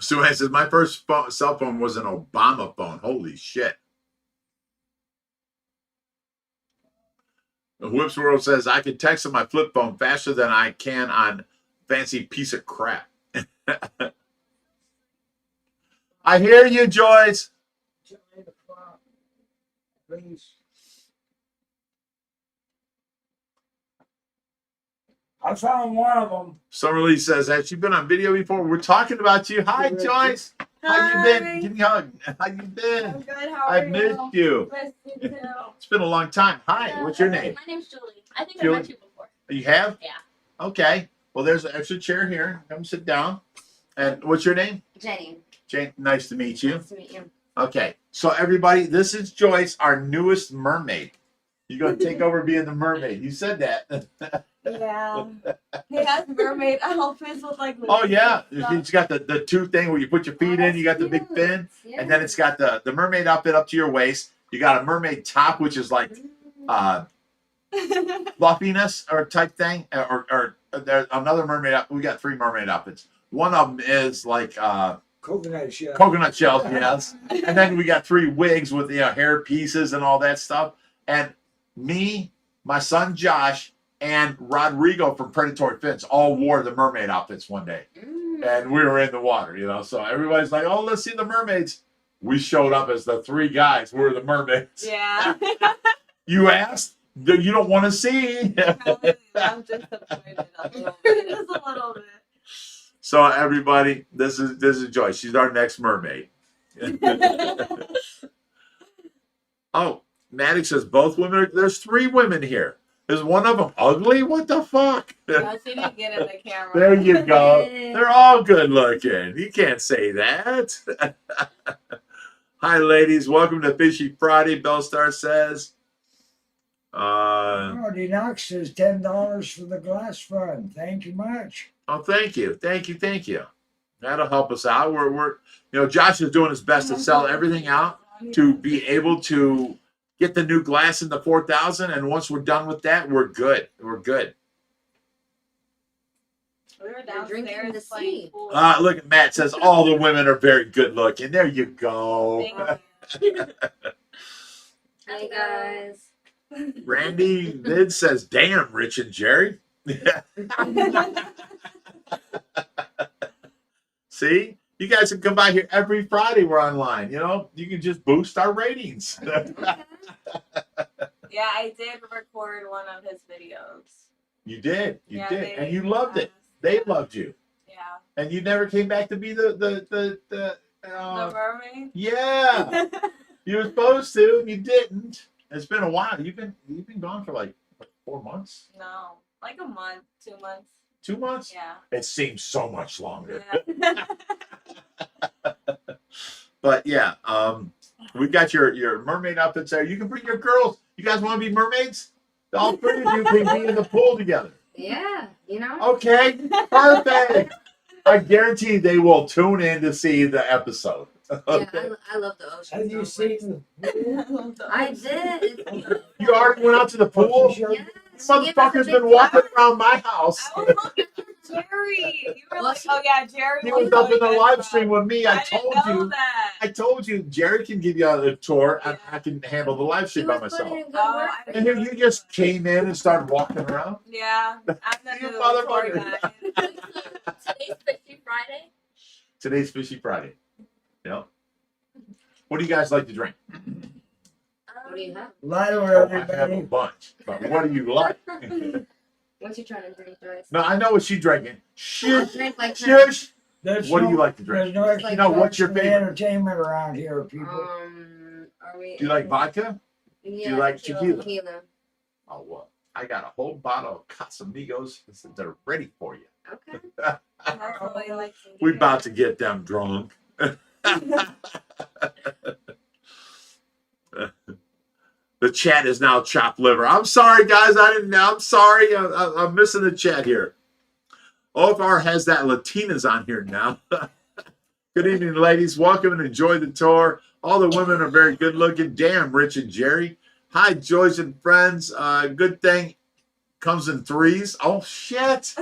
Suhan says, my first cell phone was an Obama phone. Holy shit. The Whips World says, I can text on my flip phone faster than I can on fancy piece of crap. I hear you, Joyce. Please. I found one of them. Summerlee says, has she been on video before? We're talking about you. Hi, Joyce. How you been? Give me a hug. How you been? I'm good. How are you? I missed you. Missed you too. It's been a long time. Hi, what's your name? My name's Julie. I think Julie? I met you before. You have? Yeah. Okay. Well, there's an extra chair here. Come sit down. And what's your name? Jenny. Jane, nice to meet you. Nice to meet you. Okay. So everybody, this is Joyce, our newest mermaid. You're going to take over being the mermaid. You said that. Yeah. He has mermaid outfits with like. Oh, yeah. stuff. It's got the two thing where you put your feet in. You got the big fin. Yeah. And then it's got the mermaid outfit up to your waist. You got a mermaid top, which is like fluffiness or type thing. Or there's another mermaid outfit. We got 3 mermaid outfits. One of them is like Coconut shell. coconut shells, yes. And then we got 3 wigs with hair pieces and all that stuff. And me, my son Josh, and Rodrigo from Predatory Fins all wore the mermaid outfits one day. And we were in the water, So everybody's like, oh, let's see the mermaids. We showed up as the 3 guys. We're the mermaids. Yeah. You asked? You don't want to see. I'm disappointed a little bit. Just a little bit. So everybody, this is Joyce. She's our next mermaid. Oh, Maddox says both women there's 3 women here. Is one of them ugly? What the fuck? Yeah, so you can get in the camera. There you go. They're all good looking. You can't say that. Hi, ladies. Welcome to Fishy Friday, Bellstar says. Marty Knox says $10 for the glass fund. Thank you much. Oh, thank you. Thank you. Thank you. That'll help us out. We're Josh is doing his best to sell everything out to be able to get the new glass in the 4,000. And once we're done with that, we're good. We're good. We were drinking downstairs the playing sea. pool. Look at Matt says all the women are very good looking. There you go. Thank you. Hey guys. Randy Vid says, damn, Rich and Jerry. See? You guys can come by here every Friday. We're online. You can just boost our ratings. Yeah, I did record one of his videos. You did. You Yeah, did. they- And you loved it. They loved you. Yeah. And you never came back to be the The mermaid. yeah. You were supposed to, and you didn't. It's been a while. You've been gone for like 4 months? No, like a month, 2 months. 2 months? Yeah. It seems so much longer. Yeah. But yeah, we got your mermaid outfits there. You can bring your girls. You guys want to be mermaids? All three of you can be in the pool together. Yeah, you know. Okay, perfect. I guarantee they will tune in to see the episode. Yeah, Okay. I love the ocean. Have you seen the I did. You already went out to the pool? Sure. Yes. Motherfucker's been walking around my house. I was looking for Jerry. You were like, oh yeah, Jerry. He was up in the live stream with me. I didn't told know you. that. I told you, Jerry can give you a tour, and Yeah. I can handle the live She stream by was myself. putting in good Oh, work. I And then you just came in and started walking around. Yeah, I'm You the new tour motherfucker. guide. Today's Fishy Friday. Today's Fishy Friday. Yep. What do you guys like to drink? What do you have? Lighter, Oh, I have a everybody. bunch. But what do you like? What you trying to drink, Joyce? No, I know what she's drinking. I Shush. drink like Shush. There's What do no- you like to drink? There's no You know, what's your extra favorite? entertainment around here, people. Are we? Do you like vodka? Yeah, you like tequila? Oh, well, I got a whole bottle of Casamigos that are ready for you. Okay. That's what I like to We do. about to get them drunk. The chat is now chopped liver. I'm sorry, guys. I didn't know. I'm sorry. I'm missing the chat here. OFR has that Latinas on here now. Good evening, ladies. Welcome and enjoy the tour. All the women are very good looking. Damn, Rich and Jerry. Hi, Joyce and friends. Good thing comes in threes. Oh, shit.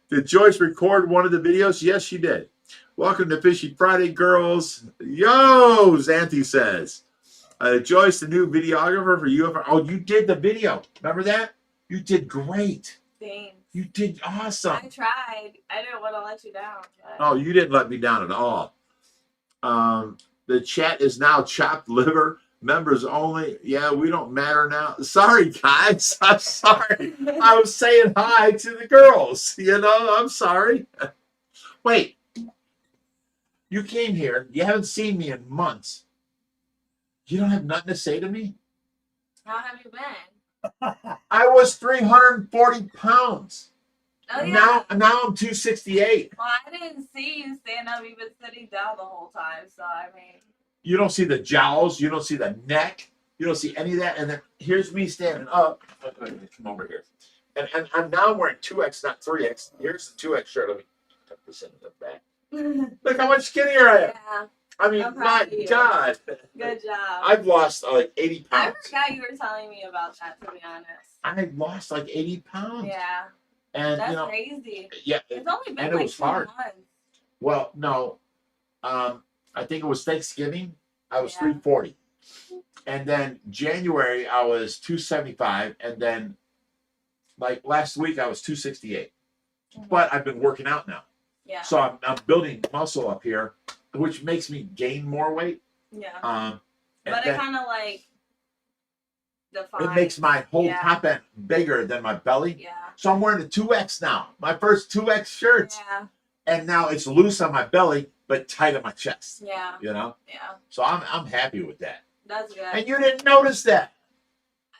Did Joyce record one of the videos? Yes, she did. Welcome to Fishy Friday, girls. Yo, Xanthi says. Joyce, the new videographer for UFR. Oh, you did the video. Remember that? You did great. Thanks. You did awesome. I tried. I didn't want to let you down. But... Oh, you didn't let me down at all. The chat is now chopped liver. Members only. Yeah, we don't matter now. Sorry, guys. I'm sorry. I was saying hi to the girls. You know, I'm sorry. Wait. You came here. You haven't seen me in months. You don't have nothing to say to me? How have you been? I was 340 pounds. Oh yeah. Now I'm 268. Well, I didn't see you stand up. You've been sitting down the whole time. So I mean. You don't see the jowls. You don't see the neck. You don't see any of that. And then here's me standing up. Come over here. And now I'm wearing 2X, not 3X. Here's the 2X shirt. Let me tuck this into the back. Look how much skinnier I am. Yeah. I mean, I'm my proud of you. God. Good job. I've lost like 80 I pounds. forgot you were telling me about that. To be honest. I lost like 80 pounds. Yeah. And, That's you know, crazy. yeah. It's only been and it like was 2 hard. months. Well, no. I think it was Thanksgiving. I was Yeah. 340. And then January, I was 275. And then, like last week, I was 268. Mhm. But I've been working out now. Yeah. So I'm building muscle up here, which makes me gain more weight. Yeah. And But it then kind of like defines. it makes my whole Yeah. top end bigger than my belly. Yeah. So I'm wearing a 2X now. My first 2X shirts. Yeah. And now it's loose on my belly, but tight on my chest. Yeah. You know? Yeah. So I'm happy with that. That's good. And you didn't notice that.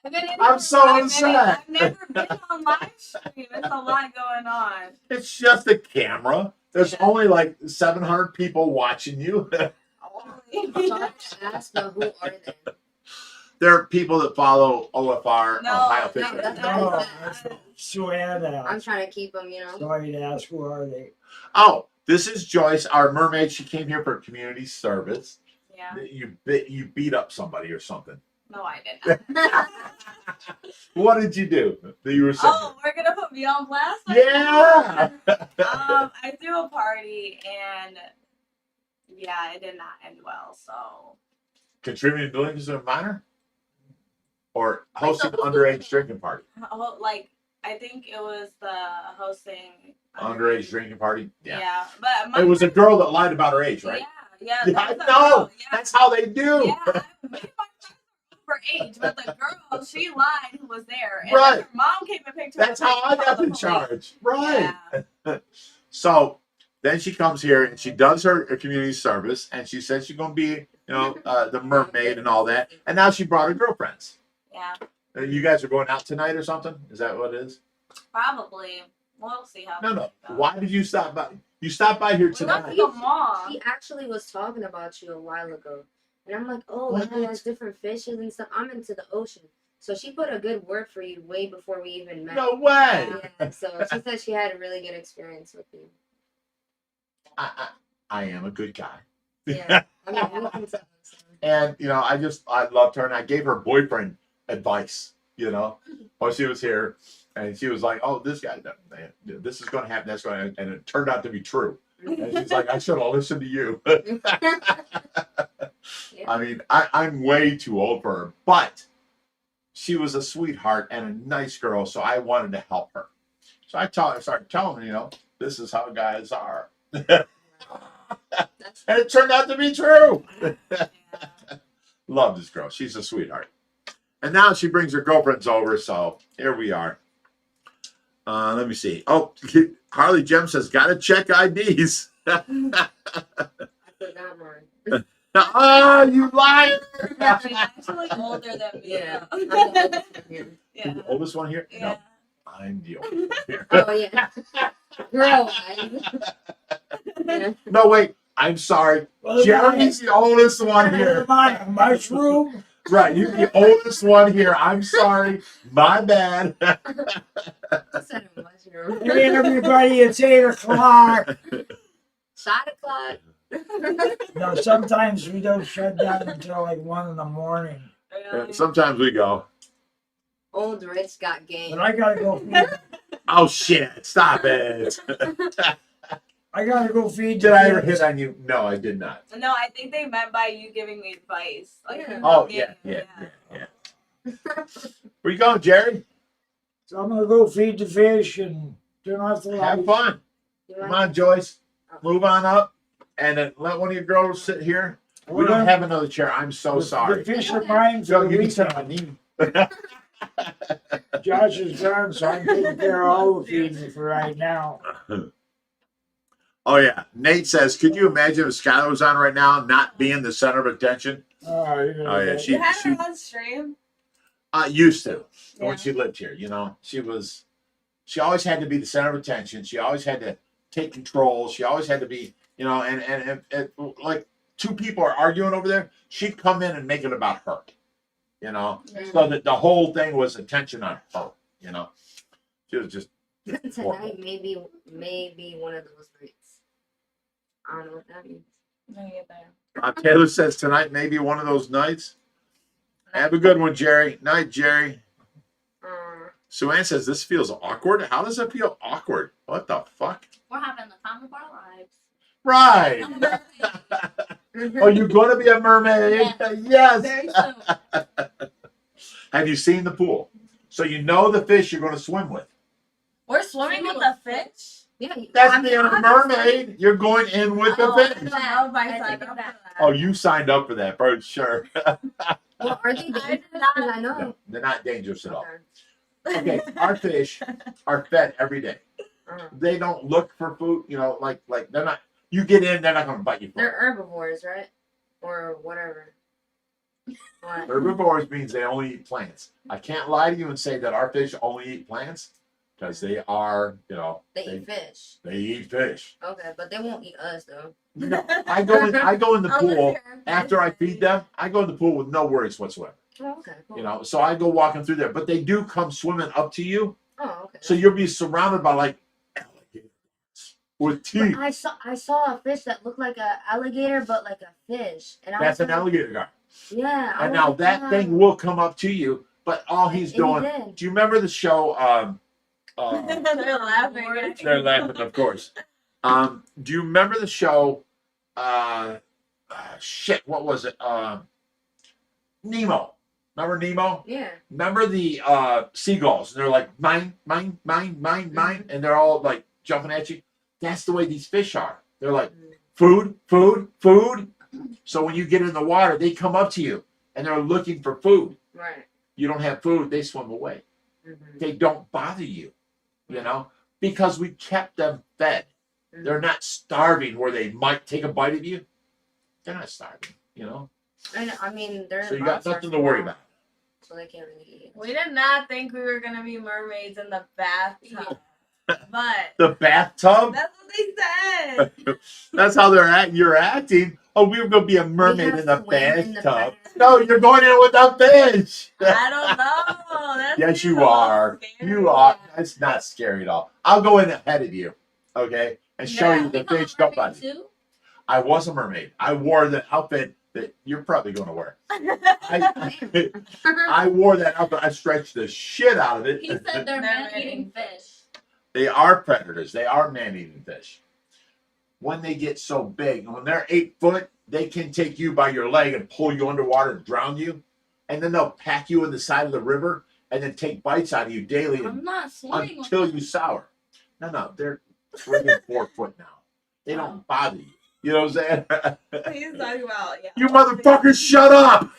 I've been in- I'm so upset. I've never been on live stream. It's a lot going on. It's just a camera. There's Yeah. only like 700 people watching you. Ask them who are they? There are people that follow OFR, No, Ohio no, Fisher. that's No, not- that's Suanna. I'm trying to keep them, you know. Sorry to ask, who are they? Oh, this is Joyce, our mermaid. She came here for community service. Yeah. You beat up somebody or something. No, I didn't. What did you do? That you were saying? Oh, we're gonna put me on blast. Yeah. I threw a party and yeah, it did not end well. So Contributing delinquency of a minor? Or hosting underage drinking party? like I think it was the hosting Underage drinking party? Yeah, but my It was a girl that lied about her age, right? Yeah, Yeah, that's a no, girl, yeah. that's how they do. Yeah, me and my friends were overage, but the girl, she lied who was there. And Right. then her mom came and picked her That's up. how I and got called the police. charge. Right. Yeah. So then she comes here and she does her community service and she says she's going to be, the mermaid and all that. And now she brought her girlfriends. Yeah, You guys are going out tonight or something? Is that what it is? probably. We'll see how. No. it goes. Why did you stop by? You stopped by here We went tonight. to the mall. She actually was talking about you a while ago. And I'm like, oh, What? he has different fishes and stuff. I'm into the ocean. So she put a good word for you way before we even met. No way. Yeah, so she said she had a really good experience with you. I am a good guy. Yeah. I mean, we can tell. So. And you know, I loved her, and I gave her boyfriend advice. You know, while she was here, and she was like, "Oh, this guy, this is going to happen. That's going to," and it turned out to be true. And she's like, "I should have listened to you." I mean, I'm way too old for her, but she was a sweetheart and a nice girl, so I wanted to help her. So I started telling her, you know, this is how guys are. And it turned out to be true. Love this girl. She's a sweetheart. And now she brings her girlfriends over, so here we are. Let me see. Oh, Harley Jem says, gotta check IDs. I forgot mine. Oh, you liar! She's actually older than me. Yeah. though. I'm the oldest one here. Yeah. The oldest one here? Yeah. No, I'm the oldest one here. Oh, yeah. Girl eyes. Yeah. No, wait. I'm sorry. Jeremy's the oldest one here. My mushroom. Right, you're the oldest one here. I'm sorry. My bad. I said a mushroom. Hey, everybody, it's 8:00. Shot o'clock. No, sometimes we don't shut down until like 1 in the morning. Really? Sometimes we go, Old Rich got game. But I gotta go feed. oh shit, stop it. I gotta go feed. Did the I ever kids. hit on you? No, I did not. No, I think they meant by you giving me advice. Like, Yeah. you Oh, gave yeah. me- Where you going, Jerry? So I'm gonna go feed the fish and turn off the lights. Have fun. You Come want- on, Joyce. Move on up. And then let one of your girls sit here. We don't have another chair. I'm so The sorry. fish are mine for Joe, the you can sit on weekend. my knee. Josh is gone, so I'm taking care of all the feeding for right now. Oh, yeah. Nate says, could you imagine if Skylar was on right now not being the center of attention? Oh, you know, Oh, yeah, You had she her on stream? used to Yeah. when she lived here. You know, she always had to be the center of attention. She always had to take control. She always had to be, you know, and like two people are arguing over there, she'd come in and make it about her, you know, so that the whole thing was attention on her, you know. She was just Tonight, maybe one of those nights. I don't know what that means. No, you're there. Taylor says tonight may be one of those nights. Have a good one, Jerry. Night, Jerry. Sue Ann says this feels awkward. How does it feel awkward? What the fuck? We're having the time of our lives. Right. Oh, you're going to be a mermaid? Yes. Very soon. Have you seen the pool? So you know the fish you're going to swim with. We're swimming with the fish? Yeah, That's being a mermaid. You're going in with the Oh, I fish. don't know if I I signed think up for that. that. Oh, you signed up for that for sure. Well, are they dangerous? Because I know. No, they're not dangerous at all. Okay. Okay, our fish are fed every day. Uh-huh. They don't look for food, you know, like they're not. You get in, they're not going to bite you. For They're it. herbivores, right? Or whatever. What? Herbivores means they only eat plants. I can't lie to you and say that our fish only eat plants because they are, you know, They eat fish. they eat fish. Okay, but they won't eat us though. No, I go in the pool after I feed them. I go in the pool with no worries whatsoever. Oh, okay. Cool. You know, so I go walking through there, but they do come swimming up to you. Oh, okay. So you'll be surrounded by like alligators with teeth. But I saw a fish that looked like an alligator, but like a fish. And That's was an like, alligator guy. Yeah. I And was now like, that "Wow." thing will come up to you, but all he's And he doing. did. Do you remember the show? They're laughing. They're laughing, of course. Do you remember the show? Shit, what was it? Nemo. Remember Nemo? Yeah. Remember the seagulls? And they're like mine, mine, mine, mine, mine, and they're all like jumping at you. That's the way these fish are. They're like food, food, food. So when you get in the water, they come up to you and they're looking for food. Right. You don't have food, they swim away. Mm-hmm. They don't bother you, you know, because we kept them fed. They're not starving where they might take a bite of you. They're not starving, you know. I mean, they're. So you got nothing to worry about. So they can't really eat. We did not think we were gonna be mermaids in the bathtub. But The bathtub? that's what they said. That's how you're acting. Oh, we were gonna be a mermaid have in the swim in the bathtub. bath. No, you're going in with a fish. I don't know. That's Yes, even you a little are. scary. You are. It's not scary at all. I'll go in ahead of you, okay, and show Yeah. you the fish don't bite you. I was a mermaid. I wore the outfit that you're probably going to wear. I wore that outfit. I stretched the shit out of it. He said they're man-eating fish. They are predators. They are man-eating fish. When they get so big, when they're 8 foot, they can take you by your leg and pull you underwater and drown you. And then they'll pack you in the side of the river and then take bites out of you daily I'm not swimming with until them. you sour. No, they're 3 and 4 foot now. They don't bother you. You know what I'm saying? He's talking about, yeah. You motherfuckers, shut up!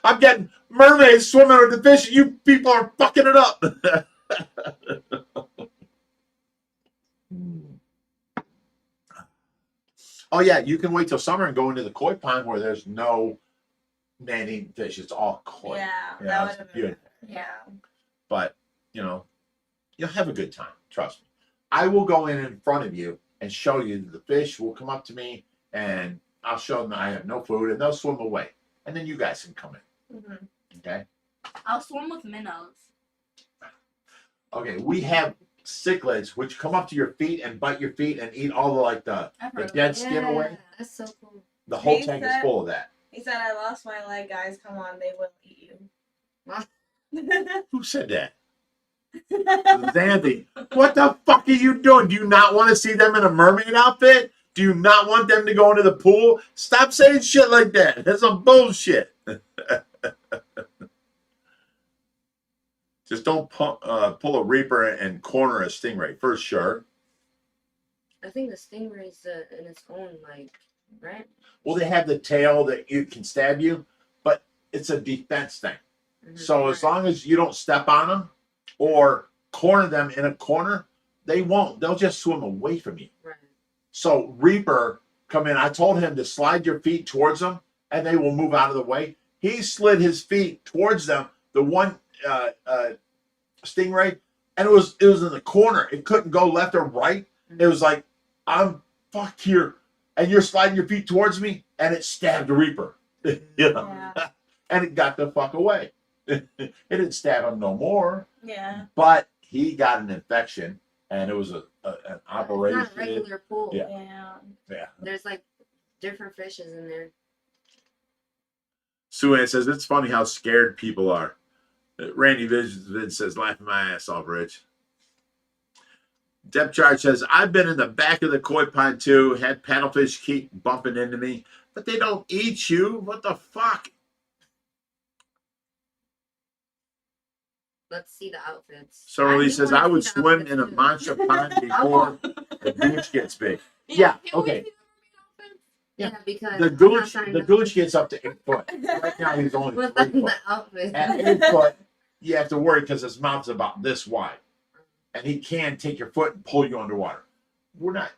I'm getting mermaids swimming with the fish, and you people are fucking it up. Oh yeah, you can wait till summer and go into the koi pond where there's no man-eating fish. It's all koi. Yeah, Yeah, that it's would have been. good. Yeah. But you'll have a good time. Trust me. I will go in front of you and show you the fish will come up to me, and I'll show them I have no food, and they'll swim away, and then you guys can come in. Mm-hmm. Okay. I'll swim with minnows. Okay. We have cichlids which come up to your feet and bite your feet and eat all the I've the heard of dead it. skin away. That's so cool. The whole He tank is said- full of that. He said, I lost my leg, guys. Come on, they will eat you. What? Who said that? Xanthi, what the fuck are you doing? Do you not want to see them in a mermaid outfit? Do you not want them to go into the pool? Stop saying shit like that. That's some bullshit. Just don't pull a reaper and corner a stingray for sure. I think the stingray's in its own, right? Well, they have the tail that you can stab you, but it's a defense thing. Mhm. So as long as you don't step on them or corner them in a corner, they won't. They'll just swim away from you. Right. So Reaper come in. I told him to slide your feet towards them, and they will move out of the way. He slid his feet towards them. The one stingray, and it was in the corner. It couldn't go left or right. It was like, I'm fucked here, and you're sliding your feet towards me, and it stabbed the Reaper. You know? Yeah. And it got the fuck away. It didn't stab him no more, Yeah. but he got an infection, and it was an operation. It's not a regular pool. Yeah. Yeah. Yeah. There's different fishes in there. Sue Ann says, it's funny how scared people are. Randy Vid says, laughing my ass off, Rich. Deb Charge says, I've been in the back of the koi pond too, had paddlefish keep bumping into me, but they don't eat you. What the fuck? Let's see the outfits. So Lee do says, wanna I would see the swim outfits in a too. monster pond before the gooch gets big. Yeah, okay. Yeah, because The I'm not gooch, trying the to- gooch gets up to 8 foot. Right now he's only 3 Without foot. the outfit. At 8 foot, you have to worry because his mouth's about this wide. And he can take your foot and pull you underwater. We're not,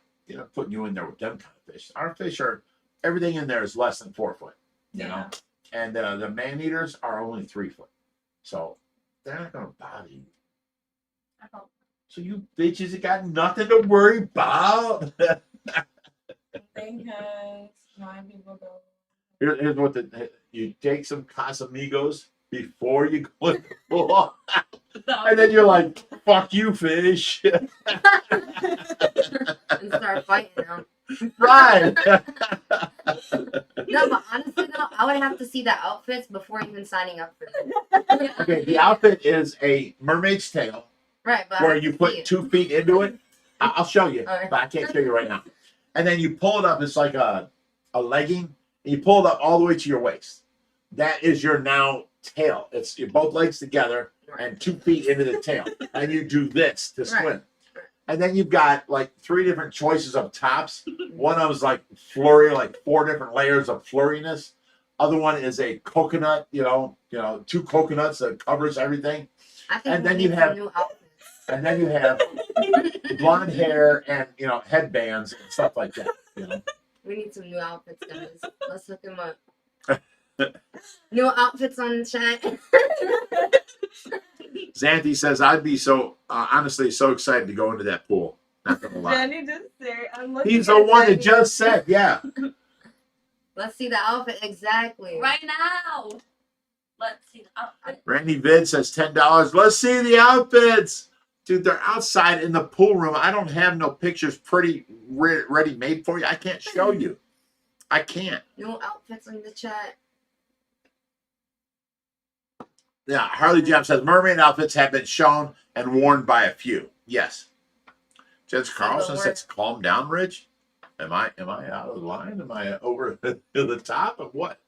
putting you in there with them kind of fish. Our fish are, everything in there is less than 4 foot, you know. And the man eaters are only 3 foot. So they're not going to bother you. So you bitches have got nothing to worry about. Because why people go. Here's what you take some Casamigos before you go in the pool. And then you're like, fuck you, fish. And start fighting them. Right. No, but honestly though, I would have to see the outfits before even signing up for them. Okay, the outfit is a mermaid's tail Right, but I where have you to put see it. 2 feet into it. I'll show you, Okay. but I can't show you right now. And then you pull it up. It's like a legging. And you pull it up all the way to your waist. That is your now tail. It's your both legs together and 2 feet into the tail. And you do this to swim. Right. And then you've got 3 different choices of tops. One of them is like flurry, 4 different layers of flurriness. Other one is a coconut, 2 coconuts that covers everything. I think And we then need you some have- new outfits. And then you have blonde hair and headbands and stuff like that. We need some new outfits, guys. Let's hook them up. New outfits on chat. Xanthi says, I'd be so, honestly, so excited to go into that pool. Not gonna lie. Jenny just there. I'm looking. He's the at one that Jenny. just said, yeah. Let's see the outfit exactly. Right now. Let's see the outfit. Randy Vid says $10. Let's see the outfits. Dude, they're outside in the pool room. I don't have no pictures pretty ready made for you. I can't show you. I can't. No outfits in the chat. Yeah, Harley Jam says mermaid outfits have been shown and worn by a few. Yes. Jens Carlson says, calm down, Rich. Am I out of line? Am I over the top of what?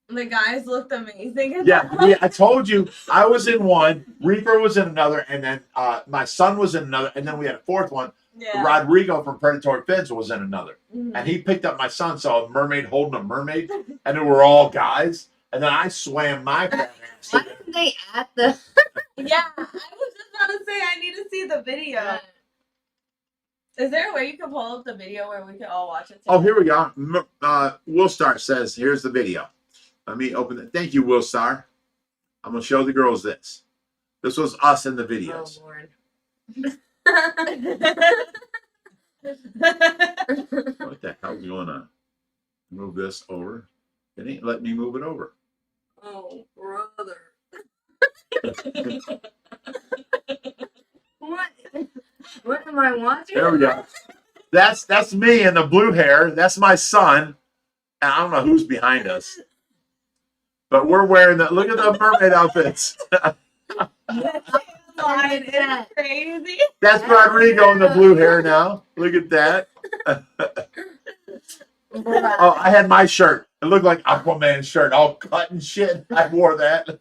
The guys looked amazing. Yeah, I told you I was in one, Reaper was in another, and then my son was in another, and then we had a fourth one. Yeah. Rodrigo from Predatory Fins was in another. Mhm. And he picked up my son, saw a mermaid holding a mermaid, and they were all guys. And then I swam my fat ass. Why didn't they at the? Yeah, I was just about to say I need to see the video. Is there a way you can pull up the video where we can all watch it? Oh, here we go. Will Star says, here's the video. Let me open it. Thank you, Will Star. I'm going to show the girls this. This was us in the videos. Oh Lord. What the hell's going on? Move this over. It ain't letting me move it over. Oh brother. What? What am I watching? There we go. That's me in the blue hair. That's my son. And I don't know who's behind us. But we're wearing the, look at the mermaid outfits. It's crazy. That's Rodrigo in the blue hair now. Look at that. Oh, I had my shirt. It looked like Aquaman's shirt, all cut and shit. I wore that.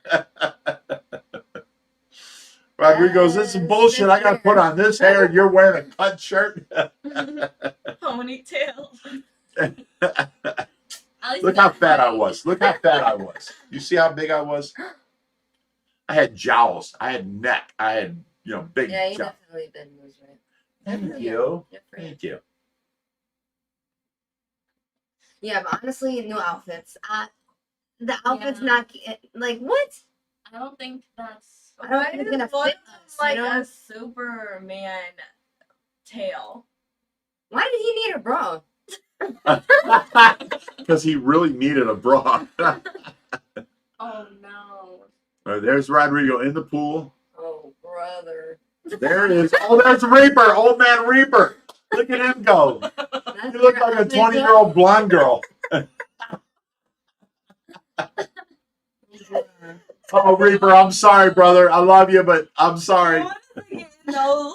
Rodrigo's, this is bullshit. I got to put on this hair and you're wearing a cut shirt. Ponytail. Look how fat I was. Look how fat I was. You see how big I was? I had jowls. I had neck. I had, big Yeah, you jowls. definitely did lose weight. Thank you. Good for you. Thank you. Yeah, but honestly, new outfits. The outfit's Yeah. not like what? I don't think that's. I don't think it's gonna fit us. Like you know? a Superman tail. Why did he need a bra? Because he really needed a bra. Oh no. All right, there's Rodrigo in the pool. Oh brother. There it is. Oh, there's Reaper. Old man Reaper. Look at him go. That's You look your like a outfit, 20-year-old blonde girl. Oh, Reaper, I'm sorry, brother. I love you, but I'm sorry. What is it getting those?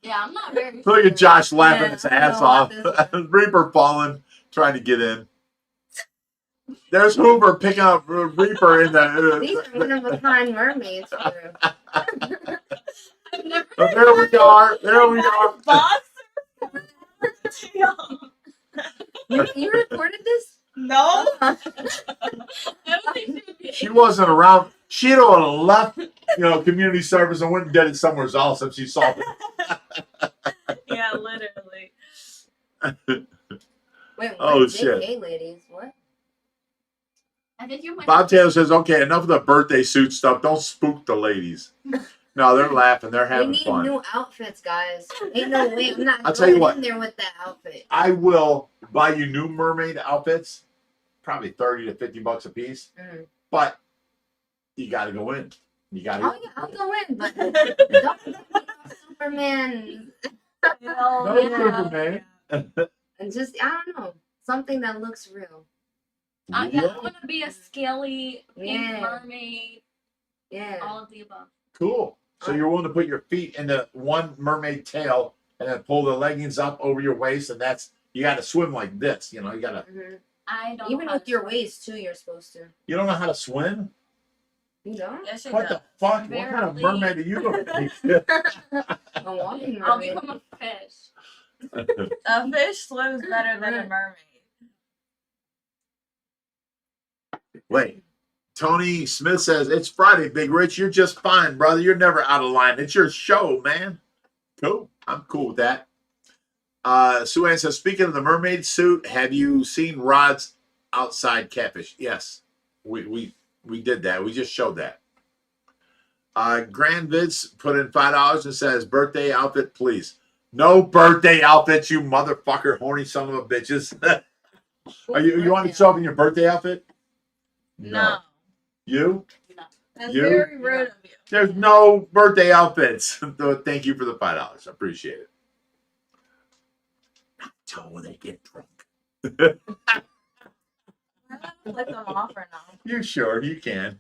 Yeah, I'm not very. Look at Josh laughing Yeah, his I ass know off. about this Reaper falling, trying to get in. There's Hoover picking up Reaper in the. These are one of a kind mermaids. For I've never. Oh, there we are. There we are. Boxer tail. you recorded this? No. I don't think she would be. She wasn't around. She'd have left, community service and went and did it somewhere else if she saw it. Yeah, literally. Wait, what? Oh, shit. JK ladies, what? I think you might. Bob Taylor says, okay, enough of the birthday suit stuff. Don't spook the ladies. No, they're laughing. They're We having need fun. new outfits, guys. Ain't no way. I'm not I'll tell you going what. in there with that outfit. I will buy you new mermaid outfits, probably 30 to 50 bucks a piece. Mm. But you got to go in. You got to. Oh yeah, I'll go in, but don't get me no Superman. No Superman. And just I don't know, something that looks real. Yeah, Yeah, I want to be a scaly pink Yeah. mermaid. Yeah. All of the above. cool. So you're willing to put your feet in the one mermaid tail and then pull the leggings up over your waist, and you got to swim like this. You got to. Mhm. I don't. Even know how with to your swim. waist too, you're supposed to. You don't know how to swim? You don't? Yes, it What does. the fuck? What kind of Barely. mermaid are you going to be? A walking I'll mermaid. become a fish. A fish swims better than a mermaid. Wait. Tony Smith says, it's Friday, Big Rich. You're just fine, brother. You're never out of line. It's your show, man. Cool. I'm cool with that. Sue Ann says, speaking of the mermaid suit, have you seen Rod's outside catfish. Yes, we did that. We just showed that. Grand Vids put in $5 and says birthday outfit, please. No birthday outfits, you motherfucker, horny son of a bitches. You want to show up in your birthday outfit? No. You? No. That's You? very rude of you. There's no birthday outfits. So thank you for the $5. I appreciate it. Not until when they get drunk. I don't let them off or not. You sure? You can.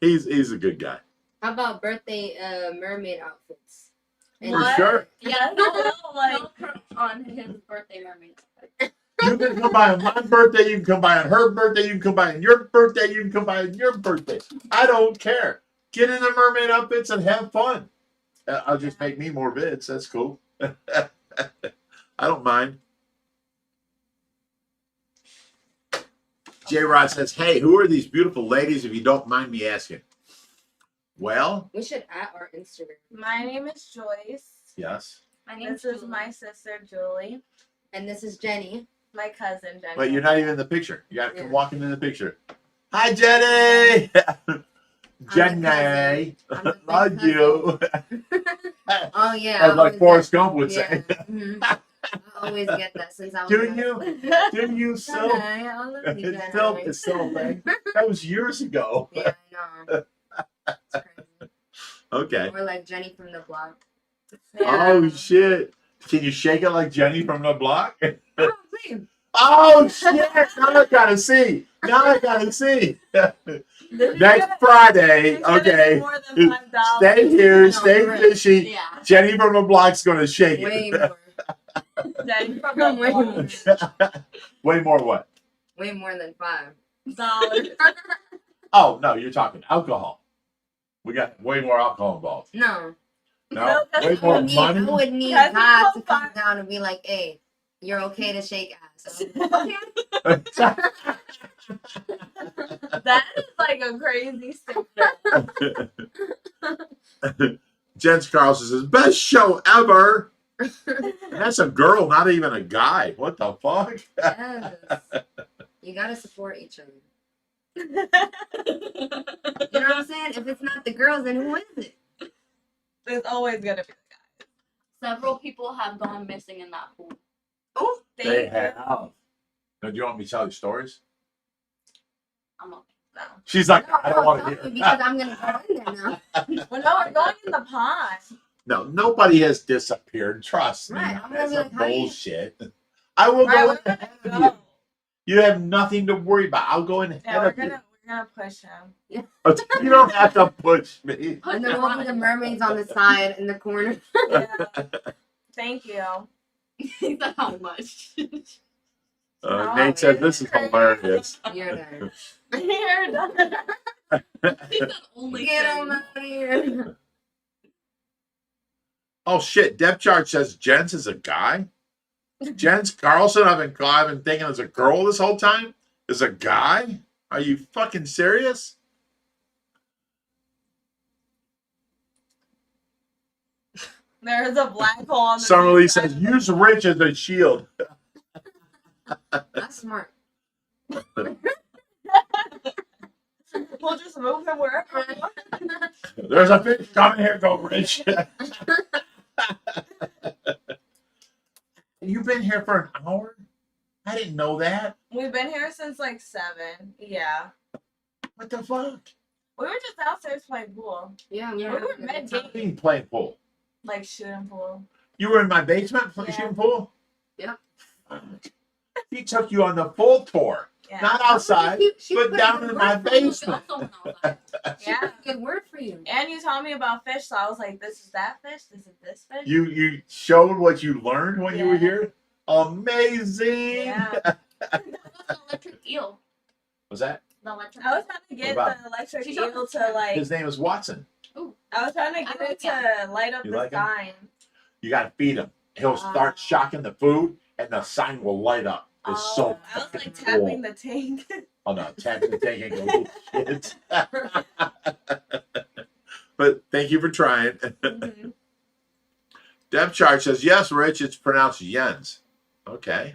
He's a good guy. How about birthday mermaid outfits? And What? sure? Yeah, No, like- on his birthday mermaid. You can come by on my birthday. You can come by on her birthday. You can come by on your birthday. You can come by on your birthday. I don't care. Get in the mermaid outfits and have fun. I'll just make me more vids. That's cool. I don't mind. J Rod says, "Hey, who are these beautiful ladies? If you don't mind me asking." Well, we should add our Instagram. My name is Joyce. yes. My name's This is Julie. my sister Julie. And this is Jenny. My cousin Jenny. But you're not even in the picture. You got to come Yeah. walking in the picture. Hi, Jenny. Jenny, I'm the love cousin. you. Oh yeah. As I like always Forrest get- Gump would yeah. say. Mhm. I always get that since I was. Do in high you? school. Do you still? Jenny, I love you, It's still a thing. That was years ago. Yeah, I know. It's crazy. Okay. Or like Jenny from the block. Yeah. Oh shit! Can you shake it like Jenny from the block? Oh, please. Oh shit! Now I gotta see. Now I gotta see. This is Next gonna- Friday. it's gonna be Okay. More than $5. Stay here. No, Stay right. fishy. Yeah. Jenny from the block's gonna shake Way it. more. Jenny from Way more. the Way more what? Way more than $5. $5. Oh no, you're talking alcohol. We got way more alcohol involved. No. No, that's way what more I I money. would need That's God so to come fun. down and be like, hey, you're okay to shake ass. That is like a crazy statement. Jens Carlson says, "Best show ever." That's a girl, not even a guy. What the fuck? Yes. You gotta support each other. You know what I'm saying? If it's not the girls, then who is it? There's always gonna be the Several people have gone missing in that pool. Oh, guy. They Thank you. have. Now, do you want me to tell you stories? I'm okay. No. She's like, no, I don't want tell to me hear. because I'm gonna go in there now. Well, no, we're going in the pond. No, nobody has disappeared. Trust me. Right, I'm gonna That's be a like, how do you- bullshit. I will Right, go we're ahead gonna of you. go. You have nothing to worry about. I'll go in ahead Yeah, we're of gonna push him. you. You don't have to push me. And then we'll be the mermaids on the side in the corner. Yeah. Thank you. He said how much? No, Nate says it's this is crazy. hilarious. You're there. You're done. He said only Get thing. him out of here. Oh shit! Depth chart says Jens is a guy. Jens Carlson, I've been thinking is a girl this whole time. Is a guy? Are you fucking serious? There's a black hole on the Summer Lee beach says side. use Rich as a shield. That's smart. We'll just move him wherever we want. There's a fish coming here. Go Rich. You've been here for an hour? I didn't know that. We've been here since like 7. Yeah. What the fuck? We were just downstairs playing pool. Yeah, We were yeah. mid-game, Being playing pool. like shooting pool. You were in my basement Yeah. shooting pool? Yep. He took you on the full tour. Yeah. Not outside, She but put down good in my word for you. basement. Also went outside. She Yeah. put a good word for you. And you taught me about fish, so I was like, this is that fish, this is this fish. You showed what you learned when you were Yeah. here. Amazing. Yeah. That was the electric eel. Was that? The electric I was trying to get What about- the electric She eel showed to us. like, His name is Watson. I was trying to get I it like to light up You the like him? sign. You got to feed him. He'll start shocking the food, and the sign will light up. It's so I was fucking like tapping cool. the tank. Oh no, tap the tank and go, shit. But thank you for trying. Mhm. Depth chart says, yes, Rich, it's pronounced Jens. Okay.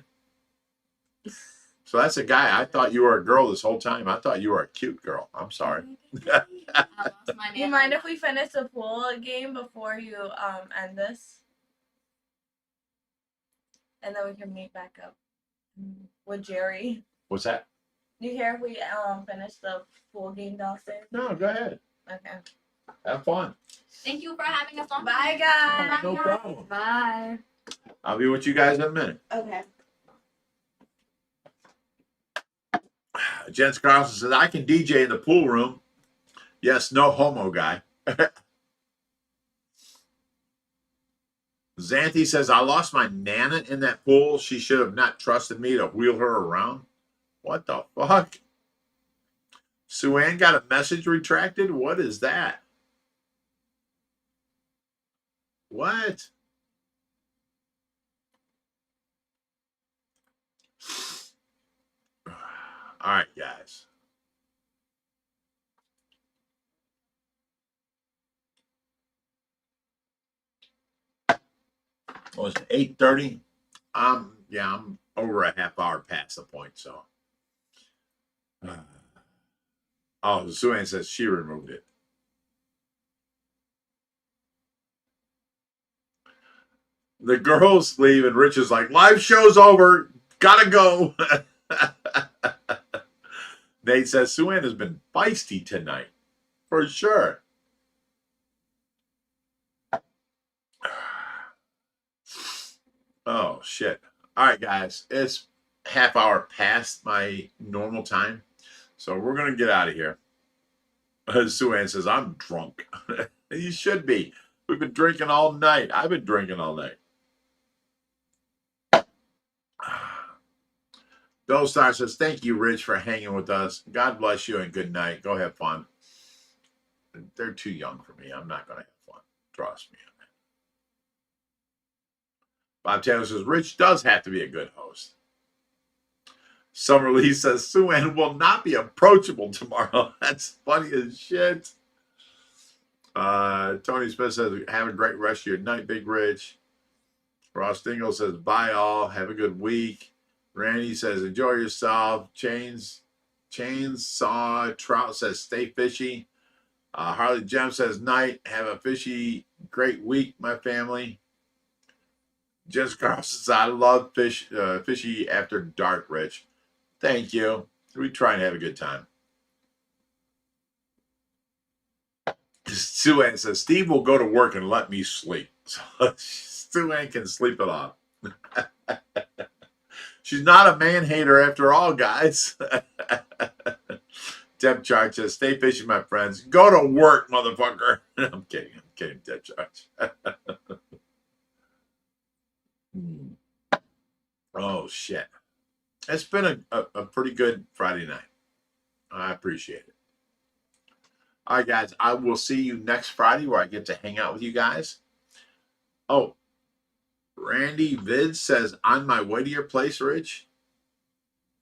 So that's a guy. I thought you were a girl this whole time. I thought you were a cute girl. I'm sorry. I lost my Do you mind if we finish the pool game before you end this? And then we can meet back up with Jerry. What's that? You care if we finish the pool game downstairs? No, go ahead. Okay. Have fun. Thank you for having us on. Bye, guys. No problem. Bye. I'll be with you guys in a minute. Okay. Jens Carlson says, I can DJ in the pool room. Yes, no homo guy. Xanthi says, I lost my Nana in that pool. She should have not trusted me to wheel her around. What the fuck? Sue Ann got a message retracted? What is that? What? All right, guys. Well, it's 8:30. Yeah, I'm over a half hour past the point, so. Oh, Sue Ann says she removed it. The girls leave, and Rich is like, live show's over. Gotta go. Nate says, Sue Ann has been feisty tonight. For sure. Oh, shit. All right, guys. It's half hour past my normal time. So we're going to get out of here. Sue Ann says, I'm drunk. You should be. We've been drinking all night. I've been drinking all night. Bill Star says, thank you, Rich, for hanging with us. God bless you and good night. Go have fun. They're too young for me. I'm not going to have fun. Trust me. Bob Taylor says, Rich does have to be a good host. Summer Lee says, Sue Ann will not be approachable tomorrow. That's funny as shit. Tony Smith says, have a great rest of your night, Big Rich. Ross Dingle says, bye all. Have a good week. Randy says, enjoy yourself. Chainsaw Trout says, stay fishy. Harley Gem says, night. Have a fishy, great week, my family. Jess Carlson says, I love fishy after dark, Rich. Thank you. We try and have a good time. Sue Ann says, Steve will go to work and let me sleep. So Sue Ann can sleep it off. She's not a man hater after all, guys. Deb Charge says, stay fishing, my friends. Go to work, motherfucker. I'm kidding, Deb Charge. Oh, shit. It's been a pretty good Friday night. I appreciate it. All right, guys. I will see you next Friday where I get to hang out with you guys. Oh, Randy Vid says, on my way to your place, Rich.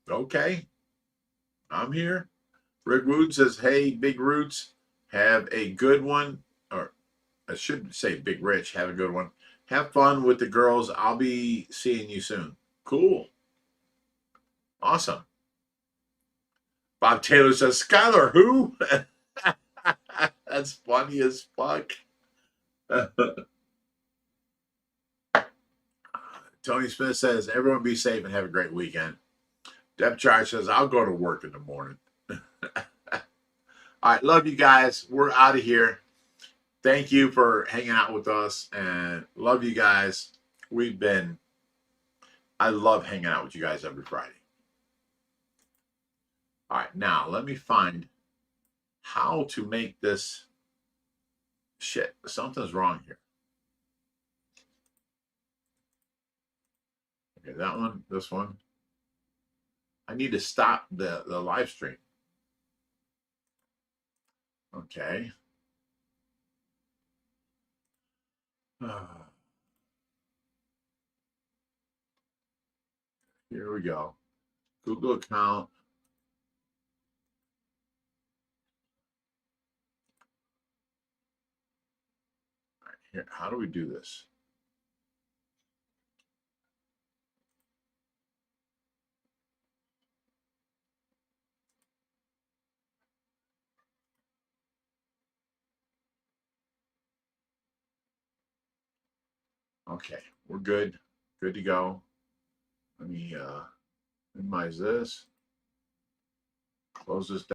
Okay. I'm here. Rick Wood says, hey, Big Roots, have a good one. Or I should say Big Rich, have a good one. Have fun with the girls. I'll be seeing you soon. Cool. Awesome. Bob Taylor says, Skylar, who? That's funny as fuck. Tony Smith says, everyone be safe and have a great weekend. Deb Charge says, I'll go to work in the morning. All right, love you guys. We're out of here. Thank you for hanging out with us and love you guys. I love hanging out with you guys every Friday. All right, now let me find how to make this shit. Something's wrong here. Okay, that one, this one. I need to stop the live stream. Okay. Here we go. Google account. All right, here, how do we do this? Okay, we're good. Good to go. Let me minimize this. Close this down.